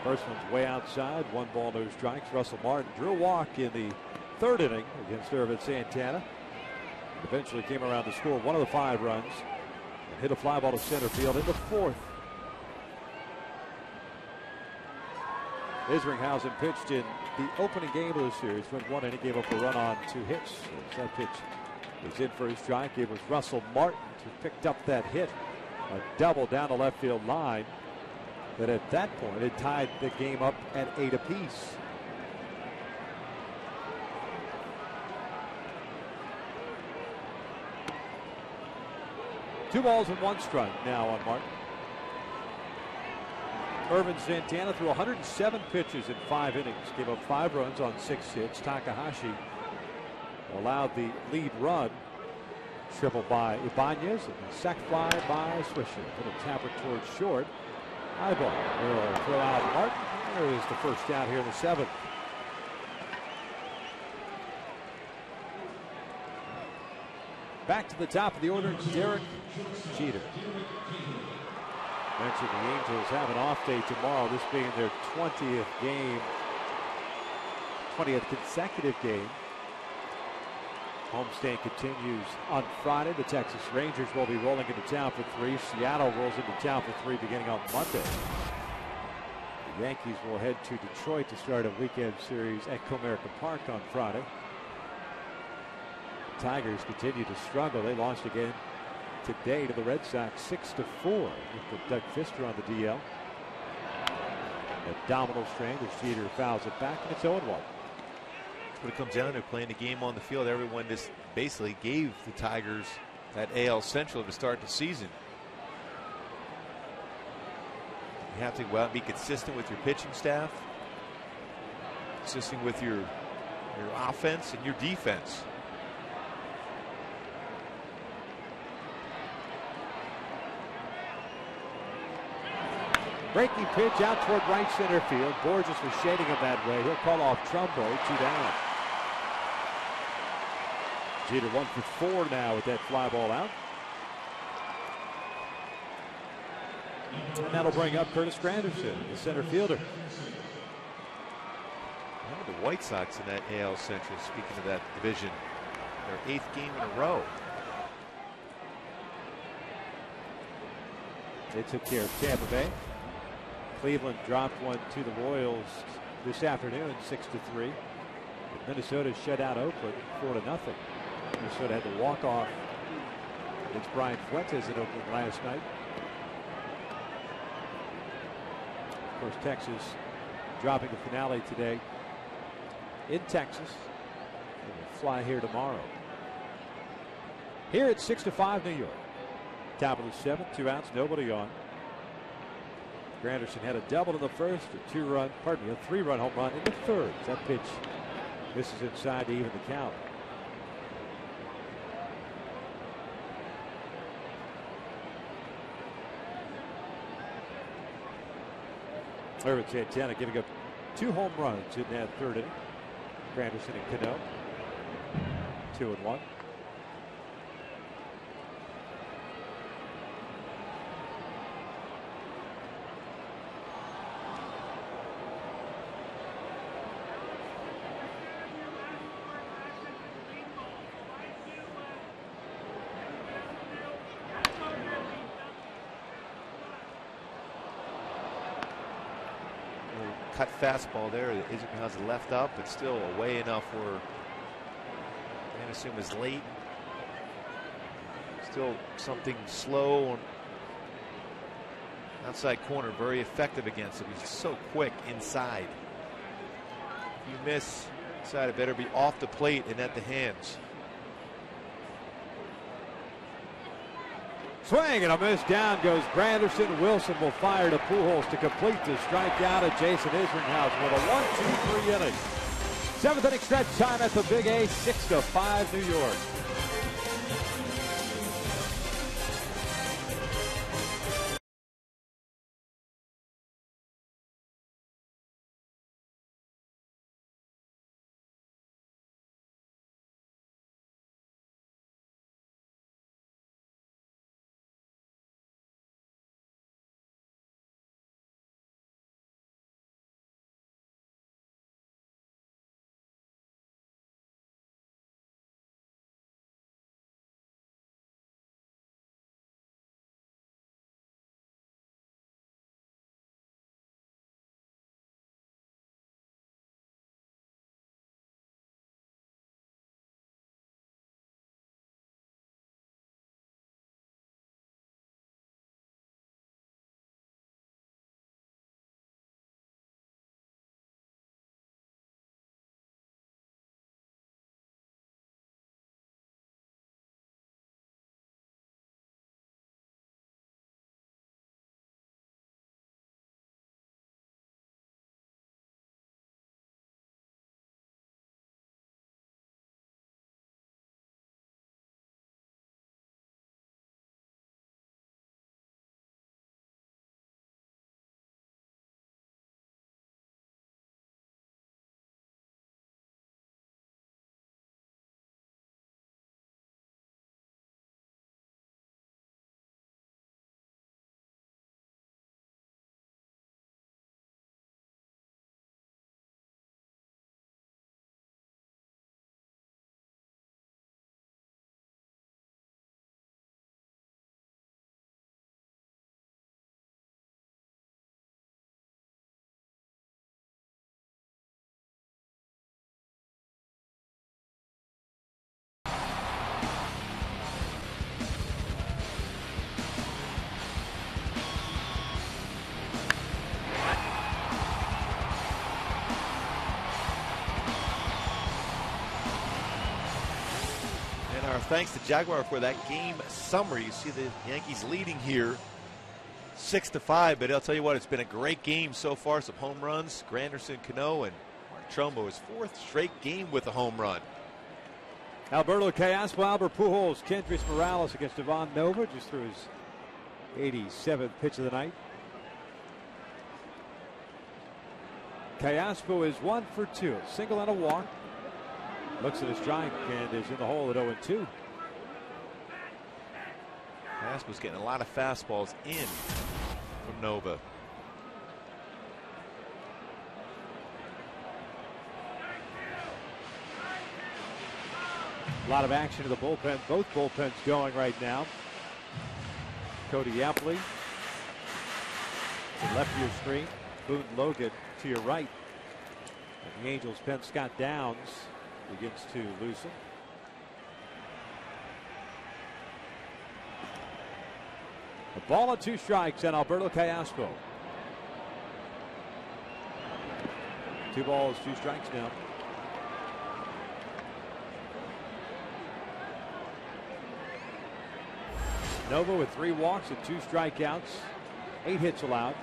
First one's way outside. 1 ball, no strikes. Russell Martin drew a walk in the 3rd inning against Irvin Santana. Eventually came around to score 1 of the 5 runs and hit a fly ball to center field in the 4th. Isringhausen pitched in the opening game of the series. Went 1 inning, gave up a run on 2 hits. So that pitch was in for a strike. It was Russell Martin who picked up that hit. A double down the left field line. But at that point, it tied the game up at 8 apiece. Two balls and 1 strike now on Martin. Irvin Santana threw 107 pitches in 5 innings, gave up 5 runs on 6 hits. Takahashi allowed the lead run, triple by Ibanez, and a sac fly by Swisher. Little tapper towards short. High ball. Will throw out Martin. There is the first out here in the 7th. Back to the top of the order, Derek Jeter. Mentioned the Angels have an off day tomorrow, this being their 20th game, 20th consecutive game. Homestand continues on Friday. The Texas Rangers will be rolling into town for 3. Seattle rolls into town for 3 beginning on Monday. The Yankees will head to Detroit to start a weekend series at Comerica Park on Friday. The Tigers continue to struggle. They lost again today to the Red Sox 6-4 with the Doug Fister on the DL. Abdominal strain as Jeter fouls it back, and it's 0-1. That's what it comes down to, playing the game on the field. Everyone just basically gave the Tigers that AL Central to start the season. You have to go out and be consistent with your pitching staff, consistent with your offense and your defense. Breaking pitch out toward right center field. Borges was shading him that way. He'll call off Trumbo. 2 down. Jeter 1 for 4 now with that fly ball out. And that'll bring up Curtis Granderson, the center fielder. How are the White Sox in that AL Central, speaking of that division? Their 8th game in a row. They took care of Tampa Bay. Cleveland dropped one to the Royals this afternoon, 6-3. Minnesota shut out Oakland 4-0. Minnesota had the walk-off against Brian Fuentes in Oakland last night. Of course, Texas dropping the finale today in Texas. They will fly here tomorrow. Here it's 6-5 New York. Top of the 7th, 2 outs, nobody on. Granderson had a double in the first, a 3-run home run in the 3rd. That pitch misses inside to even the count. Irvin Santana giving up 2 home runs in that 3rd inning. Granderson and Cano, 2-1. Cut fastball there. Isringhausen left up, but still away enough where Anderson was late. Still something slow on outside corner, very effective against him. He's so quick inside. If you miss inside, it better be off the plate and at the hands. Swing and a miss. Down goes Granderson. Wilson will fire to Pujols to complete the strikeout of Jason Isringhausen with a 1-2-3 inning. 7th inning stretch time at the Big A, 6-5 New York. Thanks to Jaguar for that game summary. You see the Yankees leading here 6-5, but I'll tell you what, it's been a great game so far. Some home runs. Granderson, Cano, and Mark Trumbo, his 4th straight game with a home run. Alberto Callaspo, Albert Pujols, Kendrys Morales against Ivan Nova, just threw his 87th pitch of the night. Callaspo is 1 for 2, a single and a walk. Looks at a strike and is in the hole at 0-2. Callaspo's getting a lot of fastballs in from Nova. A lot of action to the bullpen. Both bullpens going right now. Cody Yapley to left of your screen. Boone Logan to your right. And the Angels' pen, Scott Downs begins to loosen. A ball and 2 strikes and Alberto Callaspo. 2 balls, 2 strikes now. Nova with 3 walks and 2 strikeouts. 8 hits allowed.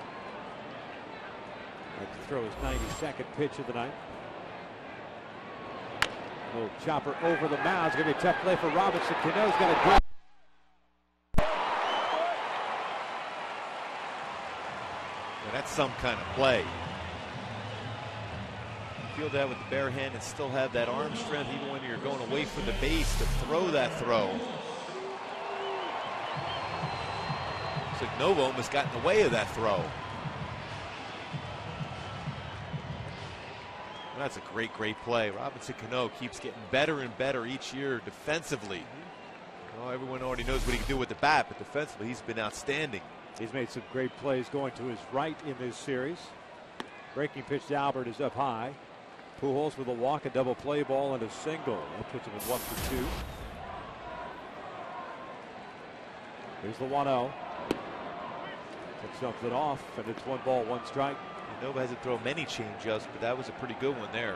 Like to throw his 92nd pitch of the night. Little chopper over the mound. It's going to be a tough play for Robinson. Cano's got a good. Well, that's some kind of play. Feel that with the bare hand and still have that arm strength even when you're going away from the base to throw that throw. Looks like Nova almost got in the way of that throw. That's a great, great play. Robinson Cano keeps getting better and better each year defensively. Well, everyone already knows what he can do with the bat, but defensively he's been outstanding. He's made some great plays going to his right in this series. Breaking pitch to Albert is up high. Pujols with a walk, a double play ball, and a single. That puts him at 1 for 2. Here's the 1-0. Took something off, and it's 1 ball, 1 strike. And Nova hasn't thrown many changeups, but that was a pretty good one there.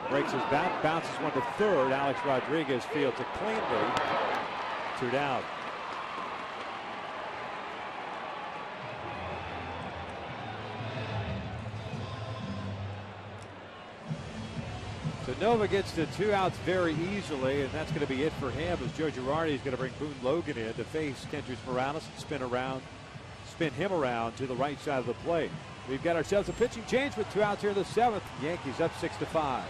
Breaks his bat, bounces one to third. Alex Rodriguez fields it cleanly. 2 down. So Nova gets to 2 outs very easily, and that's going to be it for him as Joe Girardi is going to bring Boone Logan in to face Kendrys Morales and spin him around to the right side of the plate. We've got ourselves a pitching change with 2 outs here in the 7th. Yankees up 6-5.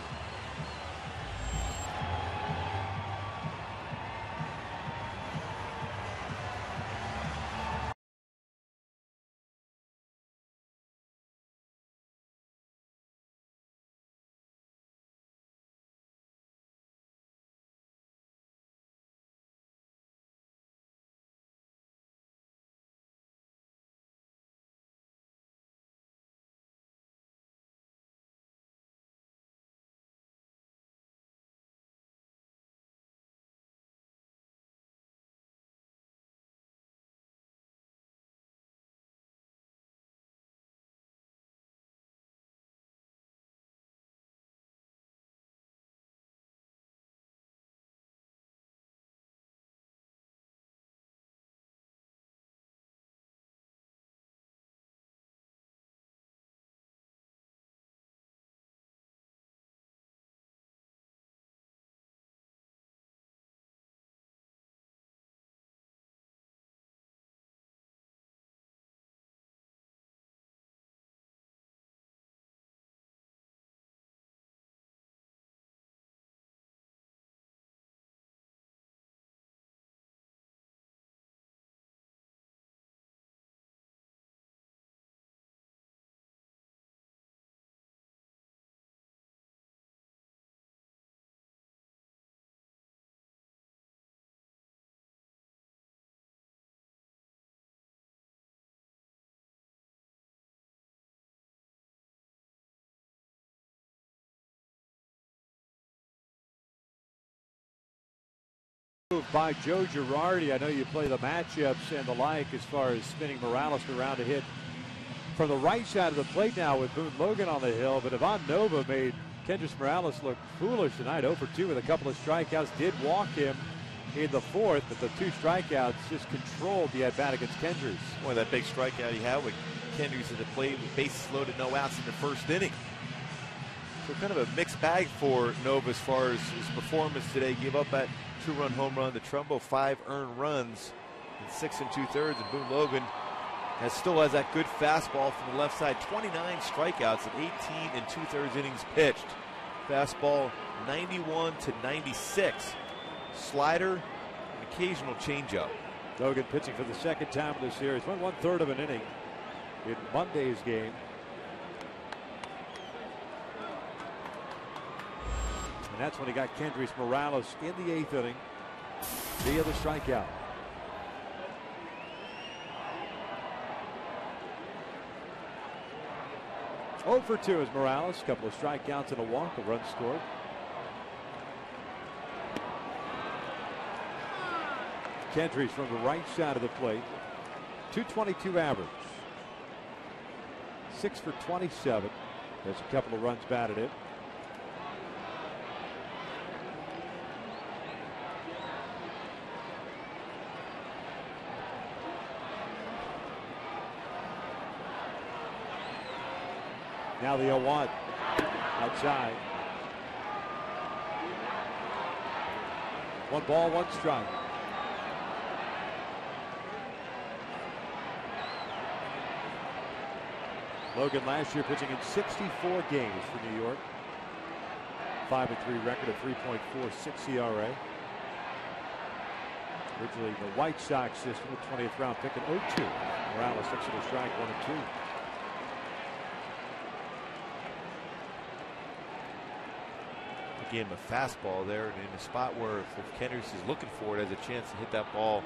By Joe Girardi. I know you play the matchups and the like as far as spinning Morales around to hit from the right side of the plate now with Boone Logan on the hill. But Ivan Nova made Kendrys Morales look foolish tonight. 0 for 2 with a couple of strikeouts. Did walk him in the 4th, but the 2 strikeouts just controlled the at-bat against Kendrys. Boy, that big strikeout he had with Kendrys at the plate with bases loaded, no outs in the 1st inning. So kind of a mixed bag for Nova as far as his performance today. Gave up that 2-run home run to Trumbo, 5 earned runs in 6 2/3, and Boone Logan still has that good fastball from the left side. 29 strikeouts in 18 2/3 innings pitched. Fastball 91 to 96. Slider, an occasional changeup. Logan pitching for the 2nd time in the series. Went 1/3 of an inning in Monday's game. And that's when he got Kendrys Morales in the 8th inning via the strikeout. Oh for 2 is Morales. A couple of strikeouts and a walk. A run scored. Kendrys from the right side of the plate. .222 average. 6 for 27. There's a couple of runs batted in. Now the 0-1 outside. 1 ball, 1 strike. Logan last year pitching in 64 games for New York. 5-3 record, a 3.46 ERA. Originally the White Sox system, a 20th round pick in 0-2. Morales looks at a strike, 1-2. Again, a fastball there, and in a spot where if Kendrys is looking for it, has a chance to hit that ball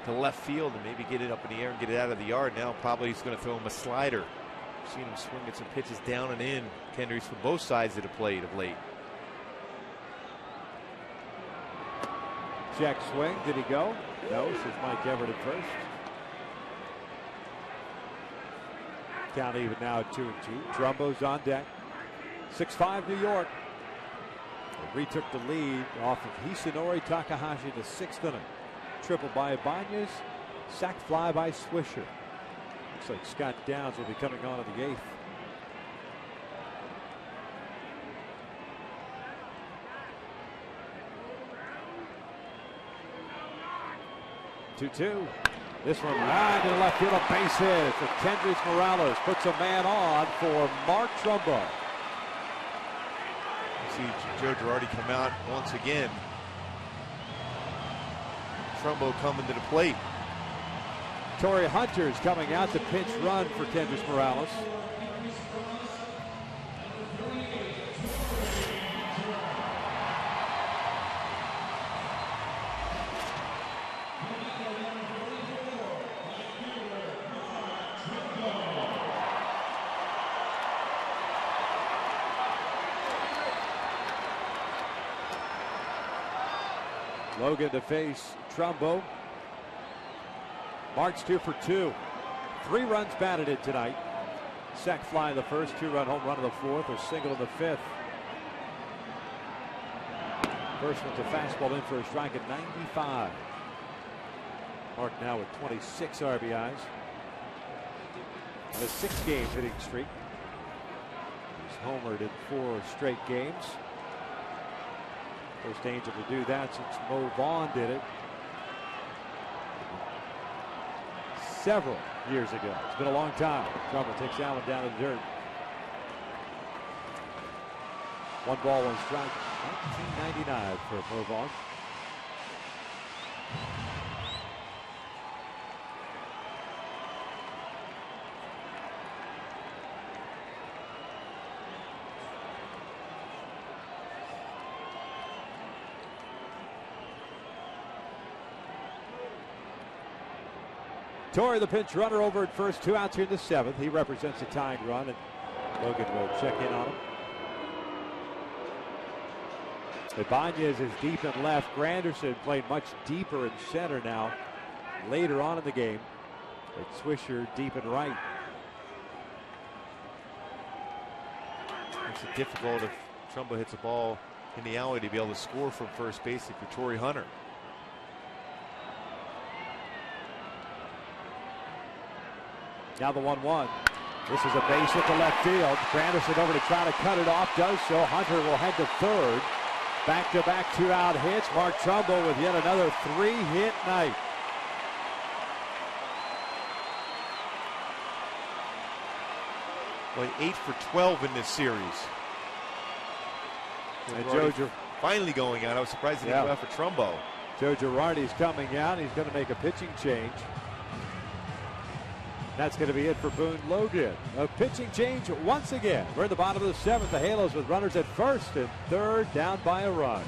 to left field and maybe get it up in the air and get it out of the yard. Now probably he's going to throw him a slider. We've seen him swing at some pitches down and in, Kendrys, from both sides of the plate of late. Check swing. Did he go? No, says Mike Everett at first. Count even now at 2-2. Trumbo's on deck. 6-5 New York. They retook the lead off of Hisanori Takahashi in the 6th inning. Triple by Ibanez. Sac fly by Swisher. Looks like Scott Downs will be coming on in the 8th. Two. This one line to the left field, a base hit for Kendrys Morales. Puts a man on for Mark Trumbo. You see Joe Girardi come out once again. Trumbo coming to the plate. Torrey Hunter's coming out to pinch run for Kendrys Morales. Logan to face Trumbo. Marks 2 for 2. 3 runs batted in tonight. Sac fly in the first, 2-run home run in the 4th, a single in the 5th. First one's a fastball in for a strike at 95. Mark now with 26 RBIs. And a 6-game hitting streak. He's homered in 4 straight games. First Angel to do that since Mo Vaughn did it several years ago. It's been a long time. Trumbo takes that one down to the dirt. 1 ball, 1 strike. 1999 for Mo Vaughn. Torrey, the pinch runner, over at first. 2 outs here in the 7th. He represents a tying run, and Logan will check in on him. Ibanez is deep in left. Granderson played much deeper in center now later on in the game. But Swisher deep in right. Makes it difficult if Trumbo hits a ball in the alley to be able to score from first base for Torrey Hunter. Now the 1-1. This is a base hit to left field. Granderson over to try to cut it off. Does so. Hunter will head to third. Back-to-back 2-out hits. Mark Trumbo with yet another 3-hit night. Well, 8 for 12 in this series. And Joe finally going out. I was surprised he didn't go out for Trumbo. Joe Girardi's coming out. He's going to make a pitching change. That's going to be it for Boone Logan. A pitching change once again. We're in the bottom of the 7th. The Halos with runners at first and third, down by a run.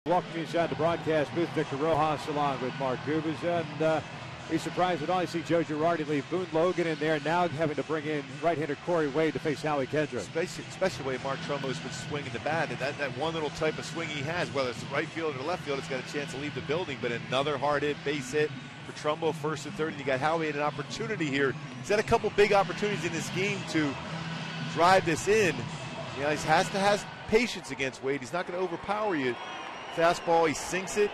Welcome inside the broadcast booth, Victor Rojas along with Mark Gubas. And he's surprised at all. You see Joe Girardi leave Boone Logan in there, now having to bring in right-hander Corey Wade to face Howie Kendrick. Especially the way Mark Trumbo's been swinging the bat. And that one little type of swing he has, whether it's the right field or the left field, it's got a chance to leave the building. But another hard hit, base hit for Trumbo, first and third. And you got Howie at an opportunity here. He's had a couple big opportunities in this game to drive this in. You know, he has to have patience against Wade. He's not going to overpower you. Fastball, he sinks it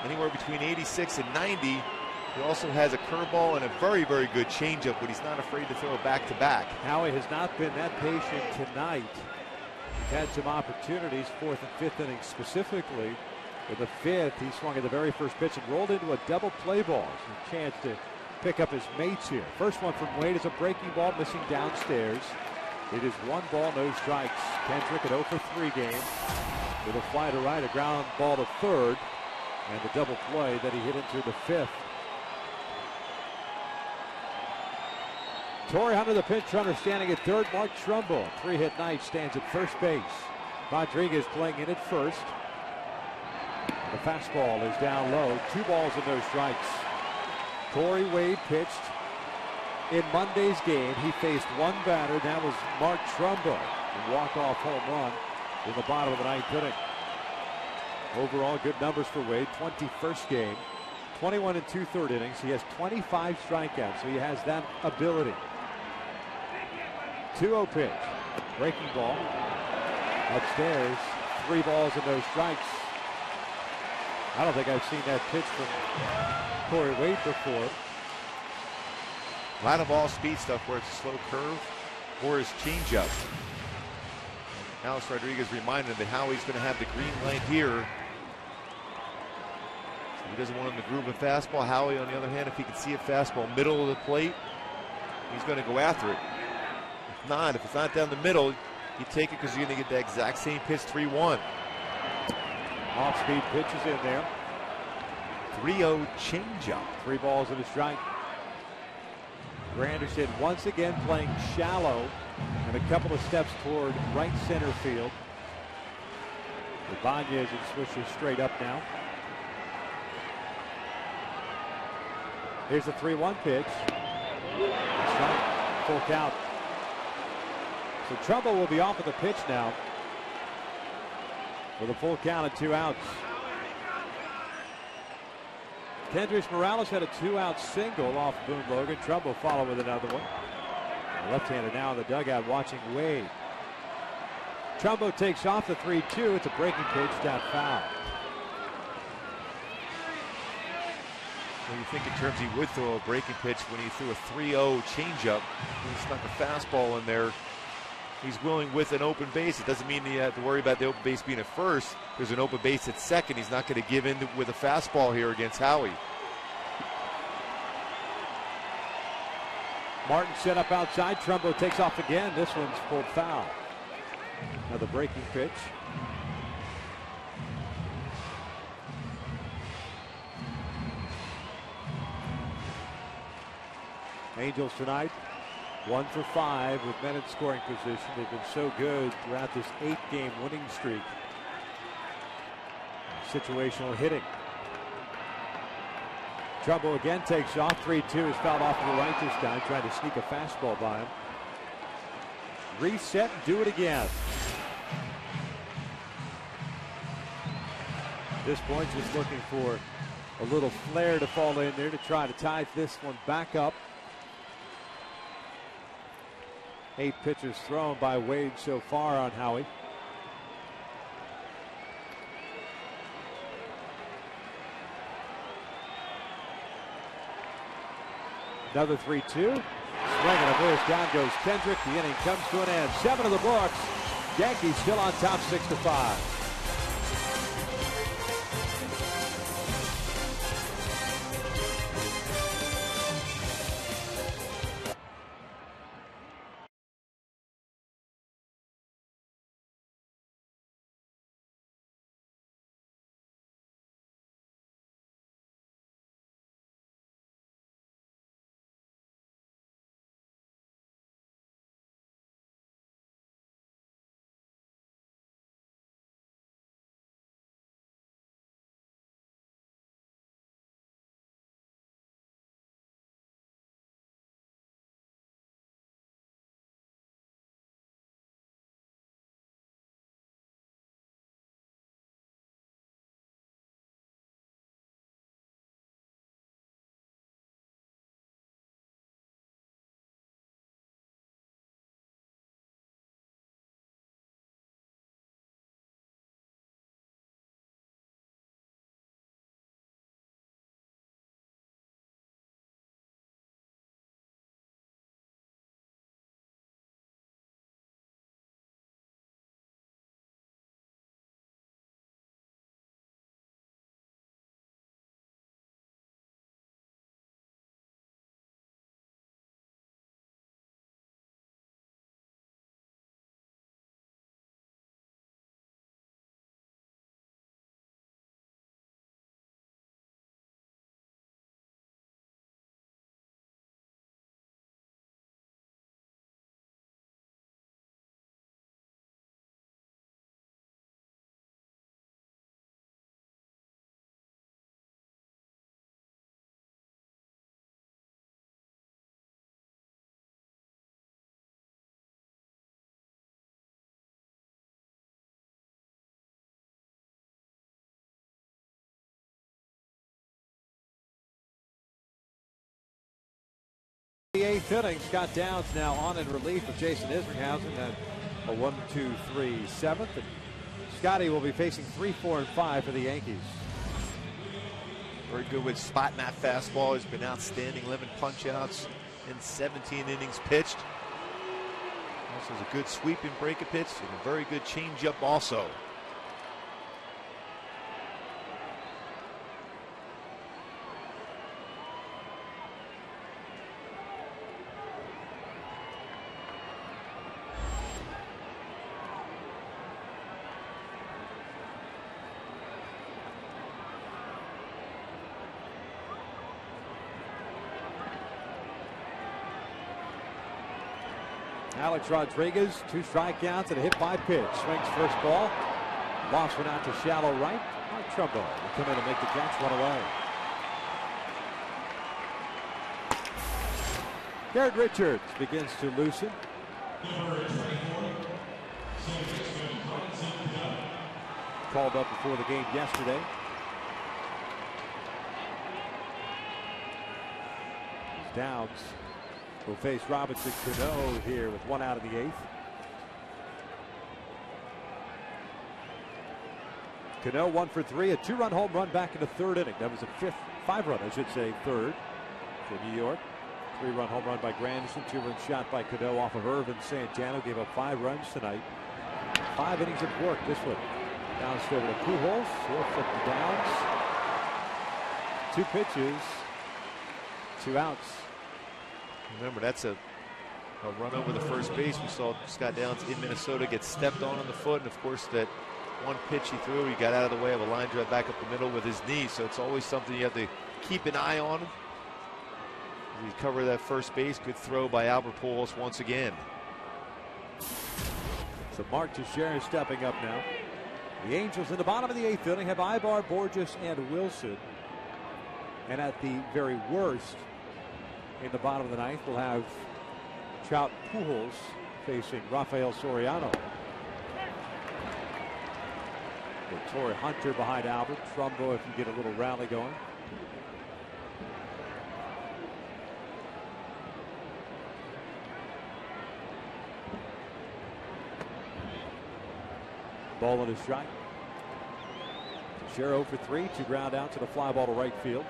anywhere between 86 and 90. He also has a curveball and a very, very good changeup, but he's not afraid to throw it back to back. Howie has not been that patient tonight. He's had some opportunities, fourth and fifth innings specifically. In the fifth, he swung at the very first pitch and rolled into a double play ball. So a chance to pick up his mates here. First one from Wade is a breaking ball missing downstairs. It is 1 ball, no strikes. Kendrick at 0 for 3 game. With a fly to right, a ground ball to third, and the double play that he hit into the fifth. Torrey Hunter, the pinch runner, standing at third. Mark Trumbo, 3-hit night, stands at first base. Rodriguez playing in at first. The fastball is down low. 2 balls and no strikes. Corey Wade pitched. In Monday's game, he faced one batter. That was Mark Trumbo. A walk-off home run in the bottom of the 9th inning. Overall, good numbers for Wade. 21st game, 21 and 2/3 innings. He has 25 strikeouts, so he has that ability. 2-0 pitch, breaking ball, upstairs. 3 balls and no strikes. I don't think I've seen that pitch from Corey Wade before. A lot of all-speed stuff where it's a slow curve or his changeup. Alex Rodriguez reminded him that Howie's going to have the green light here. So he doesn't want him to groove a fastball. Howie, on the other hand, if he can see a fastball middle of the plate, he's going to go after it. If not, if it's not down the middle, you take it because you're going to get the exact same pitch, 3-1. Off-speed pitch is in there. 3-0 changeup. 3 balls and a strike. Granderson once again playing shallow and a couple of steps toward right center field. Ibanez and Swisher straight up now. Here's the 3-1 pitch. Strike, full count. So Trumbo will be off of the pitch now with a full count and 2 outs. Kendrys Morales had a 2-out single off Boone Logan. Trumbo followed with another one. The left-hander now in the dugout watching Wade. Trumbo takes off the 3-2. It's a breaking pitch down foul. When you think in terms he would throw a breaking pitch when he threw a 3-0 changeup, he snuck a fastball in there. He's willing with an open base. It doesn't mean you have to worry about the open base being at first. There's an open base at second. He's not going to give in with a fastball here against Howie. Martin set up outside. Trumbo takes off again. This one's pulled foul. Another breaking pitch. Angels tonight 1 for 5 with men in scoring position. They've been so good throughout this 8-game winning streak. Situational hitting. Trumbo again takes off. 3-2 is fouled off to the right this time. Trying to sneak a fastball by him. Reset and do it again. At this point, just looking for a little flare to fall in there to try to tie this one back up. 8 pitches thrown by Wade so far on Howie. Another 3-2. Swing and a miss. Down goes Kendrick. The inning comes to an end. 7 of the books. Yankees still on top 6-5. 8th inning. Scott Downs now on in relief of Jason Isringhausen at a 1-2-3 7th. And Scotty will be facing 3, 4, and 5 for the Yankees. Very good with spotting that fastball. He's been outstanding. 11 punch-outs in 17 innings pitched. Also has a good sweeping breaking pitch and a very good changeup also. Alex Rodriguez, 2 strikeouts and a hit by pitch. Swings first ball. Lost one out to shallow right. Mike Trumbo will come in and make the catch, 1 away. Garrett Richards begins to loosen. Called up before the game yesterday. Downs will face Robinson Cano here with 1 out of the 8th. Cano 1 for 3, a 2-run home run back in the 3rd inning. That was a 5-run, I should say, 3rd for New York. 3-run home run by Granderson, 2-run shot by Cano off of Irvin Santana. Gave up 5 runs tonight. 5 innings of work. This one Downs over to Pujols. He'll flip to Downs. 2 pitches, 2 outs. Remember, that's a run over the first base. We saw Scott Downs in Minnesota get stepped on the foot. And, of course, that one pitch he threw, he got out of the way of a line drive back up the middle with his knee. So it's always something you have to keep an eye on. He covered that first base. Good throw by Albert Pujols once again. So Mark Teixeira stepping up now. The Angels in the bottom of the 8th inning have Ibar, Borges, and Wilson. And at the very worst, in the bottom of the 9th, we'll have Trout Pujols facing Rafael Soriano. With Torrey Hunter behind Albert. Trumbo if you get a little rally going. Ball in his strike. Teixeira 0 for 3, 2 ground outs and a fly ball to right field.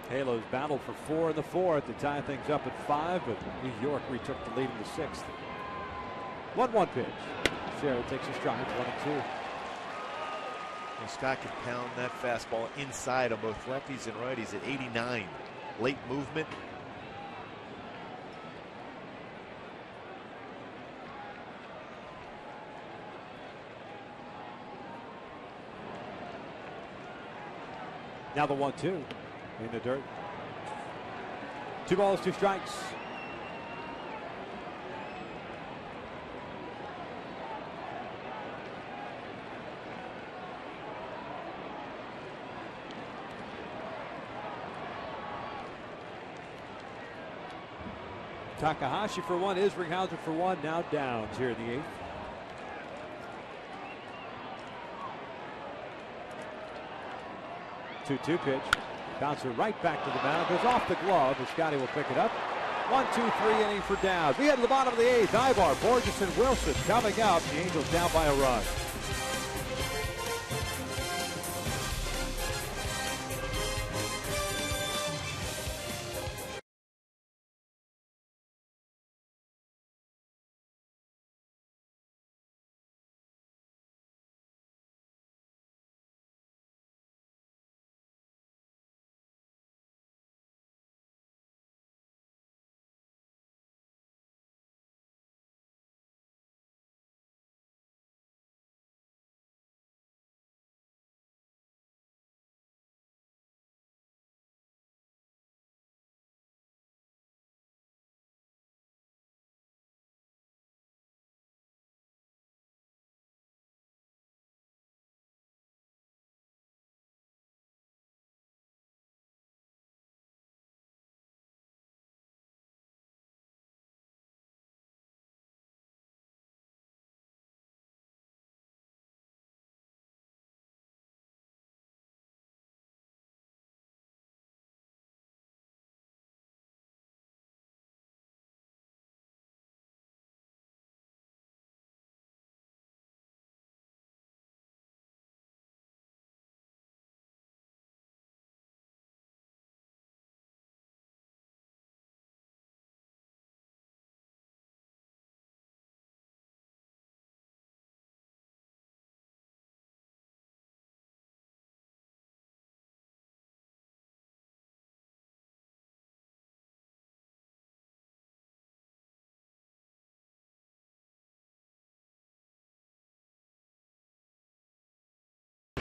Halos battled for 4 in the 4th to tie things up at 5, but New York retook the lead in the 6th. 1-1 pitch. Teixeira takes a strike, 1-2. Well, Scott can pound that fastball inside on both lefties and righties at 89. Late movement. Now the 1-2 in the dirt. 2 balls, 2 strikes. Takahashi for 1, Isringhausen for 1. Now Downs here in the 8th. Two pitch. Bouncer right back to the mound. Goes off the glove, and Scotty will pick it up. 1-2-3 inning for Downs. We head to the bottom of the 8th. Ibar, Borges, and Wilson coming up. The Angels down by a run.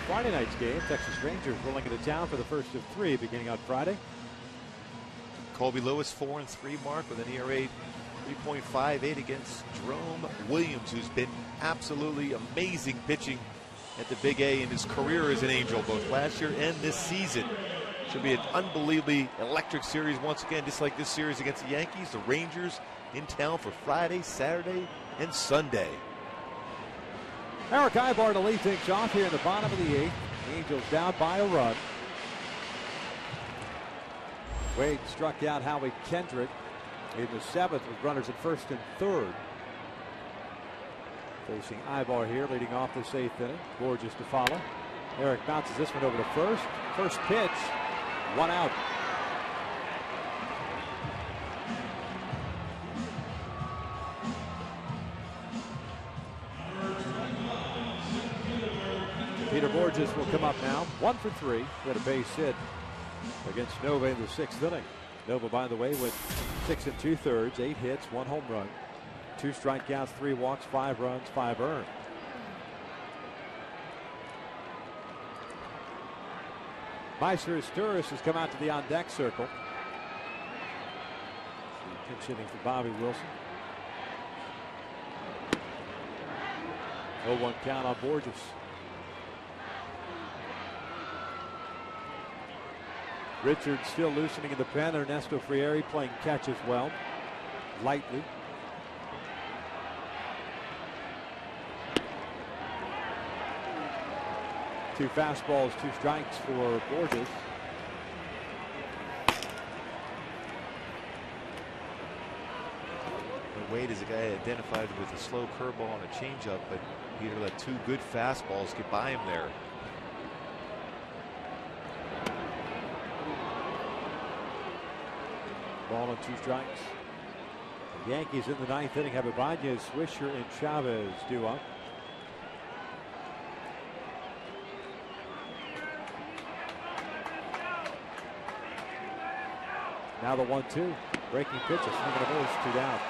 Friday night's game. Texas Rangers rolling into town for the first of 3 beginning on Friday. Colby Lewis 4-3 mark with an ERA 3.58 against Jerome Williams, who's been absolutely amazing pitching at the Big A in his career as an Angel, both last year and this season. Should be an unbelievably electric series once again, just like this series against the Yankees. The Rangers in town for Friday, Saturday, and Sunday. Eric Ibar to lead things off here in the bottom of the 8th. The Angels down by a run. Wade struck out Howie Kendrick in the 7th with runners at first and third. Facing Ibar here, leading off this 8th inning. Borges to follow. Eric bounces this one over to first. First pitch, 1 out. Peter Borges will come up now. 1 for 3. He had a base hit against Nova in the 6th inning. Nova, by the way, went 6 2/3, 8 hits, 1 home run, 2 strikeouts, 3 walks, 5 runs, 5 earned. Meister Sturis has come out to the on-deck circle. Pinch hitting for Bobby Wilson. 0-1 count on Borges. Richards still loosening in the pen. Ernesto Frieri playing catch as well, lightly. Two fastballs, 2 strikes for Borges. Wade is a guy identified with a slow curveball and a changeup, but Peter let 2 good fastballs get by him there. Ball and 2 strikes. The Yankees in the 9th inning have Ibanez, Swisher, and Chavez due up. Now the 1-2. Breaking pitch, a swing and a miss, 2 down.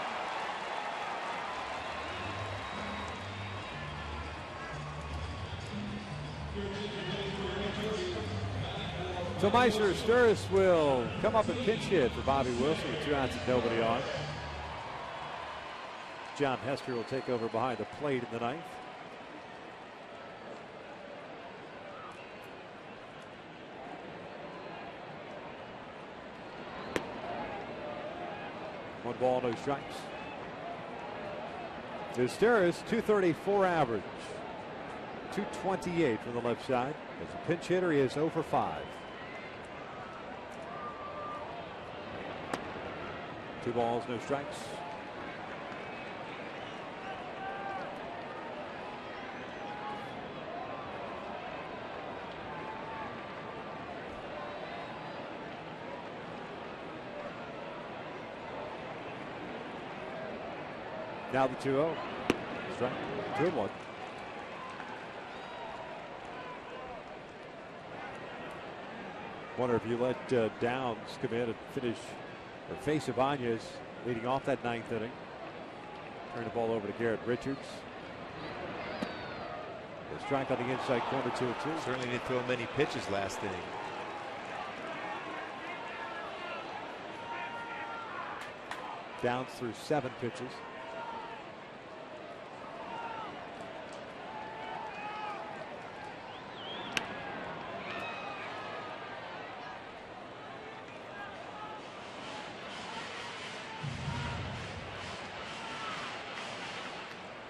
So Meister Sturis will come up and pinch hit for Bobby Wilson with 2 outs and nobody on. John Hester will take over behind the plate in the 9th. One ball, no strikes. Sturis, 234 average. 228 from the left side. As a pinch hitter, he is 0 for 5. 2 balls, no strikes. Now the 2-0. Strike. 2-1. Wonder if you let Downs come in and finish or face Ibanez leading off that 9th inning. Turn the ball over to Garrett Richards. A strike on the inside corner, 2-2. Certainly didn't throw many pitches last inning. Downs through 7 pitches.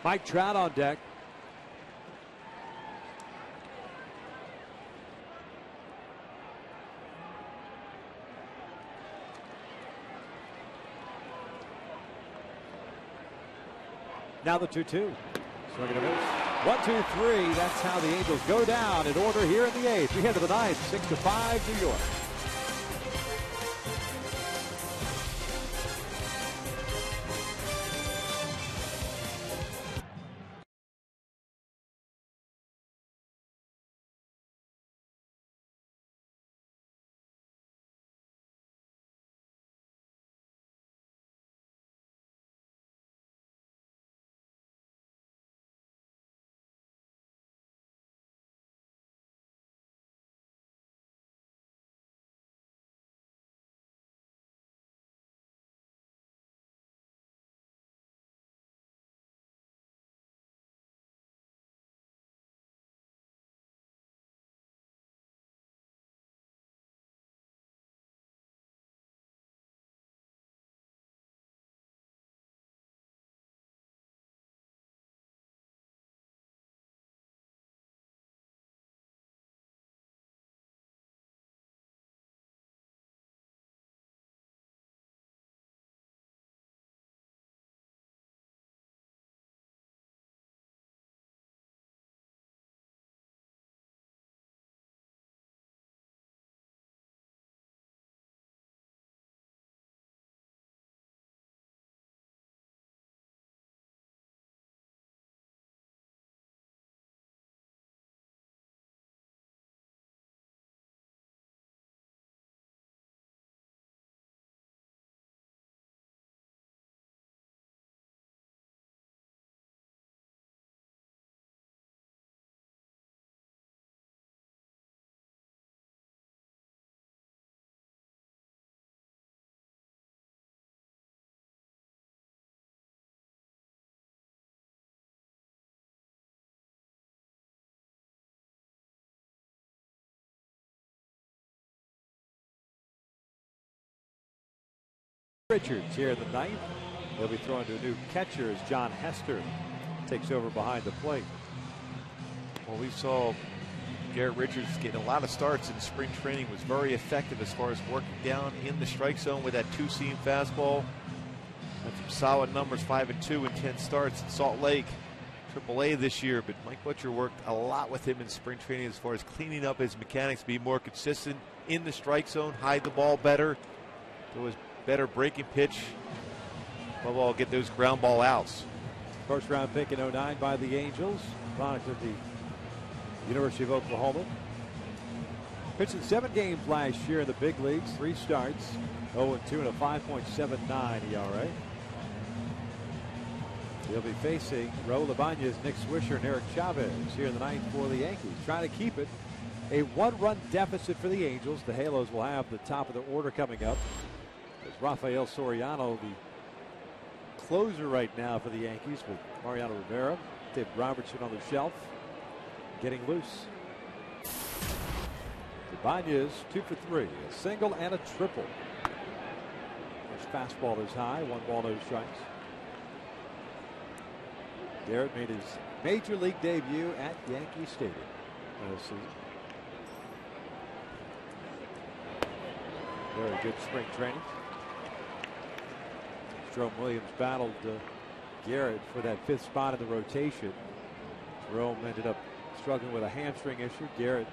Mike Trout on deck. Now the 2-2. Swing and a miss. 1, 2, 3. That's how the Angels go down in order here in the 8th. We head to the 9th, 6-5 New York. Richards here in the ninth. He'll be throwing to a new catcher as John Hester takes over behind the plate. Well, we saw Garrett Richards getting a lot of starts in spring training, was very effective as far as working down in the strike zone with that two-seam fastball. Had some solid numbers, 5-2 in 10 starts in Salt Lake. AAA this year, but Mike Butcher worked a lot with him in spring training as far as cleaning up his mechanics, be more consistent in the strike zone, hide the ball better, throw his better breaking pitch, above all, get those ground ball outs. First round pick in 09 by the Angels, product of the University of Oklahoma. Pitched in 7 games last year in the big leagues, 3 starts, 0-2 and a 5.79 ERA. He'll be facing Raul Ibanez, Nick Swisher, and Eric Chavez here in the ninth for the Yankees. Trying to keep it a 1-run deficit for the Angels. The Halos will have the top of the order coming up. As Rafael Soriano, the closer right now for the Yankees, with Mariano Rivera, Dave Robertson on the shelf, getting loose. Ibanez 2 for 3, a single and a triple. His fastball is high, 1 ball, no strikes. Garrett made his major league debut at Yankee Stadium this season. Very good spring training. Jerome Williams battled Garrett for that 5th spot in the rotation. Jerome ended up struggling with a hamstring issue. Garrett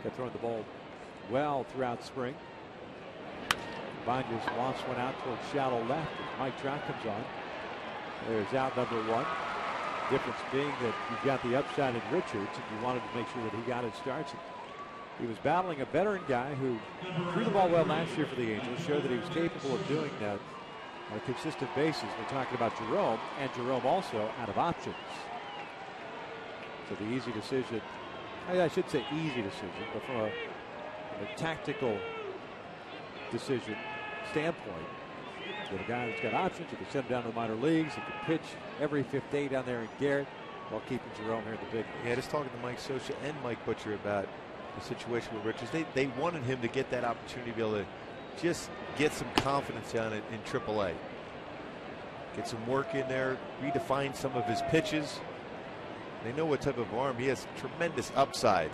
kept throwing the ball well throughout spring. Ibanez wants one out towards shallow left as Mike Trout comes on. There's out number 1. Difference being that you've got the upside in Richards, and you wanted to make sure that he got his starts. He was battling a veteran guy who threw the ball well last year for the Angels, showed that he was capable of doing that on a consistent basis. We're talking about Jerome, and Jerome also out of options. So the easy decision, I should say easy decision, but from a tactical decision standpoint, with a guy that's got options, you can send him down to the minor leagues, he can pitch every 5th day down there in Garrett while keeping Jerome here in the big leagues. Yeah, just talking to Mike Scioscia and Mike Butcher about the situation with Richards. They wanted him to get that opportunity to be able to just get some confidence down in AAA. Get some work in there, redefine some of his pitches. They know what type of arm he has. Tremendous upside.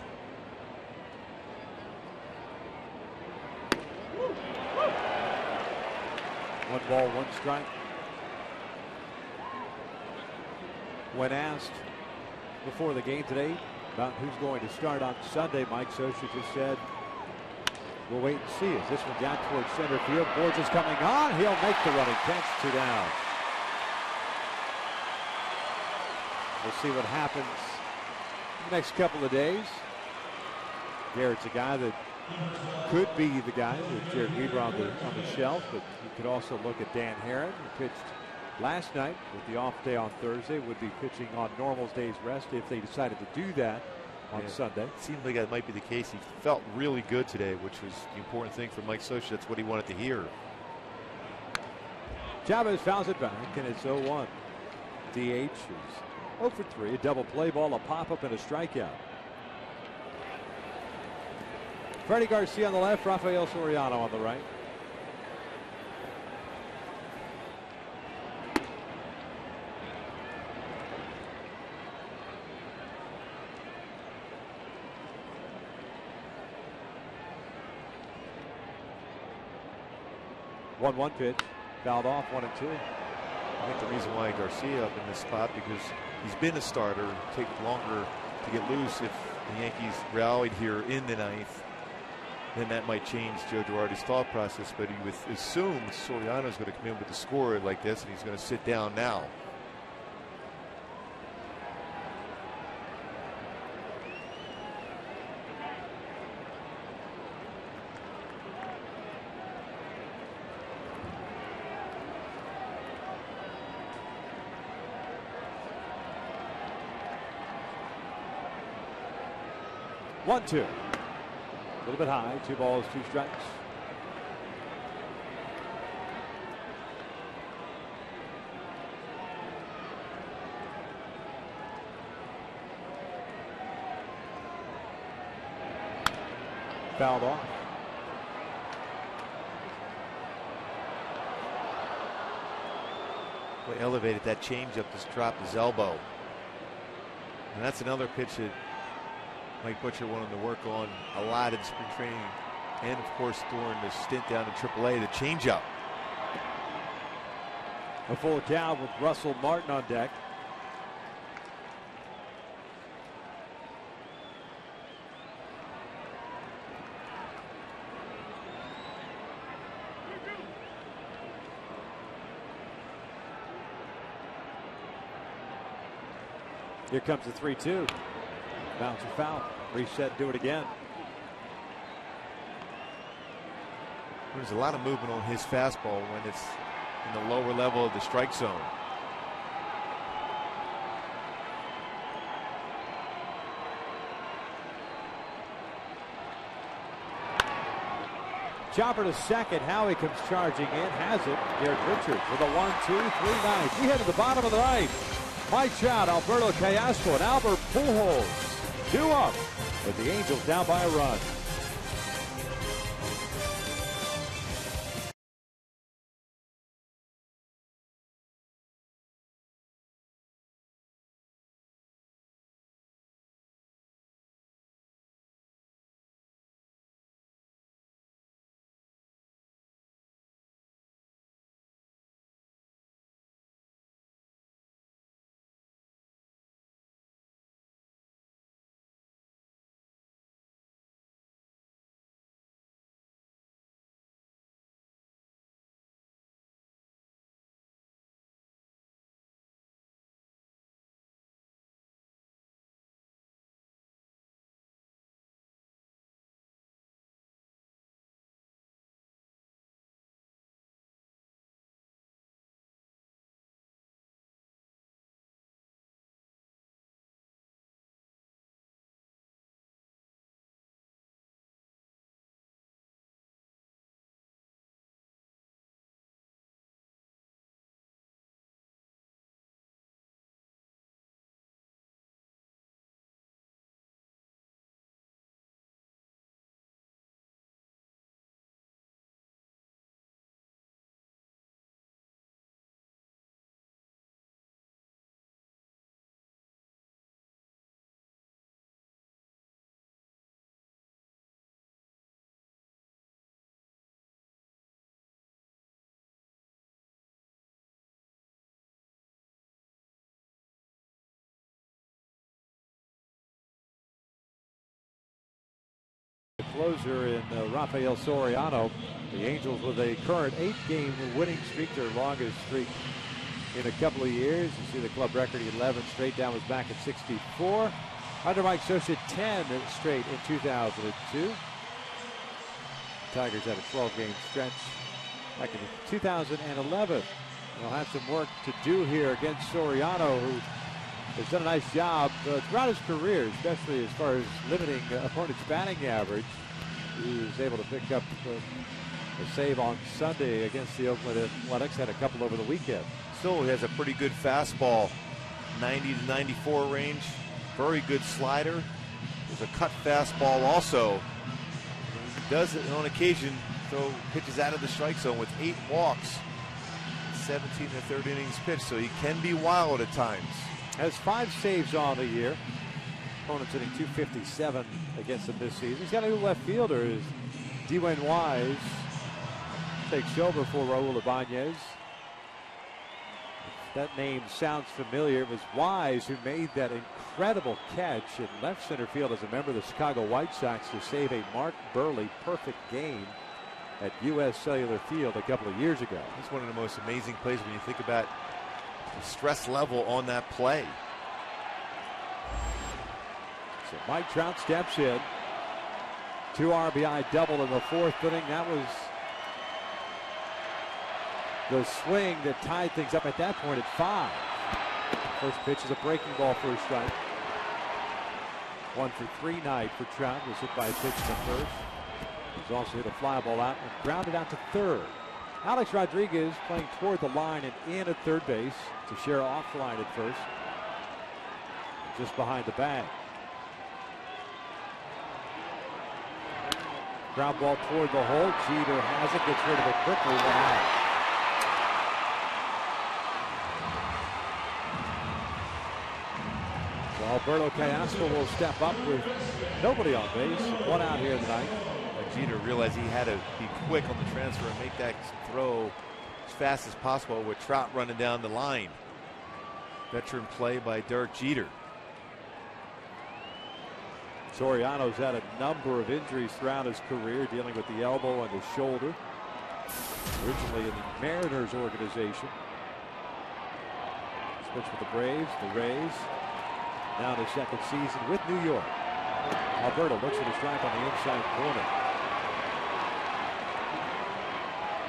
One ball, 1 strike. When asked before the game today about who's going to start on Sunday, Mike Scioscia just said, we'll wait and see. As this one got towards center field, Borges coming on. He'll make the running catch, 2 down. We'll see what happens in the next couple of days. Garrett's a guy that could be the guy with Jared Weaver on the shelf, but you could also look at Dan Herron, who pitched last night with the off day on Thursday, would be pitching on normal day's rest if they decided to do that on Sunday. It seemed like that might be the case. He felt really good today, which was the important thing for Mike Scioscia. That's what he wanted to hear. Chavez fouls it back, and it's 0-1. DH is 0 for 3, a double play ball, a pop-up, and a strikeout. Freddie Garcia on the left, Rafael Soriano on the right. One pitch, fouled off, 1-2. I think the reason why Garcia up in this spot, because he's been a starter, take longer to get loose. If the Yankees rallied here in the ninth, then that might change Joe Girardi's thought process. But he would assume Soriano's going to come in with a score like this, and he's going to sit down now. One, 2. A little bit high. 2 balls, 2 strikes. Fouled off. Well, elevated that changeup, just dropped his elbow. And that's another pitch that Mike Butcher wanted to work on a lot in spring training. And, of course, during the stint down in AAA, the changeup. A full count with Russell Martin on deck. Here comes the 3-2. Bouncer foul. Reset, do it again. There's a lot of movement on his fastball when it's in the lower level of the strike zone. Chopper to second. Howie comes charging in. Has it. Garrett Richards with a 1-2-3-9. We head to the bottom of the ninth. Mike Trout, Alberto Callasco, and Albert Pujols. 2 up, with the Angels down by a run. Closer in Rafael Soriano. The Angels with a current 8-game winning streak, their longest streak in a couple of years. You see the club record 11 straight down was back in '64. Under Mike Scioscia, 10 straight in 2002. Tigers had a 12-game stretch back in 2011. They'll have some work to do here against Soriano, who has done a nice job throughout his career, especially as far as limiting opponents' batting average. He was able to pick up a save on Sunday against the Oakland Athletics, had a couple over the weekend. Still has a pretty good fastball, 90 to 94 range, very good slider. There's a cut fastball also. He does it on occasion, throw pitches out of the strike zone with 8 walks, 17 and a third innings pitched, so he can be wild at times. Has 5 saves on the year. Opponents hitting .257 against him this season. He's got a new left fielder, is Dwayne Wise. Takes over for Raul Ibanez. That name sounds familiar. It was Wise who made that incredible catch in left center field as a member of the Chicago White Sox to save a Mark Burley perfect game at U.S. Cellular Field a couple of years ago. It's one of the most amazing plays when you think about the stress level on that play. So Mike Trout steps in. 2 RBI double in the 4th inning. That was the swing that tied things up at that point at 5. First pitch is a breaking ball for a strike. 1 for 3 night for Trout. Was hit by a pitch to first. He's also hit a fly ball out and grounded out to third. Alex Rodriguez playing toward the line and in at third base. Teixeira off the line at first. Just behind the bag. Ground ball toward the hole. Jeter has it, gets rid of it quickly. 1 out. Alberto Callasco will step up with nobody on base. One out here tonight. Jeter realized he had to be quick on the transfer and make that throw as fast as possible with Trout running down the line. Veteran play by Derek Jeter. Soriano's had a number of injuries throughout his career, dealing with the elbow and the shoulder. Originally in the Mariners organization. Switch with the Braves, the Rays. Now in his second season with New York. Alberto looks for the strike on the inside corner.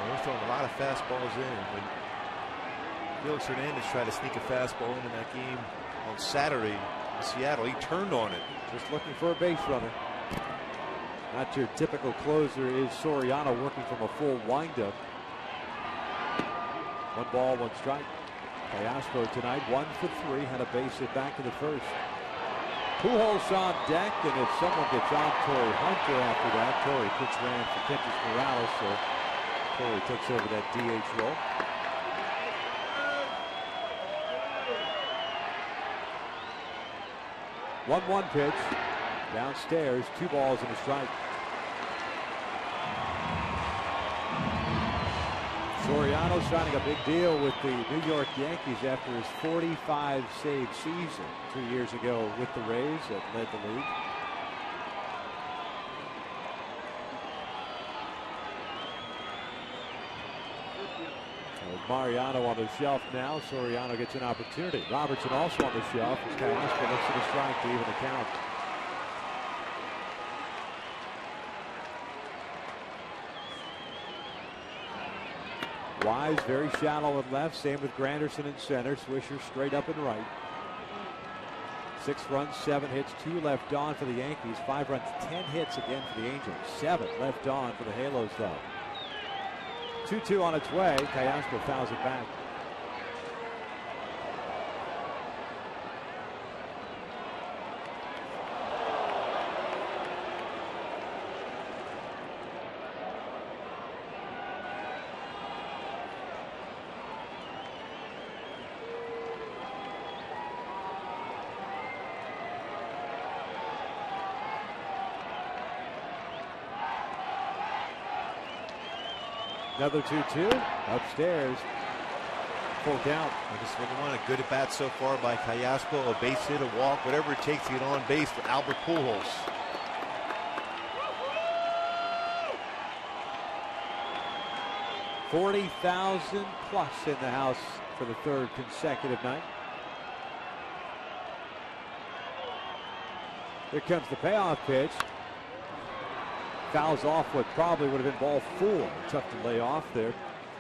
They're throwing a lot of fastballs in. When Felix Hernandez tried to sneak a fastball in that game on Saturday in Seattle, he turned on it. Just looking for a base runner. Not your typical closer is Soriano, working from a full windup. 1 ball, 1 strike. Callasco tonight 1 for 3, had a base hit back in the first. Pujols on deck, and if someone gets on Torrey Hunter after that, Torrey pitch ran for Kendrys Morales, so Torrey takes over that DH role. One pitch downstairs, 2 balls and a strike. Soriano signing a big deal with the New York Yankees after his 45 save season 2 years ago with the Rays that led the league. Mariano on the shelf now. Soriano gets an opportunity. Robertson also on the shelf as Callasco looks for the strike to even the count. Wise very shallow at left. Same with Granderson in center. Swisher straight up and right. 6 runs, 7 hits, 2 left on for the Yankees. 5 runs, 10 hits again for the Angels. 7 left on for the Halos though. 2-2 on its way. Callasco fouls it back. Another 2-2 upstairs. Full count. I just really want a good at bat so far by Callasco. A base hit, a walk, whatever it takes to get on base for Albert Pujols. $40,000 plus in the house for the 3rd consecutive night. Here comes the payoff pitch. Fouls off what probably would have been ball 4. Tough to lay off there.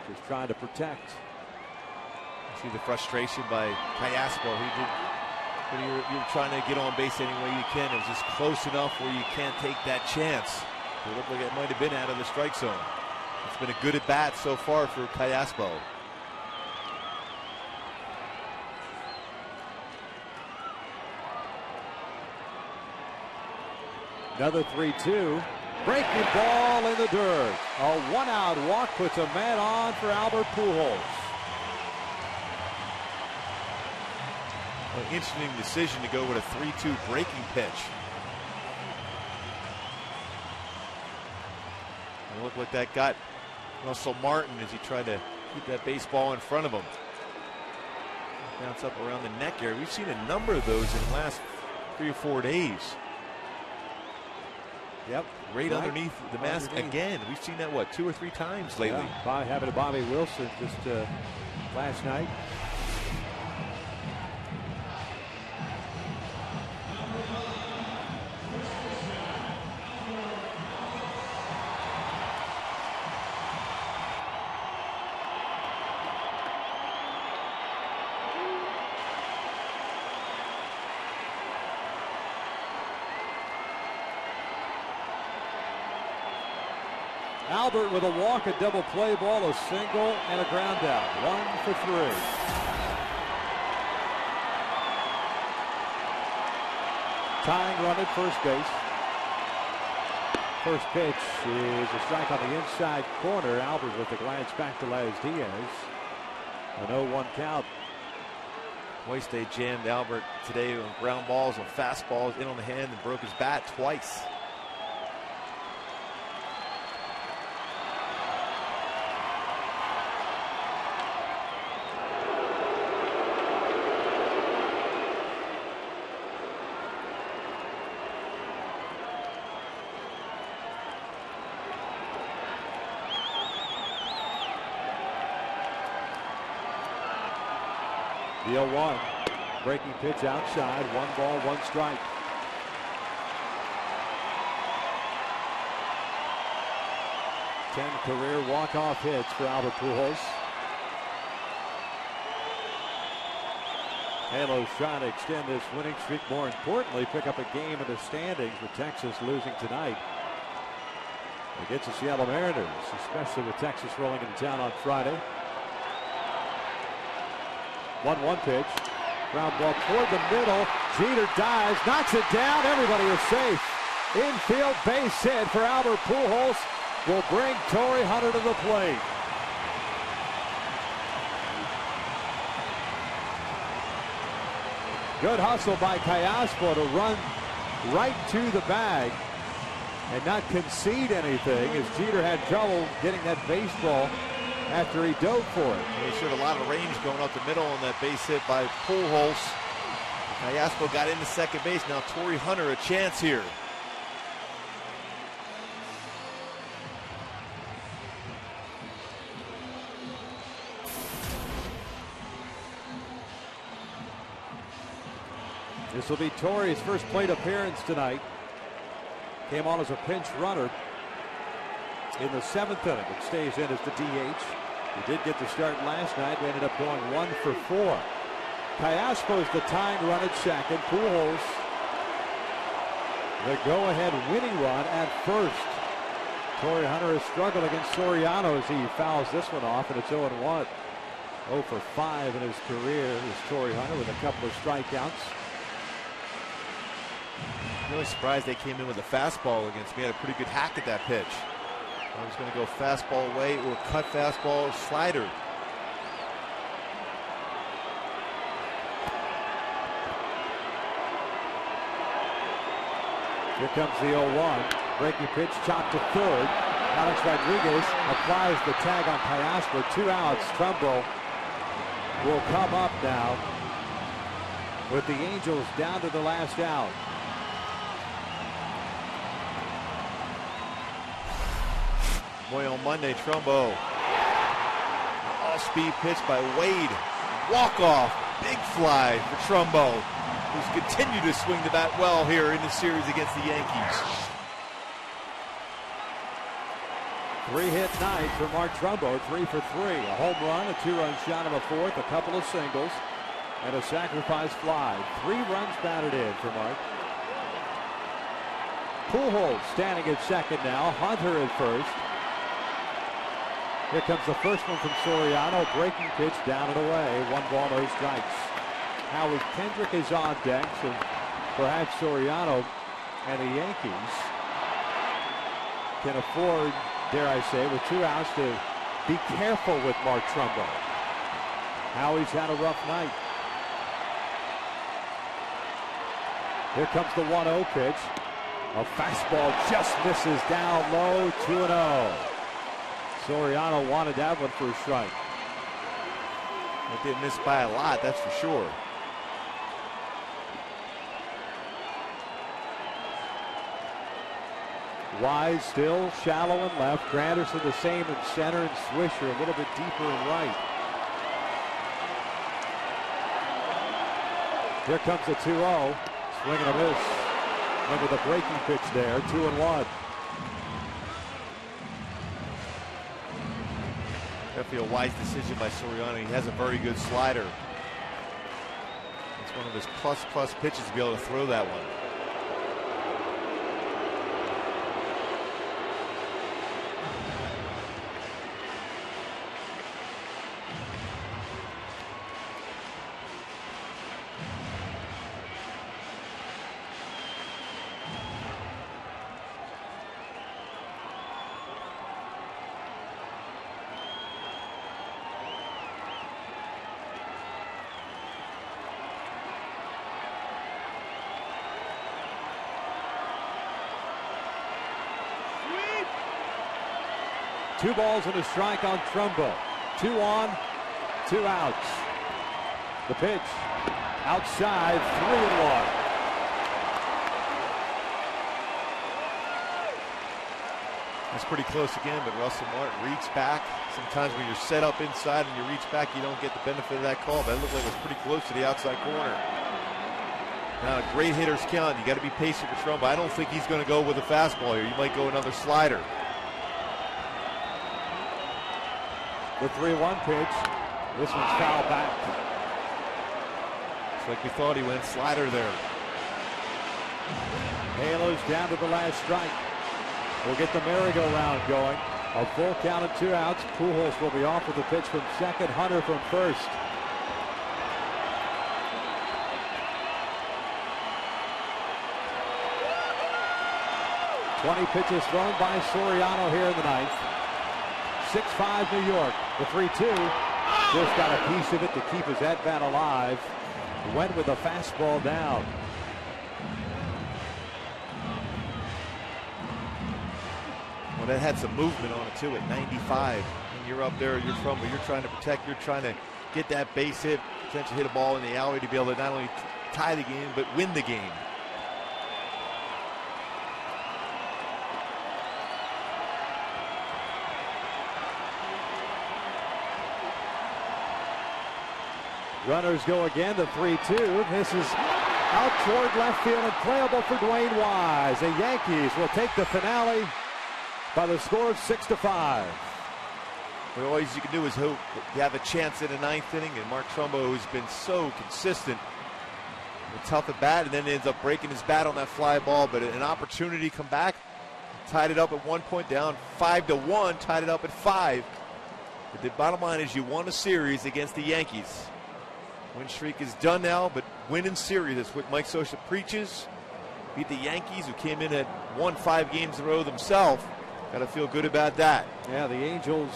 Just trying to protect. You see the frustration by Callasco. He did. But you're trying to get on base any way you can. It was just close enough where you can't take that chance. It looked like it might have been out of the strike zone. It's been a good at bat so far for Callasco. Another 3-2. Breaking ball in the dirt. A 1-out walk puts a man on for Albert Pujols. An interesting decision to go with a 3-2 breaking pitch. It looked like that got Russell Martin as he tried to keep that baseball in front of him. Bounce up around the neck area. We've seen a number of those in the last 3 or 4 days. Yep. Right underneath the mask again. We've seen that, what, 2 or 3 times lately. Yeah, happened to Bobby Wilson just last night. Albert with a walk, a double play ball, a single, and a ground out. 1 for 3. Tying run at first base. First pitch is a strike on the inside corner. Albert with a glance back to Laz Diaz. An 0-1 count. Moiste jammed Albert today on ground balls, on fastballs, in on the hand, and broke his bat twice. The 0-1. Breaking pitch outside. 1 ball, 1 strike. Ten career walk-off hits for Albert Pujols. Halos trying to extend this winning streak. More importantly, pick up a game in the standings with Texas losing tonight against the Seattle Mariners, especially with Texas rolling into town on Friday. 1-1 pitch. Ground ball toward the middle. Jeter dives, knocks it down. Everybody is safe. Infield base hit for Albert Pujols will bring Torrey Hunter to the plate. Good hustle by Callaspo to run right to the bag and not concede anything, as Jeter had trouble getting that baseball after he dove for it. He showed a lot of range going up the middle on that base hit by Pujols. Callaspo got into second base. Now Torrey Hunter a chance here. This will be Torrey's first plate appearance tonight. Came on as a pinch runner in the 7th inning. It stays in as the DH. He did get the start last night. We ended up going 1 for 4. Callaspo's the tying run at second. Pujols the go-ahead winning run at first. Torrey Hunter has struggled against Soriano as he fouls this one off, and it's 0-1. 0 for 5 in his career is Torrey Hunter with a couple of strikeouts. I'm really surprised they came in with a fastball against me. Had a pretty good hack at that pitch. I was going to go fastball away or cut fastball slider. Here comes the 0-1. Breaking pitch, chopped to third. Alex Rodriguez applies the tag on Callaspo. 2 outs. Trumbo will come up now with the Angels down to the last out. Boy, on Monday, Trumbo. All-speed pitch by Wade. Walk-off. Big fly for Trumbo, who's continued to swing the bat well here in the series against the Yankees. 3-hit night for Mark Trumbo. 3 for 3. A home run, a 2-run shot in the 4th, a couple of singles, and a sacrifice fly. 3 runs batted in for Mark. Pujols standing at second now. Hunter at first. Here comes the first one from Soriano. Breaking pitch down and away. 1 ball, no strikes. Howard Kendrick is on deck, so perhaps Soriano and the Yankees can afford, dare I say, with 2 outs, to be careful with Mark Trumbo. Howie's had a rough night. Here comes the 1-0 pitch. A fastball just misses down low. 2-0. Soriano wanted that one for a strike. It didn't miss by a lot, that's for sure. Wise still, shallow and left. Granderson the same in center, and Swisher a little bit deeper in right. Here comes the 2-0. Swing and a miss. And with a breaking pitch there, 2-1. Definitely a wise decision by Soriano. He has a very good slider. It's one of his plus pitches to be able to throw that one. 2 balls and a strike on Trumbo. 2 on, 2 outs. The pitch outside, 3-1. That's pretty close again, but Russell Martin reached back. Sometimes when you're set up inside and you reach back, you don't get the benefit of that call. But it looked like it was pretty close to the outside corner. Now, great hitters count. You got to be patient with Trumbo. I don't think he's going to go with a fastball here. You might go another slider. The 3-1 pitch. This one's foul back. It's like we thought he went slider there. Halos down to the last strike. We'll get the merry-go-round going. A full count of 2 outs. Pujols will be off with the pitch from second. Hunter from first. "20 pitches thrown by Soriano here in the ninth. 6-5 New York. The 3-2 just got a piece of it to keep his at-bat alive. Went with a fastball down. Well, that had some movement on it too at 95. When you're up there, you're trying to protect, you're trying to get that base hit, potentially hit a ball in the alley to be able to not only tie the game, but win the game. Runners go again. The 3-2. This is out toward left field and playable for Dwayne Wise. The Yankees will take the finale by the score of 6-5. What all you can do is hope you have a chance in the ninth inning, and Mark Trumbo, who's been so consistent, tough at bat, and then ends up breaking his bat on that fly ball. But an opportunity to come back, tied it up at 1 point, down 5-1, tied it up at 5. But the bottom line is you won a series against the Yankees. Win streak is done now, but winning series, that's what Mike Scioscia preaches. Beat the Yankees, who came in and won 5 games in a row themselves. Got to feel good about that. Yeah, the Angels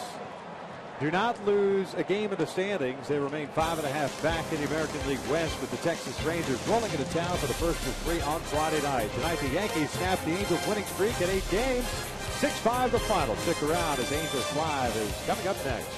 do not lose a game in the standings. They remain 5.5 back in the American League West, with the Texas Rangers rolling into town for the first of 3 on Friday night. Tonight, the Yankees snap the Angels' winning streak at 8 games. 6-5 the final. Stick around as Angels Live is coming up next.